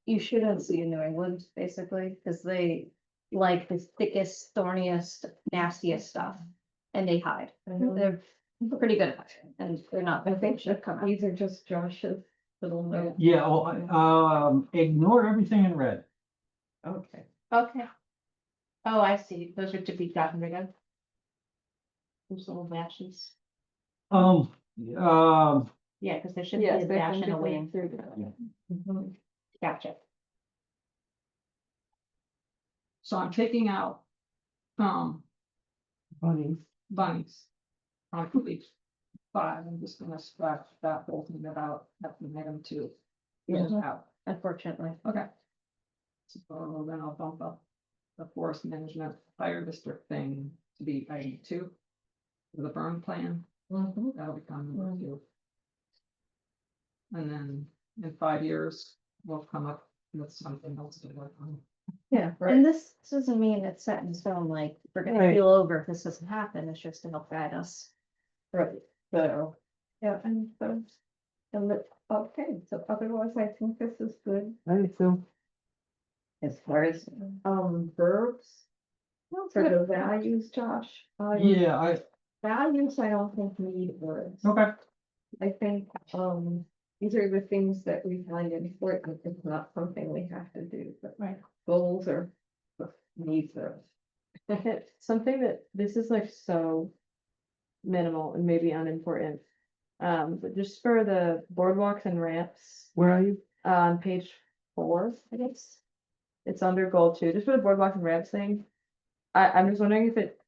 You shouldn't see in New England, basically, cause they like the thickest, thorniest, nastiest stuff. And they hide. They're pretty good at hiding, and they're not. I think should come out. these are just Josh's little notes. Yeah, well, ignore everything in red. Okay. Okay. Oh, I see, those are to be gotten rid of. Those little dashes, Um, yeah, because there should be Yes, a they dash can and a be wing, through that. Mhm. gotcha. So I'm taking out, Bunnies. bunnies. On page 5, I'm just gonna scratch that whole thing about, item 2. Yeah. Out. Unfortunately. Okay. So then I'll bump up the forest management fire district thing to be item 2. The burn plan, Mhm. that'll become number 2. And then in 5 years, we'll come up with something else to work on. Yeah, right. And this doesn't mean it's set in stone, like, we're gonna Right. feel over if this doesn't happen, it's just to help guide us. Right, so, yeah, and so, okay, so otherwise I think this is good Right, so as far as, verbs. For the values, Josh, yeah, values, I don't think need words. okay. I think, these are the things that we find important, it's not something we have to do, but Right. goals are needs are. Something that, this is like so minimal and maybe unimportant. But just for the boardwalks and ramps, where are you? on page 4, I guess. It's under goal 2, just for the boardwalk and ramps thing. I'm just wondering if it.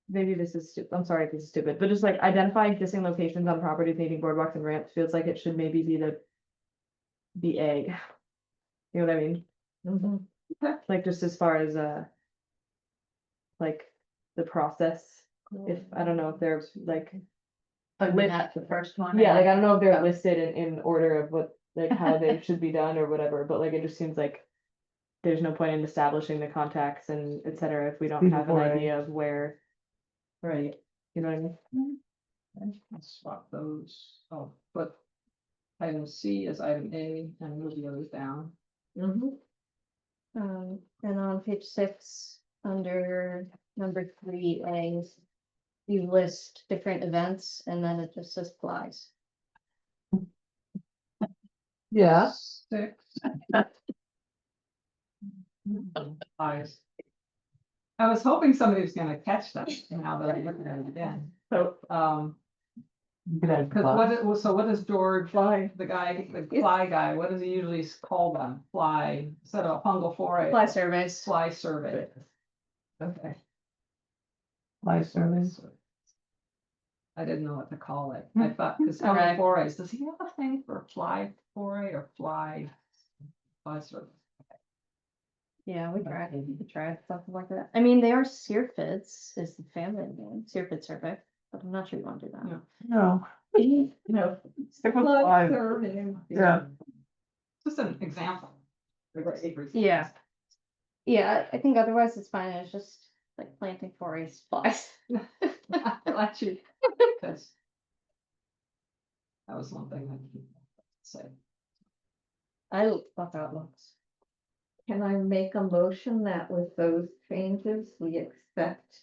Maybe this is stupid, I'm sorry if this is stupid, but just like identify existing locations on properties needing boardwalks and ramps feels like it should maybe be the A. You know what I mean? Mhm. Like just as far as like the process, if, I don't know if there's like. Oh, Lit- that's the first one. Yeah, like I don't know if they're listed in order of what, like how they should be done or whatever, but like it just seems like. There's no point in establishing the contacts and et cetera if we don't have an Before I- idea of where, Right. you know what I mean? Let's swap those, but item C is item A and move the others down. Mhm. And on page 6, under number 3A, you list different events, and then it just says flies. Yeah. 6. Eyes. I was hoping somebody was gonna catch that now that I'm looking at it again. So, You could add Cause what is George, fly, the guy, the fly guy, what does he usually call them? Fly, instead of a fungal foray. Fly surveys. Fly survey. Okay. fly surveys. I didn't know what to call it. I thought, cause Okay. fungal forays, does he have a thing for fly foray or fly survey? Yeah, we could try something like that. I mean, they are Searfits is the family name, Searfit Survey, but I'm not sure you want to do that. No, No, stick with Plug five, survey. yeah, Just an example. Yeah. Yeah, I think otherwise it's fine. It's just like planting forest supplies. Glad you, because that was one thing I didn't say. I love how it looks. Can I make a motion that with those changes, we expect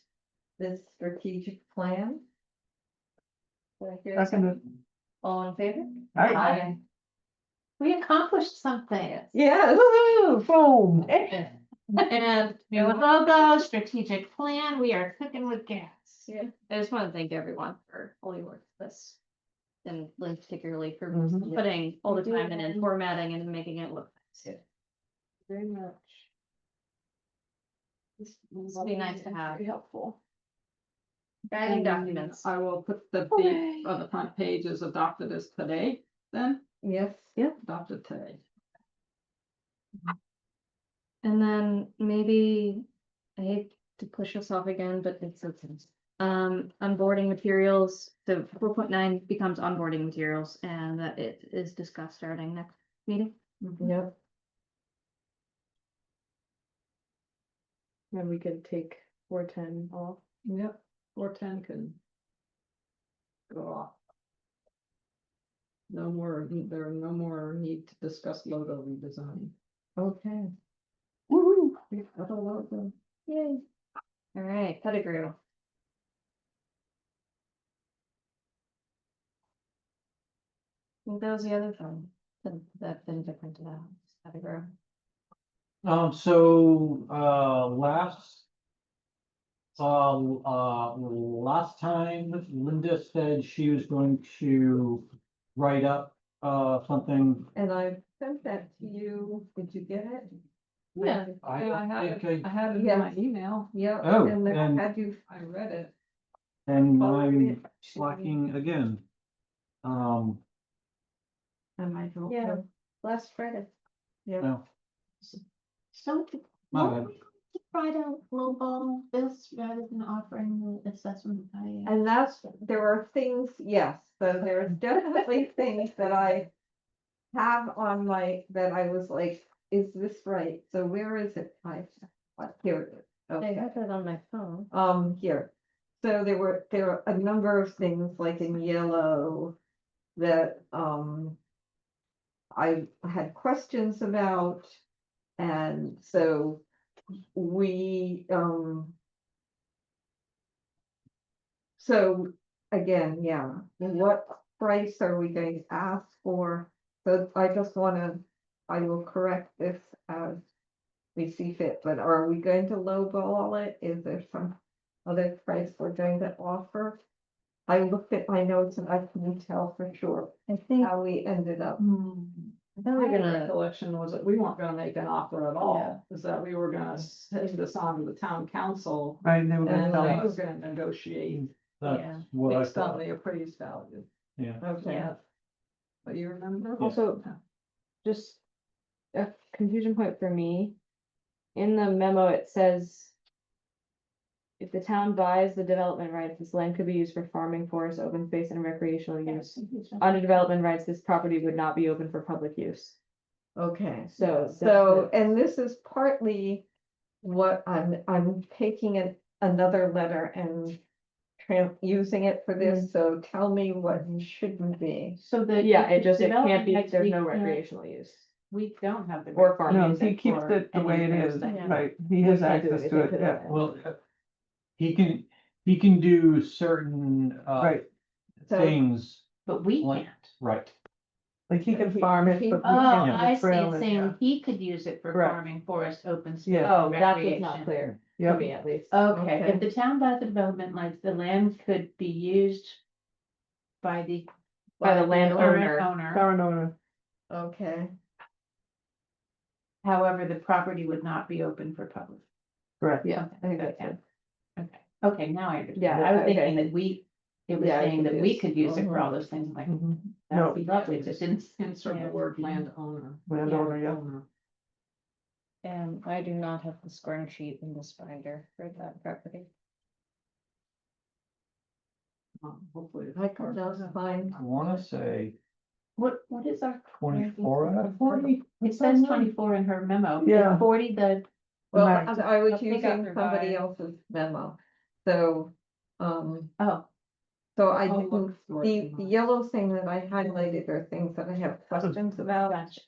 this strategic plan? Did I hear second, something? All in favor? Aye. we accomplished something. Yes. woo, boom. And new logo, strategic plan, we are cooking with gas. Yeah. I just want to thank everyone for all your work with this. And Lynn particularly for Mhm. putting all the You time in and did. formatting and making it look nice. Very much. This will be nice to have. Very helpful. Guiding And documents. I will put the date on the front page is adopted as today, then, Yes. adopted today. And then maybe, I hate to push us off again, but it's, onboarding materials, so 4.9 becomes onboarding materials and that it is discussed starting next meeting. Yep. Then we could take 410 off. Yep, 410 can go off. No more, there are no more need to discuss logo redesign. Okay. Woo-hoo. Yay. All right, Pettigrew. I think that was the other thing that been different to that, Pettigrew. So, last time Linda said she was going to write up, something. And I sent that to you. Did you get it? Yeah. I Yeah, I think had it in Yes. my email, Yep. Oh, And then and- had you, I read it. and Forwarded I'm it to- slacking again. and I don't Yeah. know. Last Friday. No, So, my won't bad. we try to lowball this rather than offering the assessment value? And there are things, yes, so there's definitely things that I have on that I was like, is this right? So where is it? Here it is. I Okay. have it on my phone. Here. So there were a number of things like in yellow that, I had questions about. And so we, so again, yeah, what price are we going to ask for? So I just wanna, I will correct this as we see fit, but are we going to lowball it? Is there some other price we're going to offer? I looked at my notes and I couldn't tell for sure I think, how we ended up. I thought we were My gonna, recollection was that we weren't gonna make an offer at all, is that we were gonna send this on to the town council. Right, they were gonna And tell they us. were gonna negotiate Yeah. That's what I based on thought, the appraised value. yeah. Okay. yeah, But you remember? Yeah. Also, just a confusion point for me. In the memo, it says. If the town buys the development rights, this land could be used for farming, forest, open space and recreational use. Under development rights, this property would not be open for public use. Okay. So. So, and this is partly what I'm taking another letter and using it for this, so tell me what shouldn't be. So the. Yeah, the it can't development be, rights, there's we no can't- recreational use. We don't have the. Or right to farming. No, use he keeps for it the way it any of those is, things. Yeah. right, he has We can't do access to anything it, to yeah, that. Well, he can do certain, right, So- things, But we Like- can't. right. like he can farm it, but we Oh, can't have I a see, trail it's in, yeah. saying he could use it for Correct. farming, forest, open space. Yeah. Oh, and that's what's recreation. not clear, to Yep. me at least. Okay, Okay. if the town buys the development rights, the land could be used by the. By the current landowner. Owner, Current owner, Okay, however, the property would not be open for public. correct. Yeah, I think that's Okay. it. Okay, now I understand. Yeah, I was okay. thinking that it was Yeah, I was saying that we confused. could use it for all those things, I'm like, Mhm. that No, would be lovely, it just didn't. Insert the Yeah. word landowner. landowner, yeah. Owner. And I do not have the scoring sheet in this binder for that property. Hopefully. it's I could part- just find. I wanna say What is our? 24 out of 40. It says 24 in her memo. Is Yeah. 40 the, Well, max. I was I'll take using out her somebody bio. else's memo, so, oh, so I I'll didn't, look for it the tomorrow. yellow thing that I highlighted are things that I have questions about, gotcha.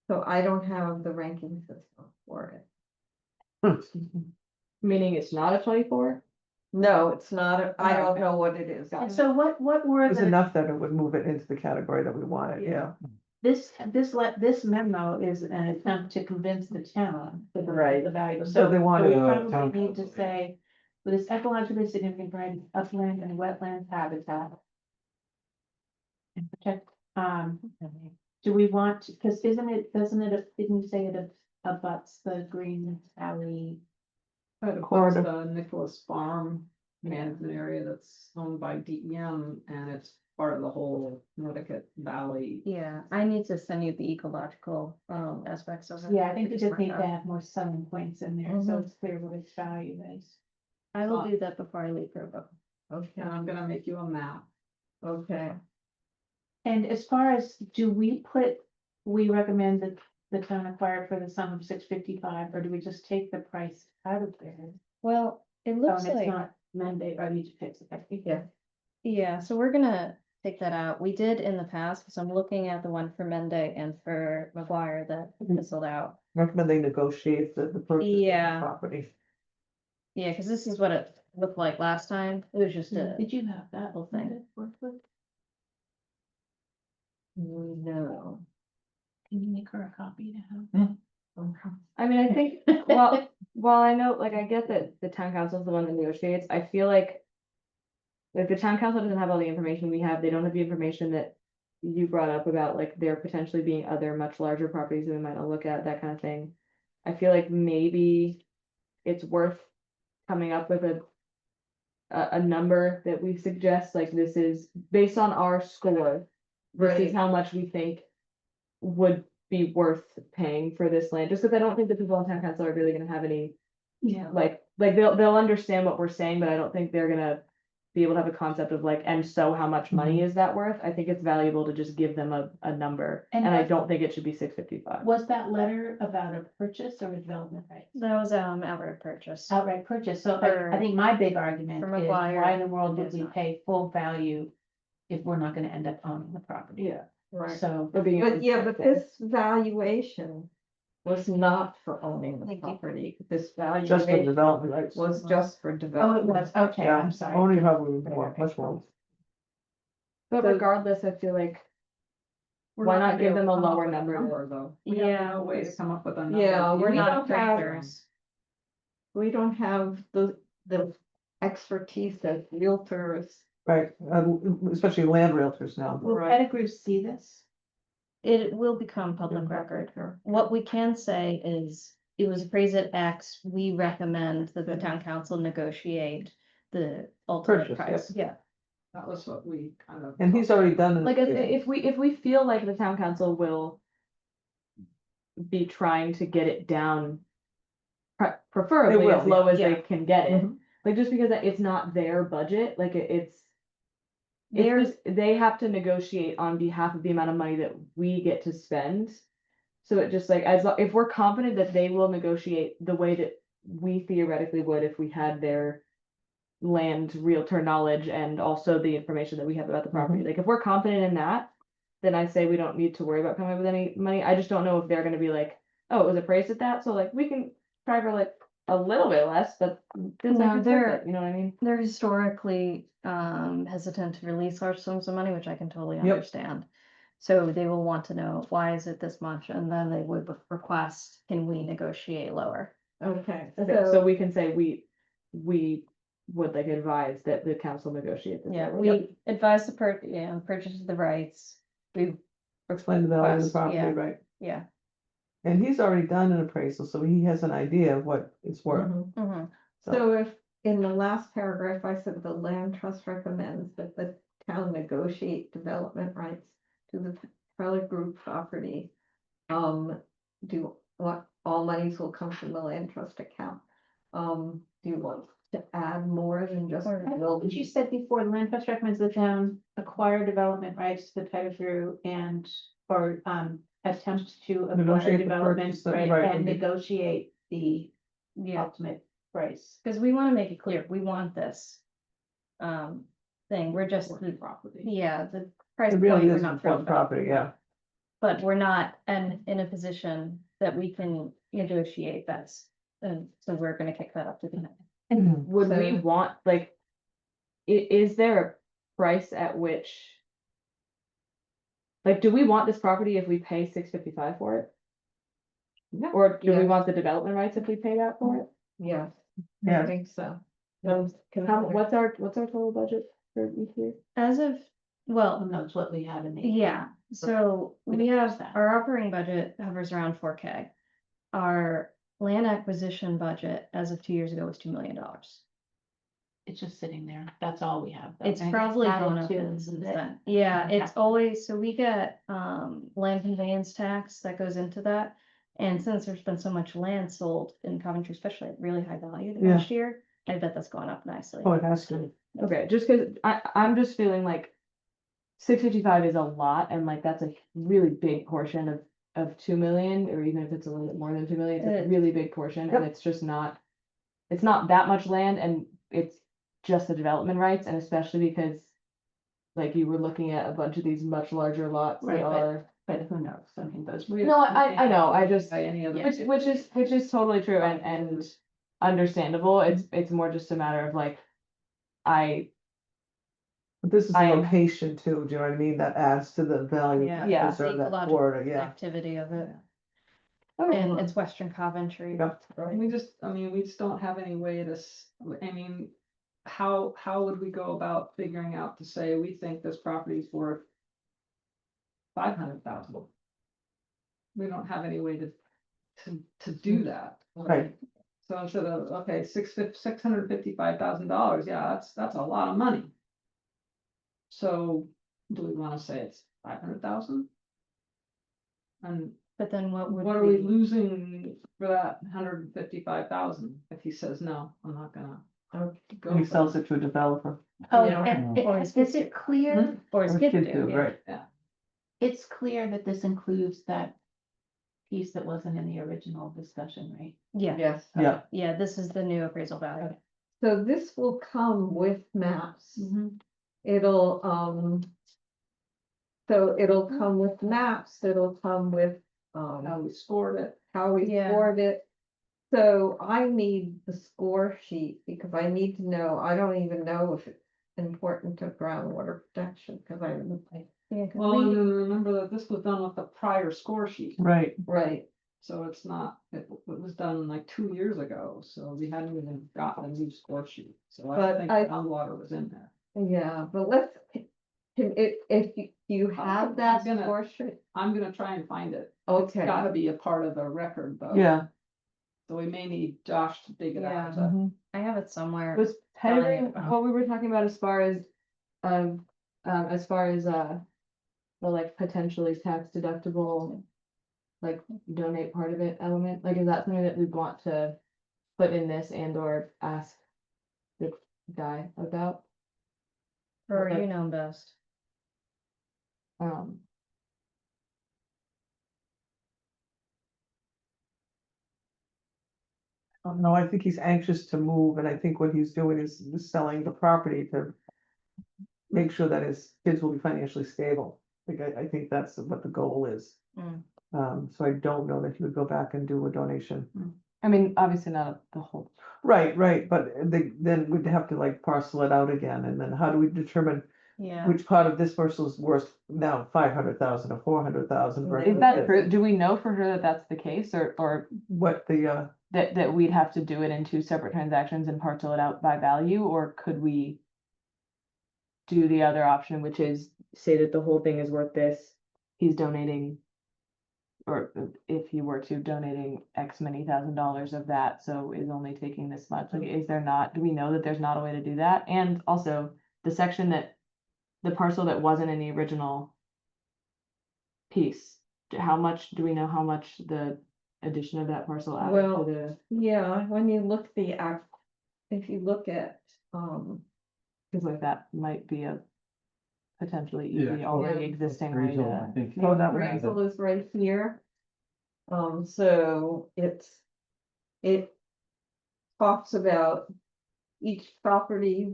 so I don't have the ranking system for it. Meaning it's not a 24? No, it's not, I don't Okay. know what it is. And so what were It's the, enough that it would move it into the category that we wanted, yeah. this memo is an attempt to convince the town that Right. the value. So they So want we to, probably town need to council. say, with this ecologically significant variety of upland and wetlands habitat. And protect, do we want, because didn't you say it abuts the Green Valley? But of course, the Nicholas Farm management area that's owned by DEM, and it's part of the whole Connecticut Valley. Yeah, I need to send you the ecological aspects of it. Yeah, I think we just mark need to out. have more selling points in there, so it's clear what its value is. I will do that before I leave for a book. Okay, And I'm gonna make you a map. okay. And as far as, we recommend that the town acquire for the sum of $655, or do we just take the price out of there? Well, it Oh, looks and it's like, not mandate, I need to fix it. Yeah. yeah, so we're gonna take that out. We did in the past, because I'm looking at the one for Mende and for McGuire that fizzled out. Recommend they negotiate the purchase of the Yeah. property. Yeah, because this is what it looked like last time. It was just a, Did you have that whole thing. to work with? No. Can you make her a copy to have? I mean, I think, well, while I know, like, I get that the town council is the one that negotiates, I feel like if the town council doesn't have all the information we have, they don't have the information that you brought up about, like, there potentially being other much larger properties that we might not look at, that kind of thing. I feel like maybe it's worth coming up with a number that we suggest, like, this is based on our score. This is Right. how much we think would be worth paying for this land, just because I don't think the people on town council are really gonna have any, Yeah. like they'll understand what we're saying, but I don't think they're gonna be able to have a concept of like, and so how much money is that worth? I think it's valuable to just give them a number, And and I what- don't think it should be 655. Was that letter about a purchase or a development rights? that was outright purchase. Outright purchase, so For- I think my big argument for is McGuire, why in the world it did is we not. pay full value if we're not gonna end up owning the property? Yeah. Right. So, Or being But yeah, but unfair. this valuation was not for owning the Thank you. property. This Just for valuation development rights. was just for oh, it development. was, okay, Yeah, I'm sorry. only probably more, much more. But So- regardless, I feel like We're Why not not gonna be give able to them a come up lower with number? Though. Yeah, We have no way to come up with a number. Yeah, we're We not don't have have- those. We don't have the expertise as realtors. Right, especially land realtors now. Will Right. Pettigrew see this? It will become public record. What we can say is, it was appraised at X, we recommend that the town council negotiate the ultimate Purchase, price, yeah. That was what we kind of. And he's already done. an like appraisal. if we feel like the town council will be trying to get it down preferably will, as low as they yeah. can get it, Mhm. like just because it's not their budget, like it's There's, just, they have to negotiate on behalf of the amount of money that we get to spend. So it just like, if we're confident that they will negotiate the way that we theoretically would if we had their land realtor knowledge and also the information that we have about the property, like if we're confident in that, then I say we don't need to worry about coming up with any money. I just don't know if they're gonna be like, oh, it was appraised at that, so like we can try for like a little bit less, but it's No, like, it's worth they're- it, you know what I mean? they're historically hesitant to release large sums of money, which I can totally Yep. understand. So they will want to know, why is it this much? And then they would request, can we negotiate lower? Okay, So so, we can say we would like advise that the council negotiate this. Yeah, level. we advise the purchase of the rights. We, Explain the value of the Request, property, yeah. right? yeah. And he's already done an appraisal, so he has an idea of what it's worth. mhm. Mhm. So if in the last paragraph, I said the land trust recommends that the town negotiate development rights to the Trailer Group property. Do what, all monies will come from the land trust account. Do you want to add more than just? Or- What you said before, the land trust recommends the town acquire development rights to the title through and, or, attempt to acquire Negotiate the development, purchase, right, right, and and- negotiate the Yeah, ultimate price. because we want to make it clear, we want this. Thing, we're just, for property. yeah, the price It point, really we're is not thrilled important about. property, yeah. But we're not in a position that we can negotiate this. And so we're gonna kick that up to the next. And would we So- want, like, is there a price at which? Like, do we want this property if we pay $655 for it? Yeah. Or do we Yeah. want the development rights if we pay that for it? Yes, Yeah. I think so. What's our total budget for each year? As of, well, Who knows what we have in the. yeah, so we we don't have, use that. our operating budget hovers around 4K. Our land acquisition budget as of 2 years ago was $2 million. It's just sitting there. That's all we have. though. It's And probably added gone up to since the- then. Yeah, Okay. it's always, so we get land conveyance tax that goes into that. And since there's been so much land sold in Coventry, especially at really high value the Yeah. last year, I bet that's gone up nicely. Oh, it has to. Okay, just cause I'm just feeling like 655 is a lot and like that's a really big portion of 2 million, or even if it's a little bit more than 2 million, it's a It- really big portion Yep. and it's just not. It's not that much land and it's just the development rights, and especially because. Like you were looking at a bunch of these much larger lots Right, that but- are, But who knows? I mean, those. No, I know, I just- By any other. which is totally true and understandable, it's more just a matter of like. But this is I a am- location too, do you know what I mean? That adds to the value. Yeah. that Yeah. preserve that Ecological corridor, yeah. activity of it. Okay. And it's Western Coventry. Yep. We just, I mean, we just don't have any way to, I mean, how would we go about figuring out to say, we think this property is worth 500,000? We don't have any way to do that. Right. So instead of, okay, $655,000, yeah, that's a lot of money. So do we wanna say it's 500,000? And But then what would what are we be, losing for that 155,000 if he says, no, I'm not gonna. Go And he for sells it to a developer. Oh, Yeah. and Or is his it clear? or his Or kid kid do, too, yeah. right. It's clear that this includes that piece that wasn't in the original discussion, right? Yeah, Yes. Yeah, yeah, this is the new appraisal value. So this will come with maps. Mhm. It'll, so it'll come with maps, it'll come with, how we scored it. how we Yeah. scored it. So I need the score sheet because I need to know, I don't even know if it's important to groundwater protection, because Yeah, 'cause Well, and we- then remember that this was done with the prior score sheet, right. right, so it's not, it was done like 2 years ago, so we hadn't even gotten a new score sheet. So I But think I- groundwater was in there. yeah, but let's, if you have that I'm gonna- score sheet, I'm gonna try and find it. It's okay. gotta be a part of the record though. Yeah. So we may need Josh to dig it out. Yeah. Mhm. I have it somewhere. Was pedigree Fine. what we were talking about as far as, the like potentially tax deductible, like donate part of it element, like is that something that we'd want to put in this and or ask the guy about? Or Okay. you know best. Um, No, I think he's anxious to move, and I think what he's doing is selling the property to make sure that his kids will be financially stable. Like, I think that's what the goal is. Mm. So I don't know that he would go back and do a donation. I mean, obviously not the whole. Right, but then we'd have to like parcel it out again, and then how do we determine Yeah, which part of this parcel is worth now 500,000 or 400,000 versus Is that this? true? Do we know for sure that that's the case or What the, that we'd have to do it in two separate transactions and parcel it out by value, or could we? Do the other option, which is say that the whole thing is worth this, he's donating. Or if he were to donating X many $1,000s of that, so is only taking this much, like, is there not, do we know that there's not a way to do that? And also, the section that, the parcel that wasn't in the original. Piece, how much, do we know how much the addition of that parcel added Well, to the, Yeah, when you look if you look at, cause like that might be a potentially Yeah. easy already Yeah. existing way Appraisal, I to. think. the Oh, that would be appraisal is right here. So it talks about each property,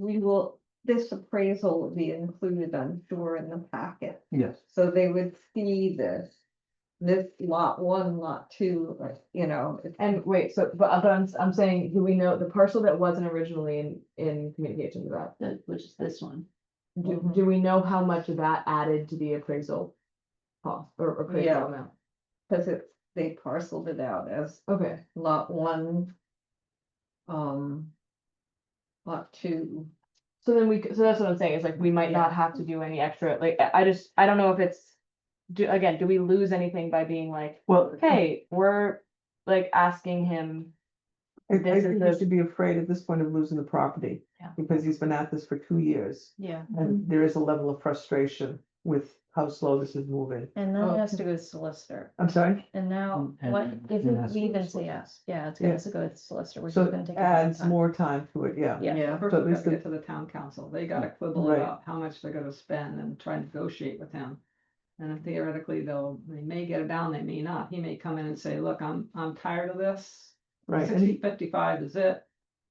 this appraisal will be included, I'm sure, in the packet. Yes. So they would see this lot one, lot two, And wait, so, but I'm saying, do we know the parcel that wasn't originally in communication with that? Which is this one. Do we know how much of that added to the appraisal cost or appraisal Yeah. amount? because they parceled it out as Okay, lot one. Lot two. so then so that's what I'm saying, is like, we might not have to do any extra, like, I don't know if it's. Do we lose anything by being like, Well, hey, we're like asking him. I This is think we the- should be afraid at this point of losing the property. Yeah. Because he's been at this for 2 years, Yeah, and there is a level of frustration with how slow this is moving. and then it has to go to solicitor. I'm sorry, And now, And- what, and if it has we to go even to say yes, it's Yeah. going to go to solicitor, which is so gonna it take a long adds time. more time to it, yeah. Yeah, First, So at we least gotta the- get to the town council, they gotta quibble Right. about how much they're gonna spend and try and negotiate with him. And then theoretically, they may get it down, they may not, he may come in and say, look, I'm tired of this. Right, and 60-55 is it,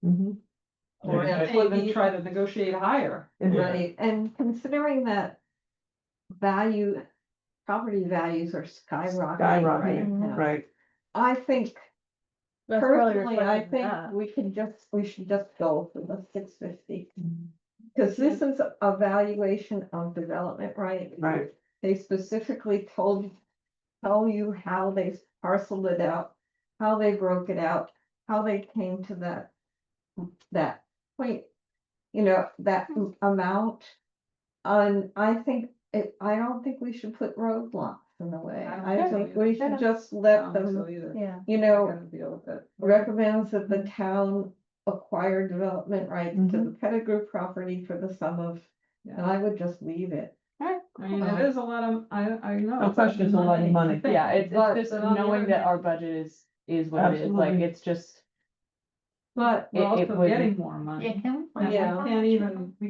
Mhm. or Yeah, they may even try to negotiate higher. And- Right, and considering that property values are skyrocketing right Skyrocketing, now. right, I think, that's probably personally, I reflective of think that. we should just go for the 650. Mm-hmm. Cause this is a valuation of development, right? right, They specifically tell you how they parceled it out, how they broke it out, how they came to that point, that amount. And I don't think we should put roadblocks in the way. I don't I think so think either. we should just let I don't think so them, either. Yeah, you They know, gotta deal with it. recommends that the town acquire development rights to Mhm. the Pettigrew property for the sum of, and Yeah. I would just leave it. I mean, it is a lot of, I know. No question, it's a lot of money. I think, yeah, it's But- just but on the knowing other that our hand- budget is what it is, like, Absolutely. it's just. But, We're it also would- getting more money. Yeah, can we And find we Yeah.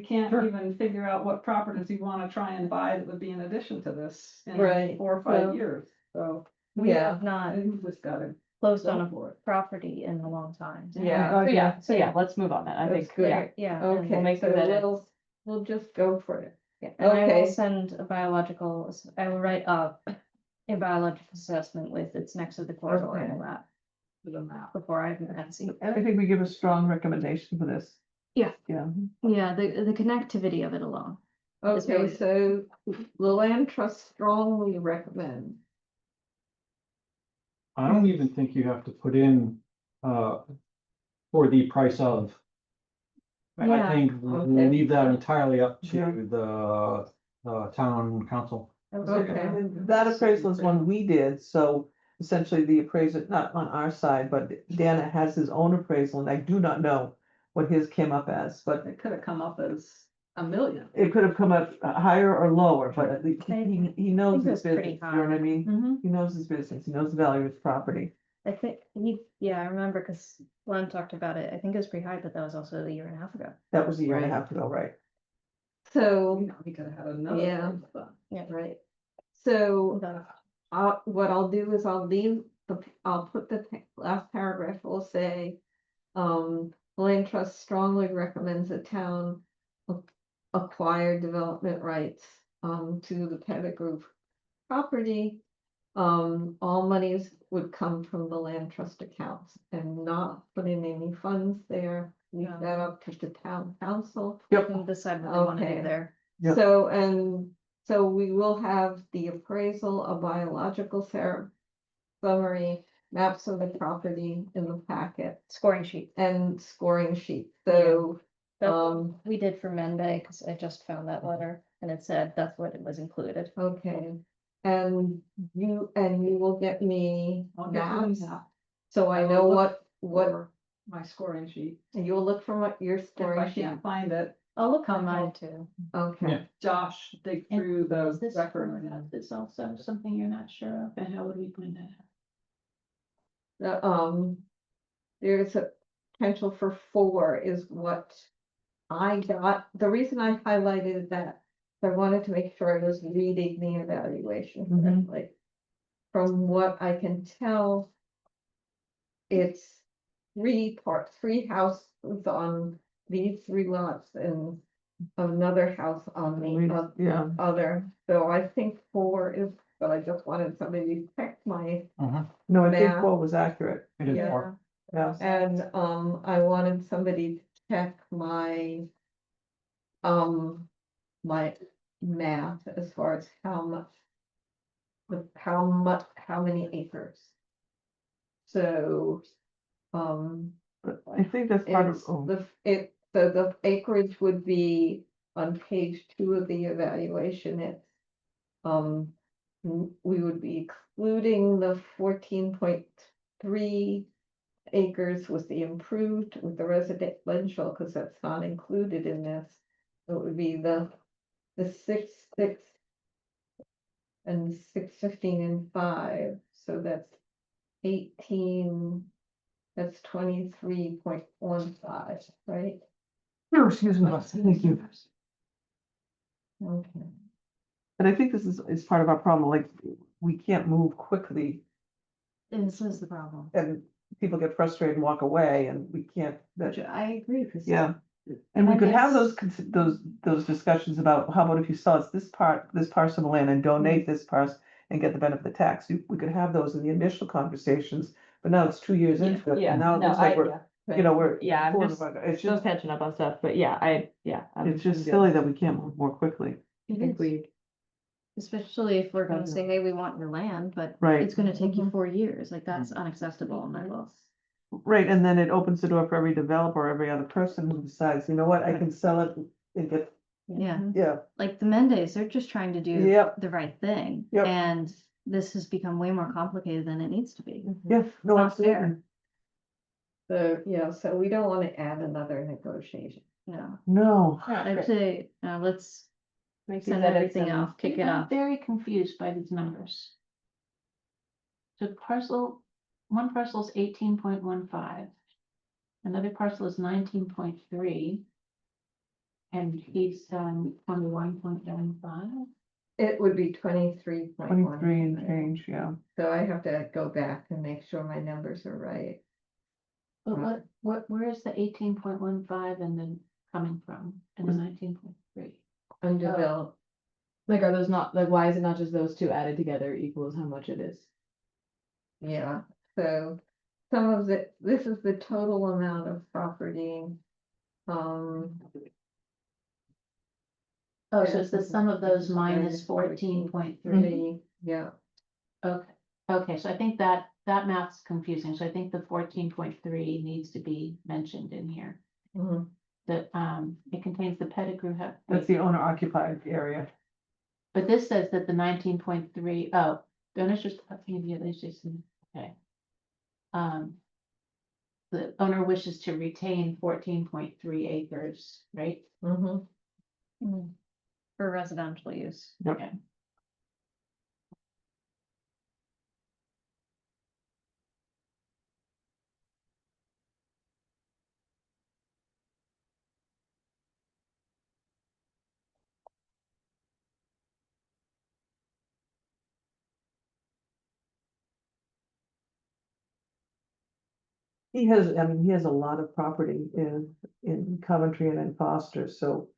can't Sure. even figure out what properties we wanna try and buy that would be in addition to this in Right, 4 or 5 so- years, so. we Yeah. have not I think we just gotta closed go on a for it. property in a long time. Yeah. Oh, So yeah, let's move on then, I That's think, good. yeah, Yeah, and- okay, make so the edits. we'll just go for it. yeah, and I Okay. will send a biological, I will write up a biological assessment with its next to the corridor and all that To the map. before I even see. and I think we give a strong recommendation for this. Yeah. Yeah, Yeah, the connectivity of it alone. It's Okay, really- so the land trust strongly recommend. I don't even think you have to put in, for the price of. I Yeah. think we'll Okay. leave that entirely up Yeah. to the, town council. That was Okay. it. and that appraisal is one we did, so essentially the appraiser, not on our side, but Dana has his own appraisal, and I do not know what his came up as, but It could have come up as $1 million. it could have come up higher or lower, but at least he knows think it his was pretty business, you know what I mean? Mhm. He knows his business, he knows the value of his property. I think I remember because Glenn talked about it. I think it was pretty high, but that was also a year and a half ago. That was a year and a Right. half ago, right? So, We could have had another. Yeah. appraisal. right, so Done. what I'll do is I'll put the last paragraph will say, land trust strongly recommends the town acquire development rights, to the Pettigrew property. All monies would come from the land trust accounts and not put in any funds there. Leave No. that up to the town council. And decide what they want to Okay. do there. Yep. So we will have the appraisal, a biological summary, maps of the property in the packet, Scoring sheet. and scoring sheet, so, That's um, what we did for Monday because I just found that letter and it said that's what it was included. okay. And you will get me I'll get you maps, that so I I will know look what, for my scoring sheet. you'll look for your If scoring I sheet, can't find it, I'll look on Okay. mine too. okay. Josh, dig And through the Is this record. format is also something you're not sure of, and how would we find that out? there's a potential for 4 is what I got. The reason I highlighted that, I wanted to make sure I was reading the evaluation Mhm. correctly. From what I can tell, it's 3 houses on these 3 lots and another house on the Yeah, other. So I think 4 is, but I just wanted somebody to check my, no, I think Math. 4 was accurate, It is yeah. four. yeah. And, I wanted somebody to check my, my math as far as how many acres. So, But I think that's part of, it's oh, so the acreage would be on page 2 of the evaluation, it's, we would be excluding the 14.3 acres with the improved, with the residential, because that's not included in this. So it would be the 6 and 615 and 5, so that's 18, that's 23.15, right? no, excuse me, thank you. Okay. But I think this is part of our problem, like, we can't move quickly This is the problem. and people get frustrated and walk away and we can't, that, Which I agree, because. yeah. And we I could have guess- those discussions about, how about if you sell us this parcel of land and donate this parcel and get the benefit of the tax, we could have those in the initial conversations, but now it's 2 years into it, Yeah, and now it no, looks like I, we're, yeah, you know, we're. Yeah, I'm pulling just the rug. It's still just, catching up on stuff, but yeah, I'm it's just good. silly that we can't move more quickly. I think we, Especially if we're gonna say, hey, we want your land, but Right. it's gonna take you Mhm. 4 years, like, that's unacceptable in my book. Right, and then it opens the door for every developer, every other person who decides, you know what, I can sell it and get, Yeah, yeah, like the Mendes, they're just trying to do Yep. the right thing. Yep. And this has become way more complicated than it needs to be. yeah, no, Not fair. absolutely. So, yeah, so we don't want to add another negotiation. No, No, I'd say, let's make these send edits everything and- off, kick it I'm off. very confused by these numbers. So one parcel is 18.15. Another parcel is 19.3. And he's done 21.95. It would be 23.1. 23 and change, yeah. So I have to go back and make sure my numbers are right. But where is the 18.15 and then coming from, and the 19.3? Undeveloped, like, are those not, like, why is it not just those two added together equals how much it is? yeah, so some of this is the total amount of property. Oh, so it's the sum of those minus 14.3. Yeah, Okay, so I think that math's confusing, so I think the 14.3 needs to be mentioned in here. mhm. That, it contains the pedigree. That's the owner occupied area. But this says that the 19.3, oh, donors just, okay. The owner wishes to retain 14.3 acres, right? Mhm. For residential use. Okay. He has, I mean, he has a lot of property in Coventry and in Foster, so.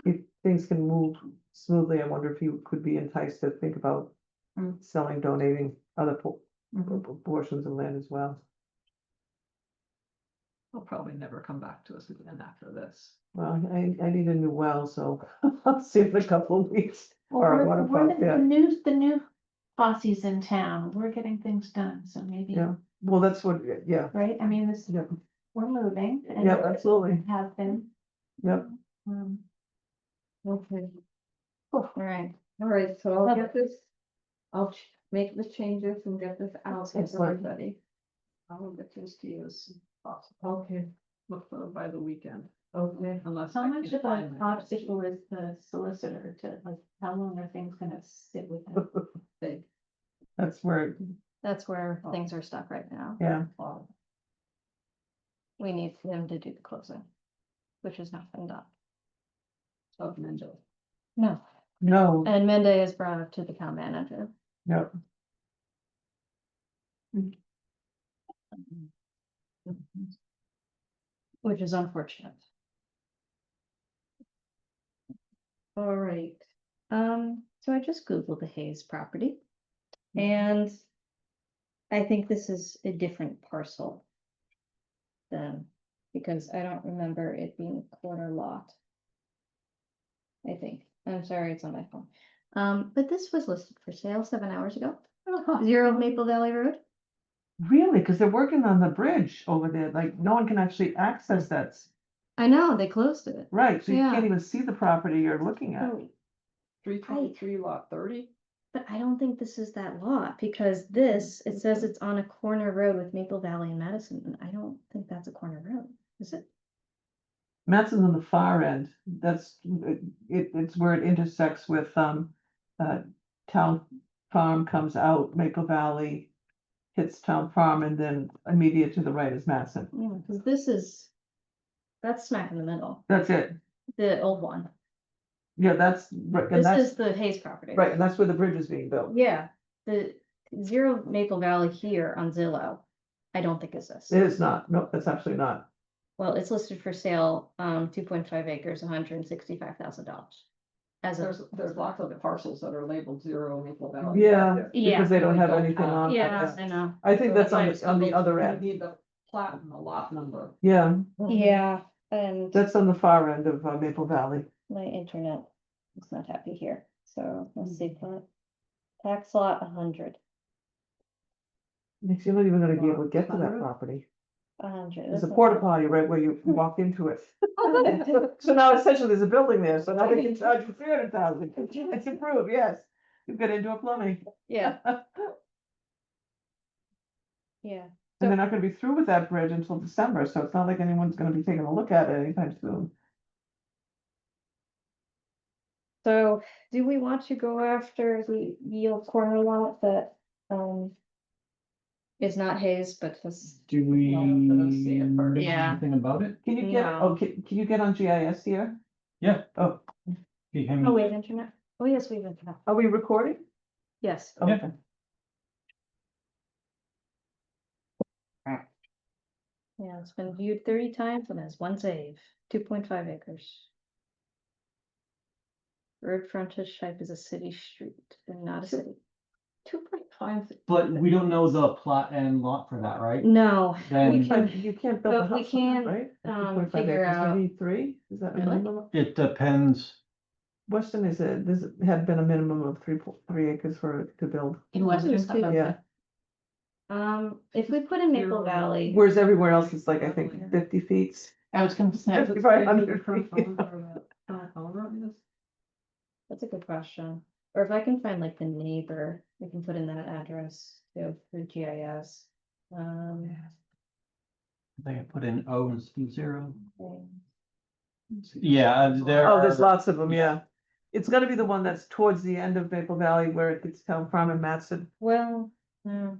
If things can move smoothly, I wonder if you could be enticed to think about Mm. selling, donating other Mhm. portions of land as well. They'll probably never come back to us again after this. Well, I need a new well, so I'll see in a couple of weeks. Or a water We're pump, the yeah, new posse's in town, we're getting things done, so maybe, yeah, well, that's what, yeah, right, I mean, yeah, we're moving. and yeah, absolutely, Have been. yep. Okay, All right. all right, so I'll Okay. get this, I'll make the changes and get this out to Excellent. everybody. I'll get this to you as soon as possible. Okay, Look for it by the weekend, okay. unless. How I much can of find an it. obstacle is the solicitor to, like, how long are things gonna sit with him? Big. That's where, That's where things are stuck right now. Yeah, We need them to do the closing, which has not been done. Of Menjo. No, no, and Mende is brought up to the town manager. no, Which is unfortunate. All right, so I just Googled the Hayes property. And I think this is a different parcel. Then, because I don't remember it being a corner lot. I think, I'm sorry, it's on my phone. But this was listed for sale 7 hours ago. 0 Maple Valley Road. really, because they're working on the bridge over there, like, no one can actually access that, I know, they closed it. right, so you Yeah. can't even see the property you're looking at. Oh, 323 lot 30. but I don't think this is that lot, because this, it says it's on a corner road with Maple Valley and Madison, and I don't think that's a corner road, is it? Matson's on the far end, that's, it's where it intersects with, Town Farm comes out, Maple Valley. Hits Town Farm, and then immediate to the right is Matson. Yeah, because this is, that's smack in the middle, That's it, the old one. yeah, that's, right, and This that's, is the Hayes property. right, and that's where the bridge is being built. Yeah, the 0 Maple Valley here on Zillow, I don't think is this. It is not, no, that's absolutely not. Well, it's listed for sale, 2.5 acres, $165,000. As of, There's lots of parcels that are labeled 0 Maple Valley. Yeah, Yeah. because they don't Really have don't anything have- on. it, yeah, I know. I think that's why on it's on the labeled- other you end, Need the plat and the lot number. yeah, Yeah, and that's on the far end of Maple Valley. my internet is not happy here, so let's see, tax lot 100. Makes you're not even gonna be able to get to that 100? property. 100. There's a that's porta not- potty right where you walk into it. Oh, So now essentially there's a building there, so now they can charge you 300,000, it's improved, yes. You've got indoor plumbing. Yeah, yeah. And they're not gonna be through with that bridge until December, so it's not like anyone's gonna be taking a look at it anytime soon. So do we want to go after the yield corner lot that, is not Hayes, but was, Do we see it first. know Yeah. anything about it? Can you get, No. oh, can you get on GIS here? Yeah. Oh, Can you hear me? oh, we have internet? Oh, yes, we have internet. are we recording? Yes. Yeah. Okay. Yeah, it's been viewed 30 times and has 1 save, 2.5 acres. Road frontage type is a city street and not a city. 2.5. But we don't know the plot and lot for that, right? No, we Then can, You can't build a but we house on that, can, right? At 2.5 figure acres, you out- need 3, is that a Really? minimum? it depends. Weston is this had been a minimum of 3 acres for it to build, In Western Western. too. yeah. If we put in Maple Zero. Valley, Whereas everywhere else is like, I think, 50 feet. I was gonna say. 500 feet. that's a good question. Or if I can find like the neighbor, we can put in that address, for GIS. They put in O instead of 0. Okay. Yeah, there Oh, there's are, lots of them, yeah. It's gonna be the one that's towards the end of Maple Valley where it gets Town Farm and Matson. Well, no,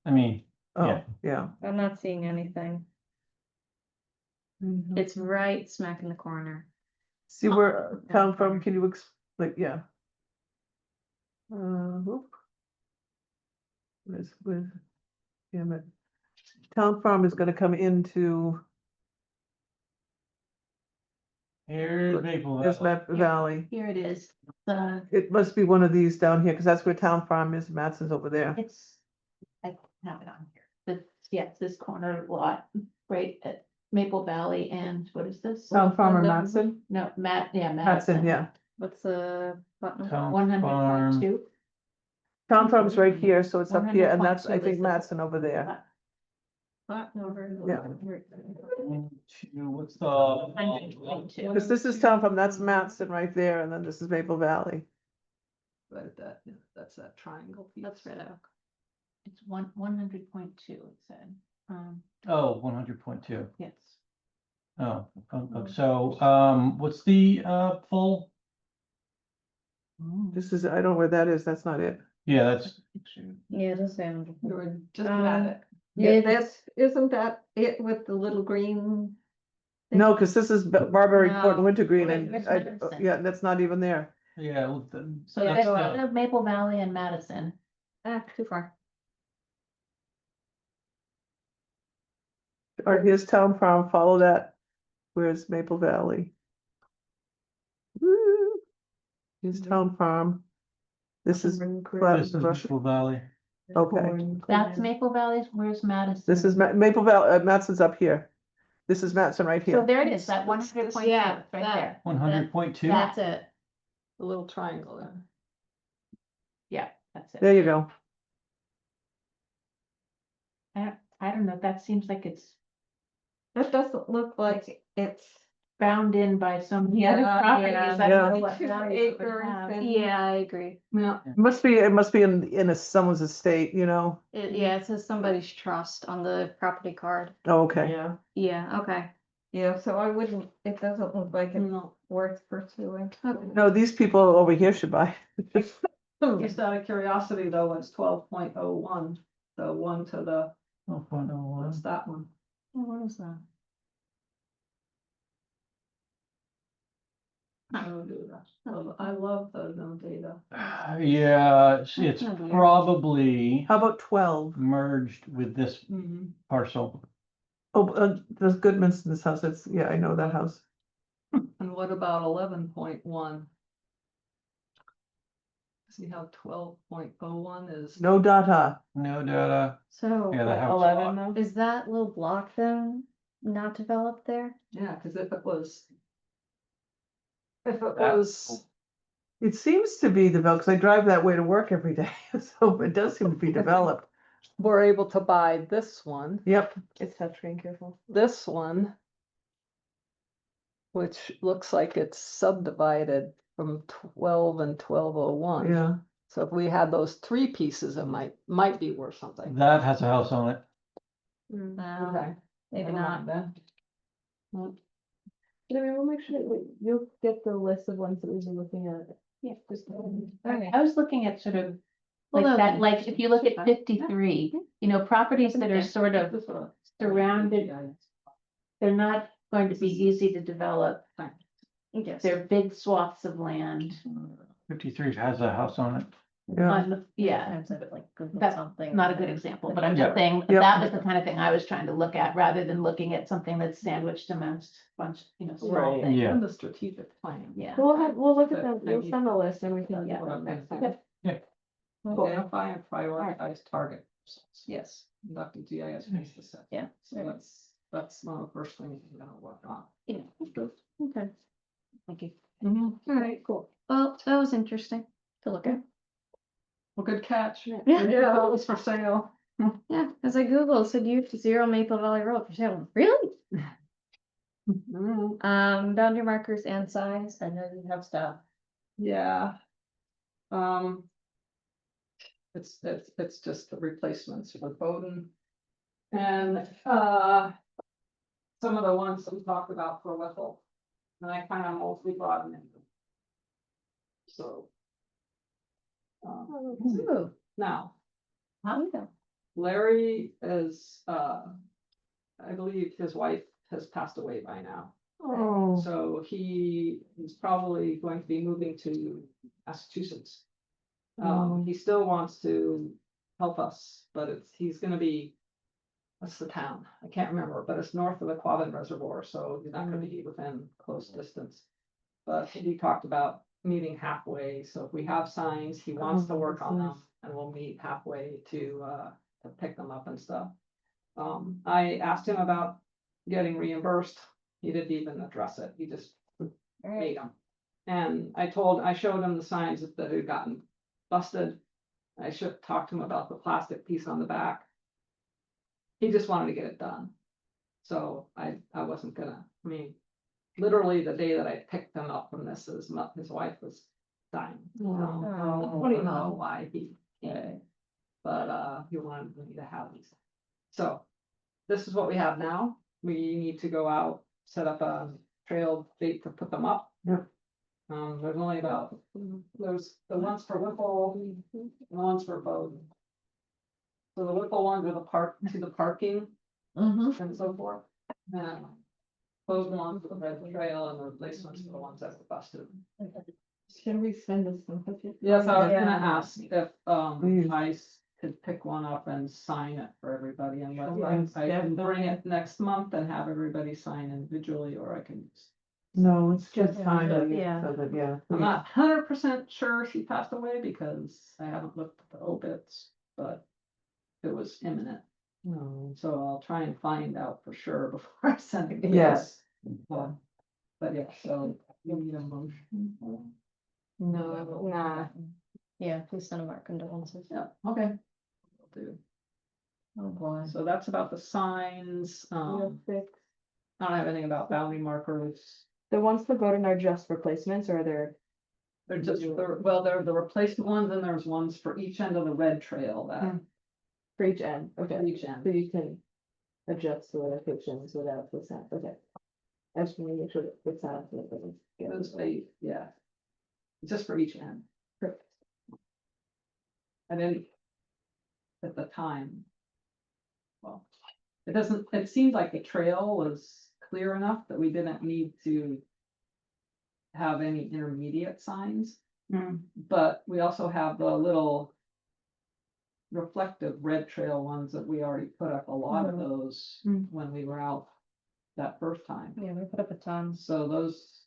I mean, Oh, Yeah. yeah. I'm not seeing anything. Mhm. It's right smack in the corner. See where Town Farm, can you like, yeah. Whoop. With, damn it. Town Farm is gonna come into here's Maple this Valley. Maple Valley. Here it is, the, It must be one of these down here, because that's where Town Farm is, Matson's over there. it's, I have it on here, the, yes, this corner lot, right at Maple Valley and what is this? Town Farm or No. Matson? No, Matson, Matson, yeah. What's the button? Town 100.2. Town Farm's right here, so it's up here, and that's, I 100.2 think, is the- Matson over there. Plat number. Yeah. What's the? 100.2. Because this is Town Farm, that's Matson right there, and then this is Maple Valley. Right at that, yeah, that's that triangle piece. That's Red Oak. It's 100.2, it said, Oh, 100.2. yes. Oh, so, what's the, full? This is, I don't know where that is, that's not it. Yeah, that's, Yeah, it is there. We were just Um, at it. Yeah, It's- isn't that it with the little green? No, because this is Barbary Court and No. Wintergreen Wait, and, where's I- Madison? yeah, that's not even there. yeah. Well, then So that's that's the- Maple Valley and Madison. Too far. Or here's Town Farm, follow that. Where's Maple Valley? Woo. Here's Town Farm. This is, This is Maple Valley. okay, That's Maple Valley, where's Madison? this is Maple Valley, Matson's up here. This is Matson right So here. there it is, that 100.2, Yeah, right that- there. 100.2. That's it. The little triangle there. Yeah, that's There it. you go. I don't know, that seems like it's That doesn't look like it's. bound in by so many other Yeah, properties. yeah. I don't know Yeah. what 2 values it would acres have. and- Yeah, I agree. Yeah. It must be in someone's estate, you know? Yeah, it says somebody's trust on the property card. Oh, okay. Yeah, Yeah, okay. yeah, so I wouldn't, it doesn't look like it's No. worth pursuing. No, these people over here should buy. Just out of curiosity though, it's 12.01, the one to the, Oh, what's that one? Oh, what is that? I love the no data. Yeah, it's That's not weird. probably How about 12? merged with this Mhm. parcel. Oh, there's Goodman's in this house. It's, yeah, I know that house. And what about 11.1? See how 12.01 is? No data. No data. So, Yeah, the house. 11 though? is that little block then not developed there? Yeah, cause if it was. If it That- was, It seems to be developed, because I drive that way to work every day, so it does seem to be developed. we're able to buy this one, Yep, It's touchscreen, careful. this one. Which looks like it's subdivided from 12 and 1201. yeah. So if we had those 3 pieces, it might be worth something. That has a house on it. No, Okay. maybe Never not. mind then. I mean, we'll make sure that you'll get the list of ones that we've been looking at. Yeah, just. Okay. I was looking at sort of Well, like that, okay. like if you look at 53, you know, properties that are Okay. sort of surrounded, they're not going to be easy to develop. Yes. They're big swaths of land. 53 has a house on it. Yeah, Yeah, Sometimes I would like Google That's something. not a good example, but I'm Yeah. just saying, Yep. that was the kind of thing I was trying to look at, rather than looking at something that's sandwiched amongst bunch, you know, small Right, things. Yeah. and the strategic plan. Yeah. We'll look at But the, you'll maybe- send the list and we can. Yeah. vote on that. Okay. Okay. Identify and prioritize target. parcels. Yes. Conduct a GIS based assessment. Yeah. So that's one of the first things we're gonna work on. Yeah. Okay. Thank you. Mhm. All right, cool. Well, that was interesting to look at. Well, good catch. Yeah. Yeah, that was for sale. Yeah, as I Googled, said you have 0 Maple Valley Road for sale. Really? Boundary markers and size. I know you have stuff. Yeah. It's just the replacements for Bowden. And, some of the ones that we talked about for Whipple. And I kind of mostly brought them in. So. Ooh, Now, how you go? Larry is, I believe his wife has passed away by now. oh, So he is probably going to be moving to Massachusetts. He still wants to help us, but he's gonna be, what's the town? I can't remember, but it's north of the Quabbin Reservoir, so he's not gonna be within close distance. But he talked about meeting halfway, so if we have signs, he wants to work on them, and we'll meet halfway to pick them up and stuff. I asked him about getting reimbursed. He didn't even address it. He just made them. And I showed him the signs that had gotten busted. I should talk to him about the plastic piece on the back. He just wanted to get it done. So I wasn't gonna, I mean, literally the day that I picked him up from this, his wife was dying. So, I don't know why he came, but he wanted me to have these. So this is what we have now. We need to go out, set up a trail date to put them up. Yep. There's only about, there's the ones for Whipple, and the ones for Bowden. So the Whipple ones are the park, to the parking Mhm. and so forth. And those ones for the red trail and the replacements for the ones that were busted. Can we send this? Sympathy? Yes, I was gonna Yeah. ask if, Please. I could pick one up and sign it for everybody and Sure. I can bring it next month and have everybody sign individually, or I can. No, it's just Yeah, signing it, yeah. so that, yeah. I'm not 100% sure she passed away because I haven't looked at the obits, but it was imminent. No. So I'll try and find out for sure before I send it. Yes. But yeah, so you need a motion. for that? No. Nah. Yeah, please send them our condolences. Yeah, okay. Will do. Oh, boy. So that's about the signs. I don't have anything about boundary markers. The ones that voted are just replacements, or are there? They're just, well, they're the replacement ones, and there's ones for each end of the red trail that, For each end, for okay, each end. so you can adjust the locations without the sound, okay. I just want to make sure that the sound. Those they, yeah. Just for each end. Perfect. And then at the time. Well, it doesn't, it seemed like the trail was clear enough that we didn't need to have any intermediate signs. But we also have the little reflective red trail ones that we already put up a lot of those Mm. when we were out that first time. Yeah, we put up a ton. So those,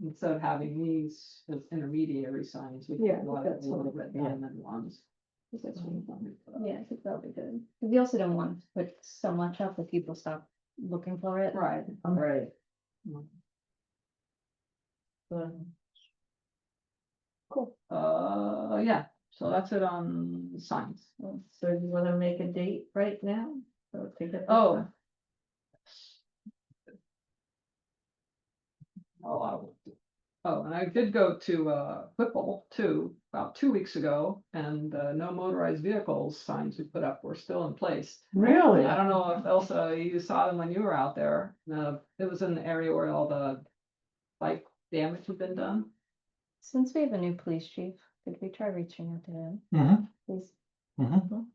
instead of having these as intermediary signs, we put Yeah, a lot of that's the little fine. red Yeah. diamond ones. That's fine. Yeah, I think that'll be good. 'Cause we also don't want to put so much up that people stop looking for it. Right. Right. Cool. Yeah, so that's it on signs. So you wanna make a date right now? So to get this Oh. done? Oh, and I did go to Whipple too, about 2 weeks ago, and no motorized vehicles signs we put up were still in place. Really? I don't know if Elsa, you saw them when you were out there. It was in the area where all the bike damage had been done. Since we have a new police chief, could we try reaching out to him, Mhm, please? mhm.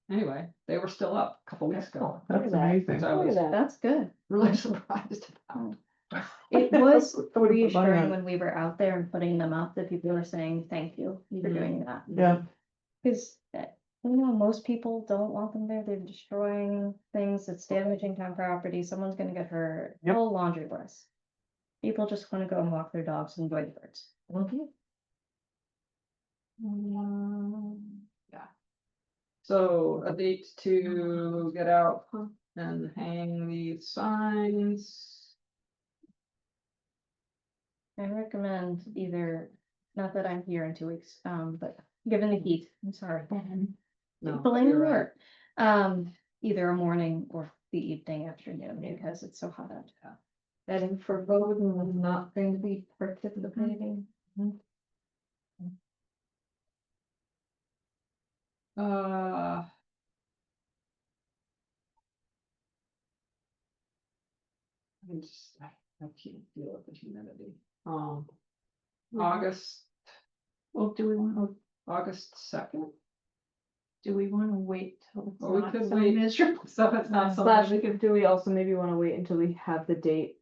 Anyway, they were still up a couple weeks ago. That's Look at that. amazing. So I Look at was that. That's good. really surprised about. It was I would've put money reassuring on it. when we were out there and putting them up that people were saying, thank you for Mhm. doing that. Yeah, Because, you know, most people don't want them there. They're destroying things. It's damaging town property. Someone's gonna get hurt. Yep. Whole laundry list. People just wanna go and walk their dogs and enjoy the birds. Mhm. Yeah. So a date to get out and hang these signs. I recommend either, not that I'm here in 2 weeks, but given the heat, I'm sorry. No, Blame you're the right. work. Either a morning or the evening, afternoon, because it's so hot out. And for Bowden, was not going to be participating. Uh. I can't deal with the humidity. August, Well, do we wanna, August 2nd. do we wanna wait till it's Well, we not could so wait. miserable? So it's not Slash, something. do we also maybe want to wait until we have the date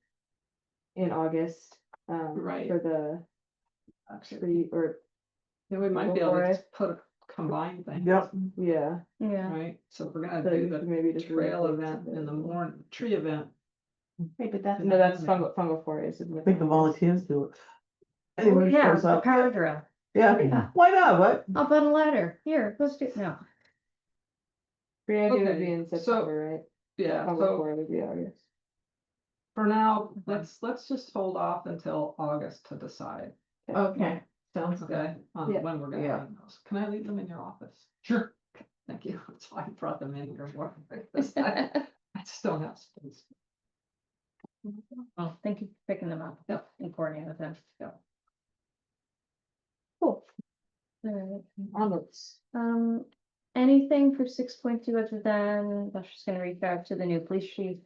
in August? Right. For the tree, or, Yeah, we might be able to Before just put a combined thing. yep. yeah. Yeah, Right, so if we're gonna so do you the could maybe just trail relocate event to in the morning, tree event. Right, but that's. No, that's fungal forays. I think the volunteers do it. oh, Anyone yeah, shows the up. power drill. Yeah, Yeah. why not? What? Up on a ladder. Here, let's do, no. Creative would Okay, be in so- September, right? Yeah, Fungal so foray would be August. for now, let's just hold off until August to decide, Okay, sounds good. okay? On Yeah. when we're gonna Yeah. hang those. Can I leave them in your office? Sure. Thank you, that's why I brought them in here more. I just don't have space. Well, thank you for picking them up. Yep. And coordinating with them. Yep. Cool. Alright, Onwards. anything for 6.2 other than, I'm just gonna reach out to the new police chief.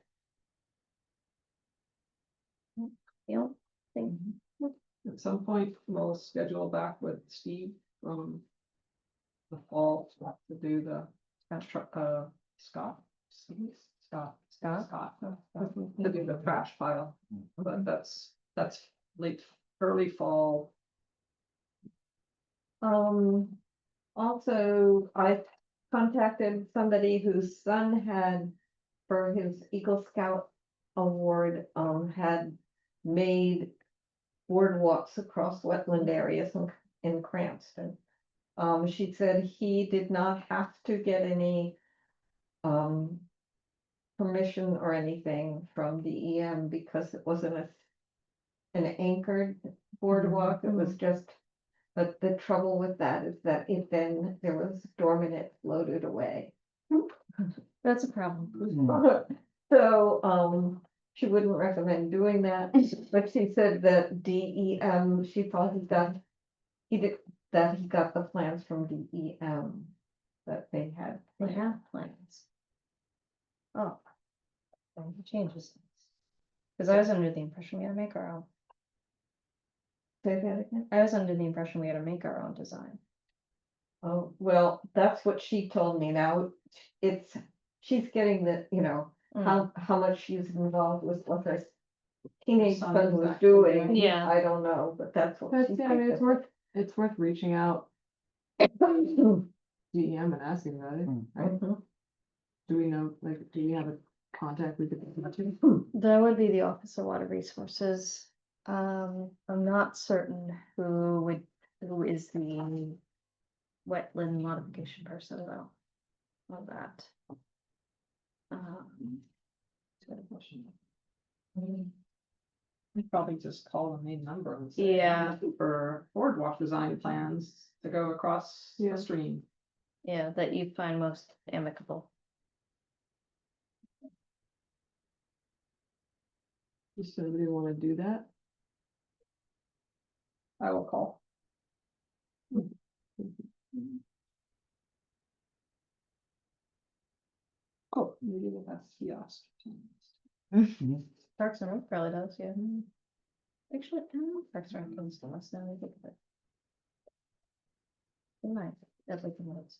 You don't think, At some point, we'll schedule back with Steve from the fall to do the, Scott. Scott. Scott? To do the trash pile, but that's late, early fall. Also, I contacted somebody whose son had, for his Eagle Scout award, had made boardwalks across wetland areas in Cranston. She said he did not have to get any, permission or anything from the EM because it wasn't an anchored boardwalk, it was just, but the trouble with that is that if then there was a storm and it floated away. That's a problem. So, she wouldn't recommend doing that, but she said that DEM, she thought he got the plans from DEM. That they had. They have plans. Oh. Then it changes things. Cause I was under the impression we had to make our own. Say that again? I was under the impression we had to make our own design. Oh, well, that's what she told me now. She's getting the, how much she's involved with what her teenage Son son is was actually doing. doing. Yeah. I don't know, but that's what But she yeah, I mean, said. it's worth reaching out DEM and asking about it, right? Mhm. Do we know, like, do we have a contact we could talk to? That would be the Office of Water Resources. I'm not certain who is the wetland modification person though. On that. Good question. We probably just call the main number and say, Yeah. "I'm looking for boardwalk design plans to go across Yeah. the stream." Yeah, that you find most amicable. Does somebody wanna do that? I will call. Oh, maybe that's kiosk. Parks and Rec probably does, yeah. Actually, I don't know if Parks and Rec comes to us now, I think of it. It might, that's like the notes.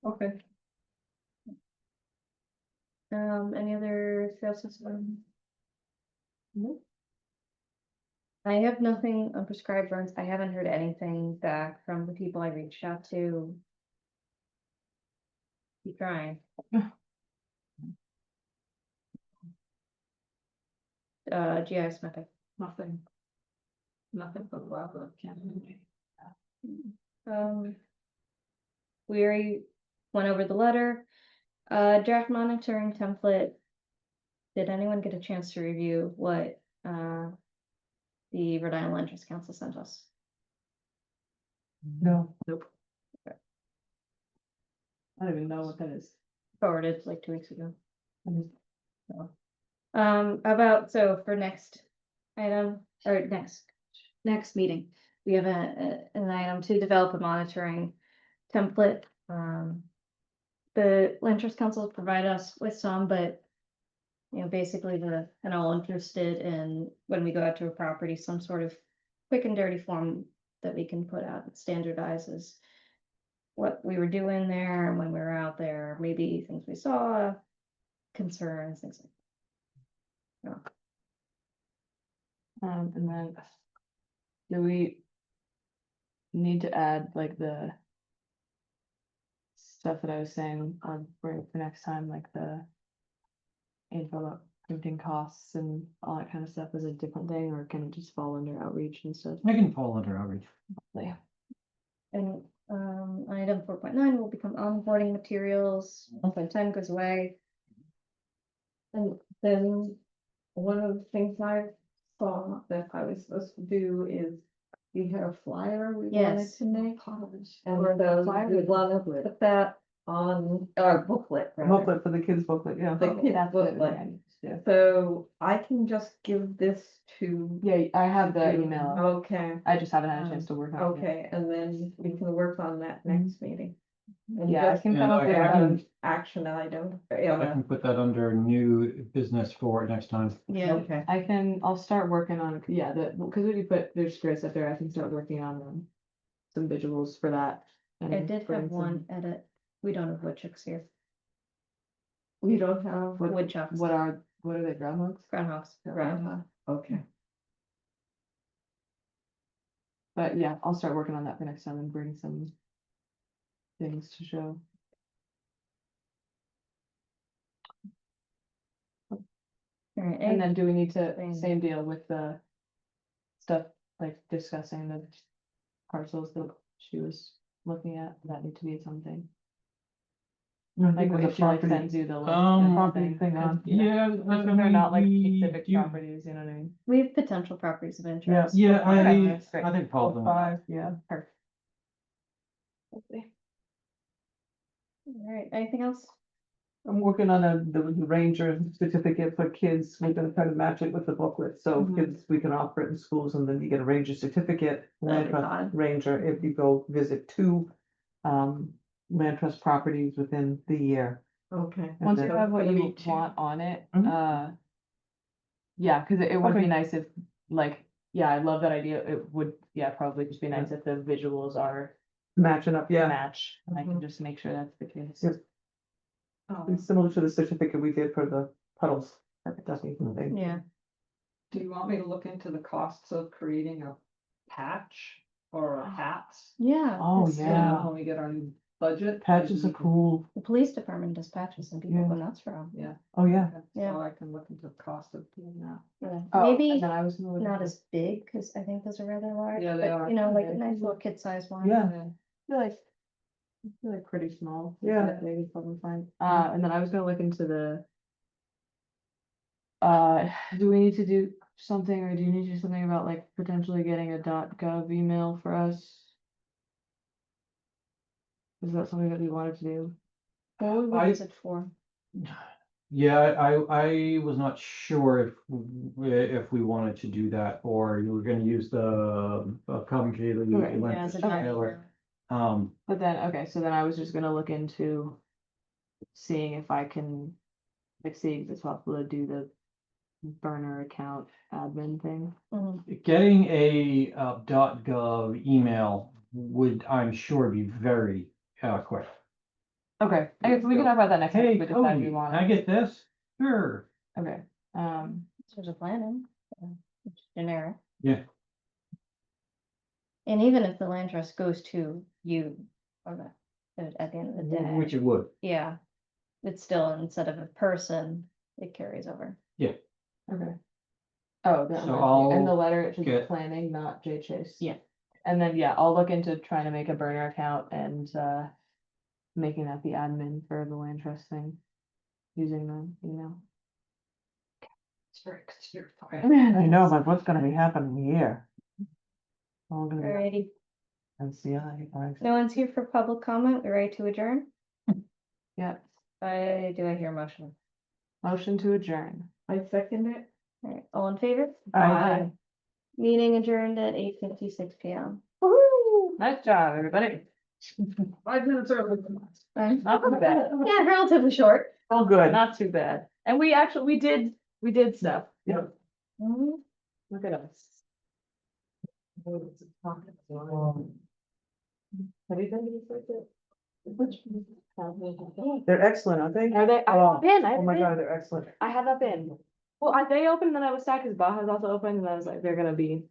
Okay. Any other trail system? Nope. I have nothing on prescribed burns. I haven't heard anything back from the people I reached out to. Keep trying. GIS mapping. Nothing. Nothing but lava canyon. We already went over the letter. Draft monitoring template. Did anyone get a chance to review what, the Rhode Island Land Trust Council sent us? No. Nope. I don't even know what that is. Forwarded like 2 weeks ago. Mhm. About, so for next item, or next meeting, we have an item to develop a monitoring template. The Land Trust Council provide us with some, but basically and all interested in when we go out to a property, some sort of quick and dirty form that we can put out that standardizes what we were doing there and when we were out there, maybe things we saw, concerns, things like that. And then, do we need to add like the stuff that I was saying on for next time, like the info about printing costs and all that kind of stuff is a different thing, or can it just fall under outreach and stuff? I can fall under outreach. Yeah. And item 4.9 will become onboarding materials. 1.10 goes away. And then one of the things I saw that I was supposed to do is we had a flyer we wanted Yes. to make. And Or so flyer we want to put that on our booklet. rather. Booklet for the kids booklet, yeah. The kids That's good, booklet. yeah. So I can just give this to. Yeah, I have the you. email. Okay, I just haven't had a chance to work on it. yet. okay, and then we can work on that next meeting. And Yeah, I just can And come up I with can- action item. I can put that under new business for next time. Yeah, Okay. I'll start working on, yeah, because when you put, there's scripts up there, I can start working on some visuals for that. I and did putting have some- one edit. We don't have woodchucks here. We don't have What- Woodchucks. What are they, groundhogs? Groundhogs. groundhog, okay. But yeah, I'll start working on that for next time and bring some things to show. Alright, And then do we need to, Thing. same deal with the stuff, like discussing the parcels that she was looking at, that need to be something? Like with if the she like property, sends you the list. Um, property thing on. Yeah. Like, if they're not like we specific do- properties, you know what I mean? we have potential properties of interest. Yeah, Okay, I that's great. think all of them. 5, yeah. Perfect. Alright, anything else? I'm working on the ranger certificate for kids. We're gonna try to match it with the booklet, so Mhm. kids, we can offer it in schools, and then you get a ranger certificate. That'd Land be trust fun. ranger, if you go visit 2 land trust properties within the year. Okay. And Once you then- have what Gonna you be two. want on it, Mhm. yeah, cause it would be Okay. nice if, like, yeah, I love that idea, it would, yeah, probably just be nice if the visuals are Matching up, yeah. match, and I can Mhm. just make sure that's the case. Yep. It's similar to the certificate we did for the puddles. That's the thing. Yeah, Do you want me to look into the costs of creating a patch or hats? yeah. Oh, it's, yeah. When we get our new budget. Patches maybe are we can- cool. The police department does patches and people Yeah. go nuts for them. Yeah. Oh, yeah. Okay, Yeah. So I can look into the cost of doing that. Yeah. Oh, Maybe and then I was gonna look not into- as big, cause I think those are rather large, Yeah, they but are. you know, like a Okay. nice little kid-sized one. Yeah. I feel like pretty small. Yeah. That Maybe probably fine. And then I was gonna look into do we need to do something, or do you need to do something about like potentially getting a .gov email for us? Is that something that we wanted to do? What would we I- use it for? Yeah, I was not sure if we wanted to do that, or you were gonna use the Coventry. the Okay, Atlantic Yeah, as a trailer. giant. But then, okay, so then I was just gonna look into seeing if I can, like, see if it's possible to do the burner account admin thing. Mhm. Getting a .gov email would, I'm sure, be very quick. Okay, I guess we can talk about that next time. Hey, if we decide Cody, we want can I it. get this? Sure. Okay, There's a plan in, it's generic. Yeah. And even if the land trust goes to you, or at the end of the day. Which it would. Yeah, it's still, instead of a person, it carries over. okay. Oh, that So reminds me. In the I'll letter, it should be get- planning, not J Chase. Yeah. And then, yeah, I'll look into trying to make a burner account and, making that the admin for the land trust thing. Using them, you know. It's very considerate. I know, but what's gonna be happening here? All gonna be Alrighty, NCI, right? no one's here for public comment, we're ready to adjourn? Yeah, Do I hear a motion? motion to adjourn. I second it. Alright, all in favor? Aye. Meeting adjourned at 8:56 PM. Woo! Nice job, everybody. 5 minutes early. Not too bad. Yeah, relatively short. All good. Not too bad. And we actually, we did stuff. Yeah. Mhm. Look at us. Have you done these like that? They're excellent, aren't they? Are they? I Oh, haven't been. I Oh haven't my been. God, they're excellent. I have not been. Well, they opened, and then I was sad because Baja's also open, and I was like, they're gonna be.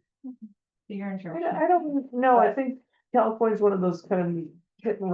You're in charge. I don't know, I think California's one of those kind of hit and run